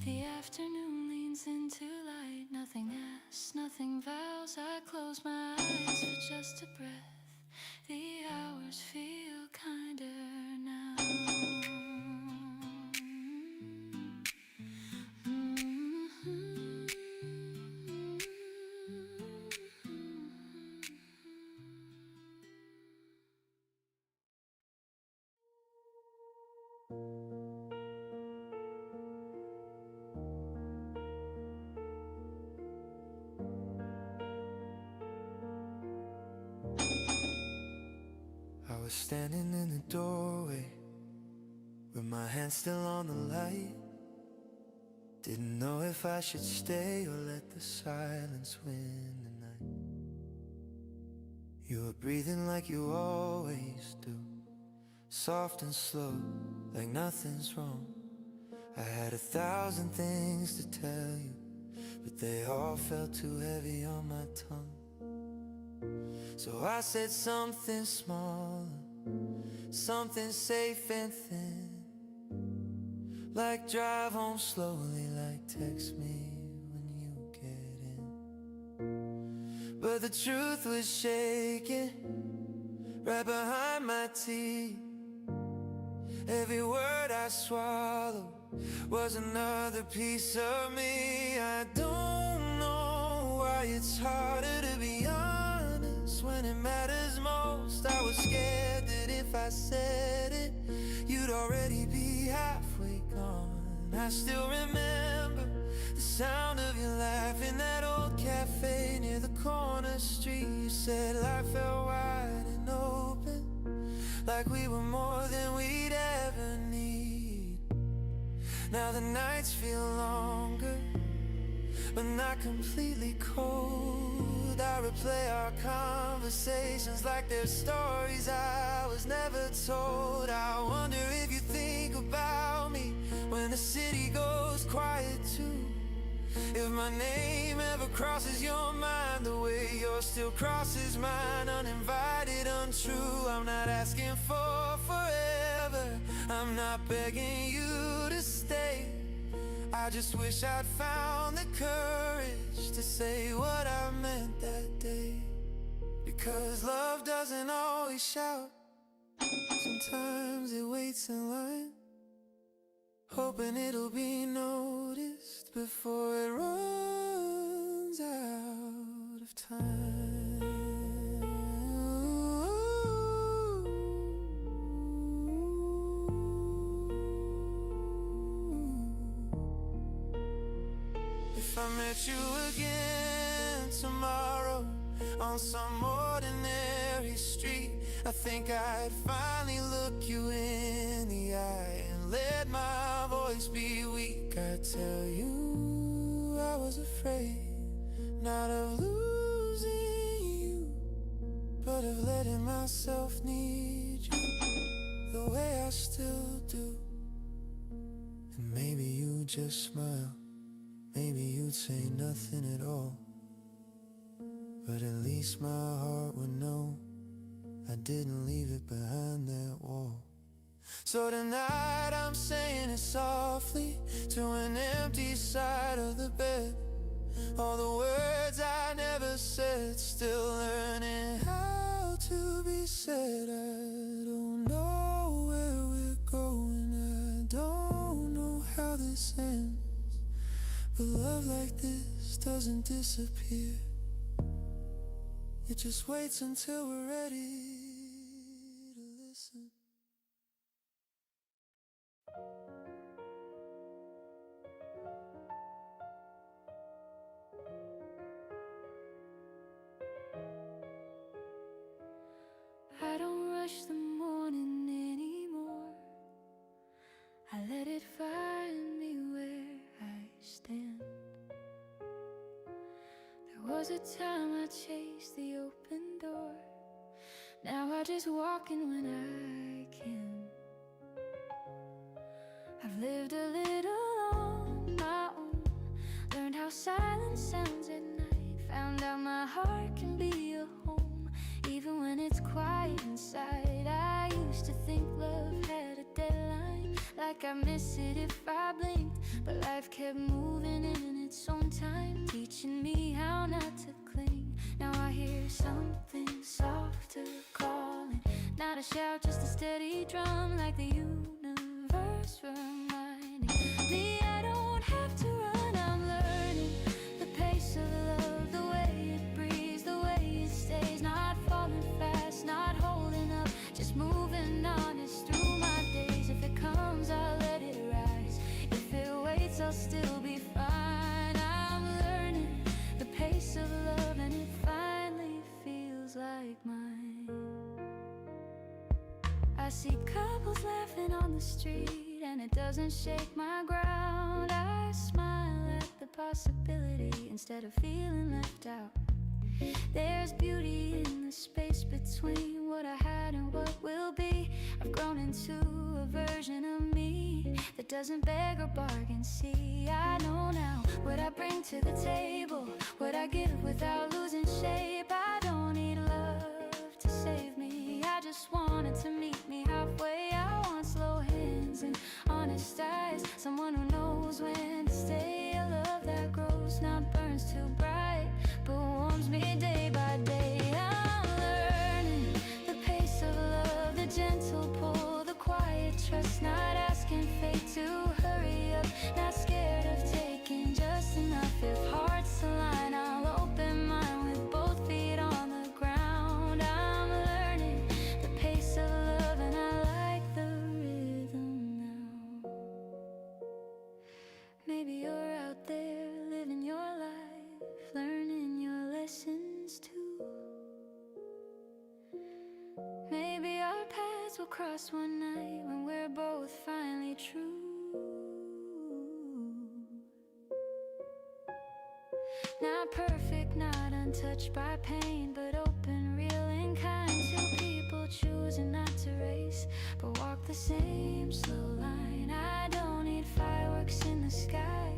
The afternoon leans into light, nothing asks, nothing vows. I close my eyes for just a breath. The hours feel kinder now. I was standing in the doorway with my hand still on the light. Didn't know if I should stay or let the silence win the night. You were breathing like you always do, soft and slow, like nothing's wrong. I had 1,000 things to tell you, but they all felt too heavy on my tongue. So I said something smaller, something safe and thin, like drive home slowly, like text me when you get in. But the truth was shaking right behind my teeth. Every word I swallowed was another piece of me. I don't know why it's harder to be honest when it matters most. I was scared that if I said it, you'd already be halfway gone. I still remember the sound of your laugh in that old cafe near the corner street. You said life felt wide and open, like we were more than we'd ever need. Now the nights feel longer, but not completely cold. I replay our conversations like they're stories I was never told. I wonder if you think about me when the city goes quiet too. If my name ever crosses your mind the way yours still crosses mine, uninvited, untrue. I'm not asking for forever, I'm not begging you to stay. I just wish I'd found the courage to say what I meant that day. Because love doesn't always shout, sometimes it waits in line, hoping it'll be noticed before it runs out of time. If I met you again tomorrow on some ordinary street, I think I'd finally look you in the eye and let my voice be weak. I'd tell you I was afraid, not of losing you, but of letting myself need you the way I still do. And maybe you'd just smile, maybe you'd say nothing at all, but at least my heart would know I didn't leave it behind that wall. So tonight I'm saying it softly to an empty side of the bed. All the words I never said, still learning how to be said. I don't know where we're going, I don't know how this ends, but love like this doesn't disappear, it just waits until we're ready to listen. was a time I chased the open door. Now I just walk in when I can. I've lived a little on my own, learned how silence sounds at night, found out my heart can be a home even when it's quiet inside. I used to think love had a deadline, like I miss it if I blinked, but life kept moving in its own time, teaching me how not to cling. Now I hear something softer calling, not a shout, just a steady drum, like the universe reminding me I don't have to run. I'm learning the pace of love, the way it breathes, the way it stays, not falling fast, not holding up, just moving honest through my days. If it comes, I'll let it rise. If it waits, I'll still be fine. I'm learning the pace of love, and it finally feels like mine. I see couples laughing on the street, and it doesn't shake my ground. I smile at the possibility instead of feeling left out. There's beauty in the space between what I had and what will be. I've grown into a version of me that doesn't beg or bargain. See, I know now what I bring to the table, what I give without losing shape. I don't need love to save me, I just want it to meet me halfway. I want slow hands and honest eyes, someone who knows when to stay. A love that grows, not burns too bright, but warms me day by day. I'm learning the pace of love, the gentle pull, the quiet trust, not asking fate to hurry up, not scared of taking just enough. If hearts align, I'll open mine with both feet on the ground. I'm learning the pace of love, and I like the rhythm now. Maybe you're out there living your life, learning your lessons too. Maybe our paths will cross one night when we're both finally true. Not perfect, not untouched by pain, but open, real and kind. Two people choosing not to race, but walk the same slow line. I don't need fireworks in the sky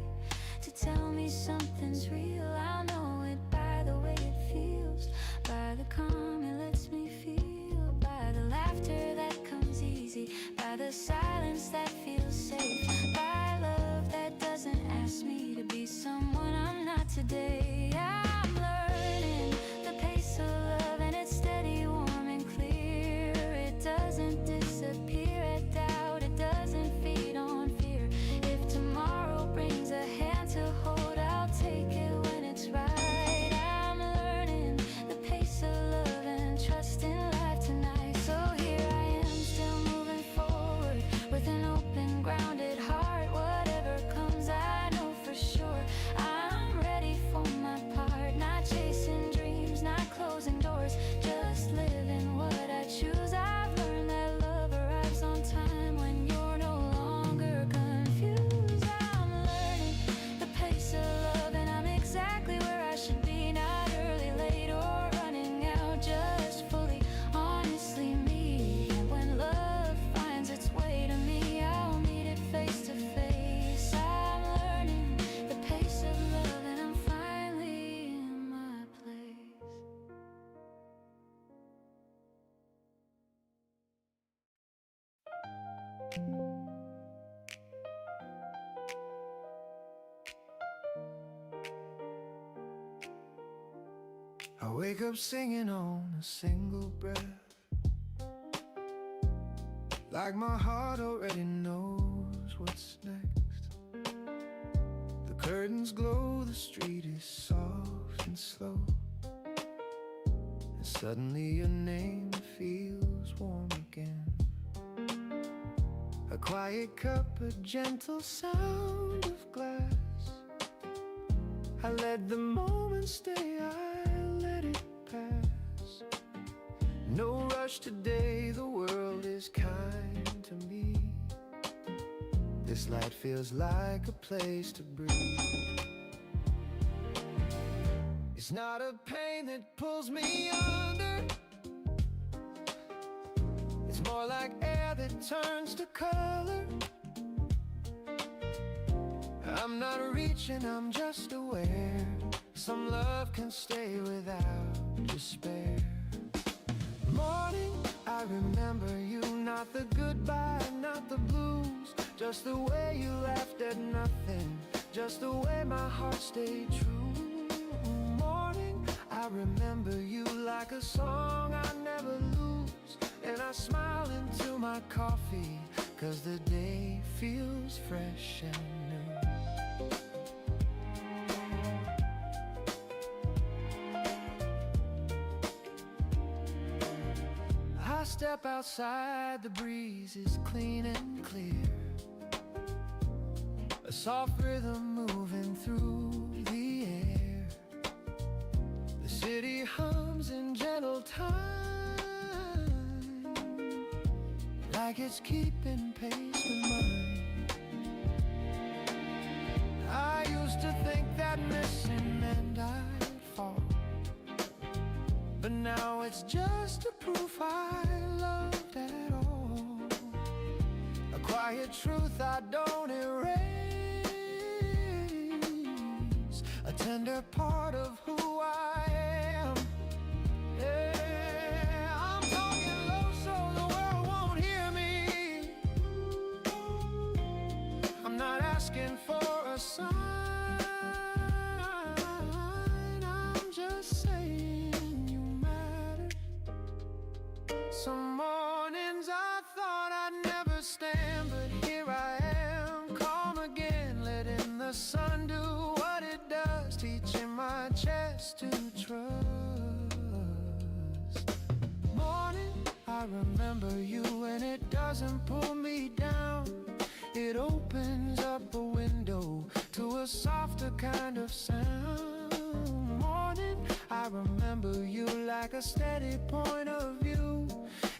to tell me something's real. I'll know it by the way it feels, by the calm it lets me feel, by the laughter that comes easy, by the silence that feels safe, by love that doesn't ask me to be someone I'm not today. I'm learning the pace of love, and it's steady, warm and clear. It doesn't disappear at doubt, it doesn't feed on fear. If tomorrow brings a hand to hold, I'll take it when it's right. I'm learning the pace of love and trust in life tonight. So here I am, still moving forward with an open, grounded heart. Whatever comes, I know for sure I'm ready for my part. Not chasing dreams, not closing doors, just living what I choose. I've learned that love arrives on time when you're no longer confused. I'm learning the pace of love, and I'm exactly where I should be. Not early, late, or running out, just fully, honestly me. And when love finds its way to me, I'll meet it face to face. I'm learning the pace of love, and I'm finally in my place. I wake up singing on a single breath, like my heart already knows what's next. The curtains glow, the street is soft and slow, and suddenly your name feels warm again. A quiet cup, a gentle sound of glass. I let the moment stay, I let it pass. No rush today, the world is kind to me. This light feels like a place to breathe. It's It's not a pain that pulls me under. It's more like air that turns to color. I'm not reaching, I'm just aware. Some love can stay without despair. Morning, I remember you, not the goodbye, not the blues, just the way you laughed at nothing, just the way my heart stayed true. Morning, I remember you like a song I never lose, and I smile into my coffee, 'cause the day feels fresh and new. I step outside, the breeze is clean and clear. A soft rhythm moving through the air. The city hums in gentle time, like it's keeping pace with mine. I used to think that missing meant I'd fall, but now it's just a proof I loved at all. A quiet truth I don't erase, a tender part of who I am. Yeah, I'm talking low so the world won't hear me. I'm not asking for a sign, I'm just saying you matter. Some mornings I thought I'd never stand, but here I am, calm again, letting the sun do what it does, teaching my chest to trust. Morning, I remember you, and it doesn't pull me down. It opens up a window to a softer kind of sound. Morning, I remember you like a steady point of view,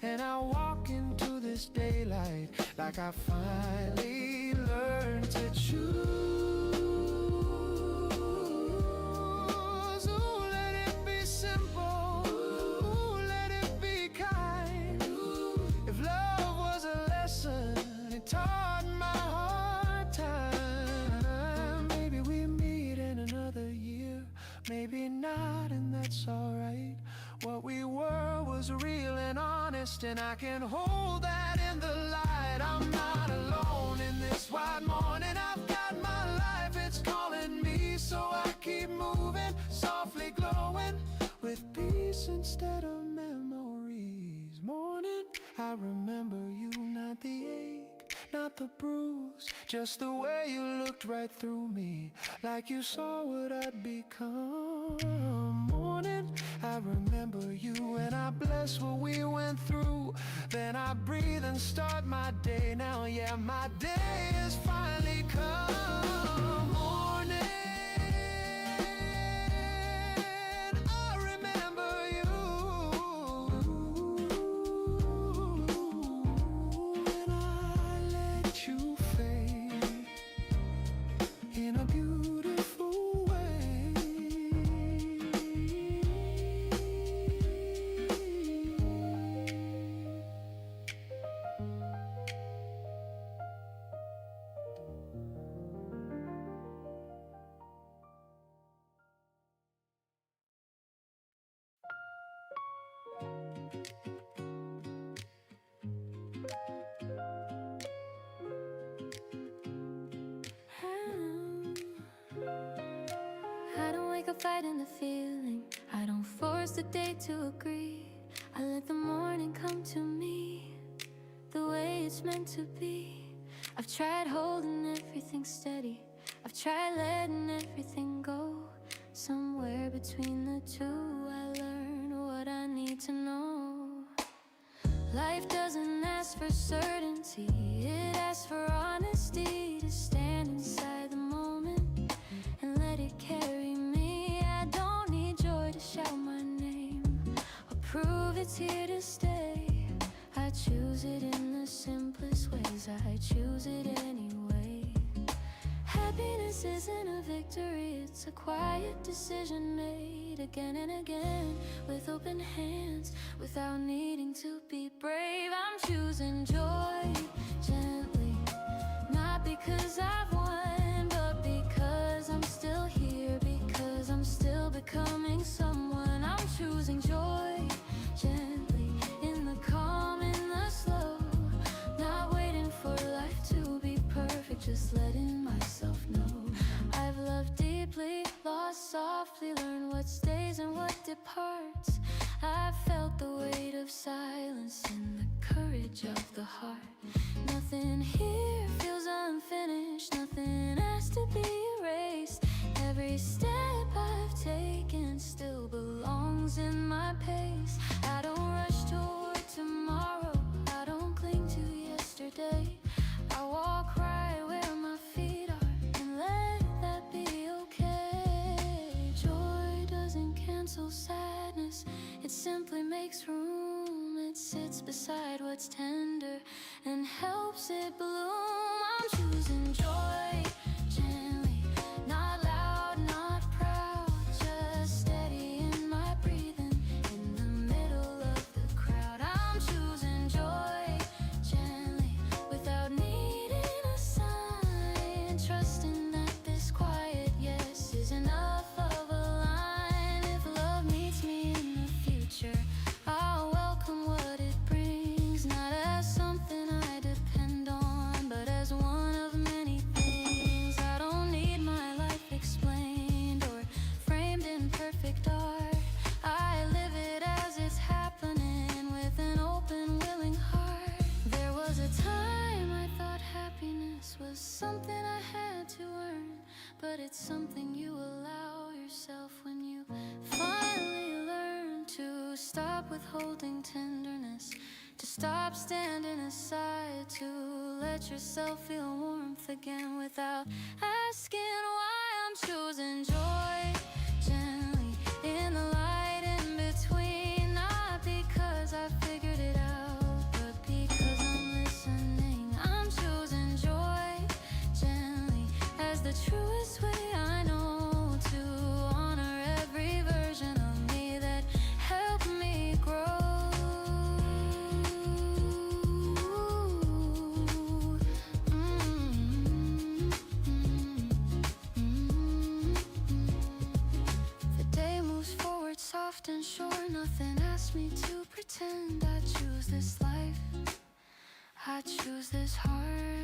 and I walk into this daylight like I finally learned to choose. Ooh, let it be simple, ooh, let it be kind. If love was a lesson, it taught my hard time. Maybe we meet in another year, maybe not, and that's alright. What we were was real and honest, and I can hold that in the light. I'm not alone in this wide morning, I've got my life, it's calling me, so I keep moving, softly glowing, with peace instead of memories. Morning, I remember you, not the ache, not the bruise, just the way you looked right through me, like you saw what I'd become. Morning, I remember you, and I bless what we went through. Then I breathe and start my day. Now, yeah, my day has finally come. Morning, I remember you, and I let you fade in a beautiful way. I don't wake up fighting the feeling, I don't force the day to agree. I let the morning come to me the way it's meant to be. I've tried holding everything steady, I've tried letting everything go. Somewhere between the two I learn what I need to know. Life doesn't ask for certainty, it asks for honesty. To stand inside the moment and let it carry me. I don't need joy to shout my name or prove it's here to stay. I choose it in the simplest ways, I choose it anyway. Happiness isn't a victory, it's It's a quiet decision made again and again, with open hands, without needing to be brave. I'm choosing joy gently, not because I've won, but because I'm still here, because I'm still becoming someone. I'm choosing joy gently, in the calm, in the slow, not waiting for life to be perfect, just letting myself know. I've loved deeply, lost softly, learned what stays and what departs. I've felt the weight of silence and the courage of the heart. Nothing here feels unfinished, nothing has to be erased. Every step I've taken still belongs in my pace. I don't rush toward tomorrow, I don't cling to yesterday. I walk right where my feet are and let that be okay. Joy doesn't cancel sadness, it simply makes room. It sits beside what's tender and helps it bloom. I'm choosing joy gently, not loud, not proud, just steady in my breathing, in the middle of the crowd. I'm choosing joy gently, without needing a sign, trusting that this quiet yes is enough of a line. If love meets me in the future, I'll welcome what it brings, not as something I depend on, but as one of many things. I don't need my life explained or framed in perfect art. I live it as it's happening, with an open, willing heart. There was a time I thought happiness was something I had to earn, but it's something you allow yourself when you finally learn to stop withholding tenderness, to stop standing aside, to let yourself feel warmth again without asking why. I'm choosing joy gently, in the light in between, not because I figured it out, but because I'm listening. I'm choosing joy gently, as the truest way I know to honor every version of me that helped me grow. The day moves forward soft and sure, nothing asks me to pretend. I choose this life, I choose this heart.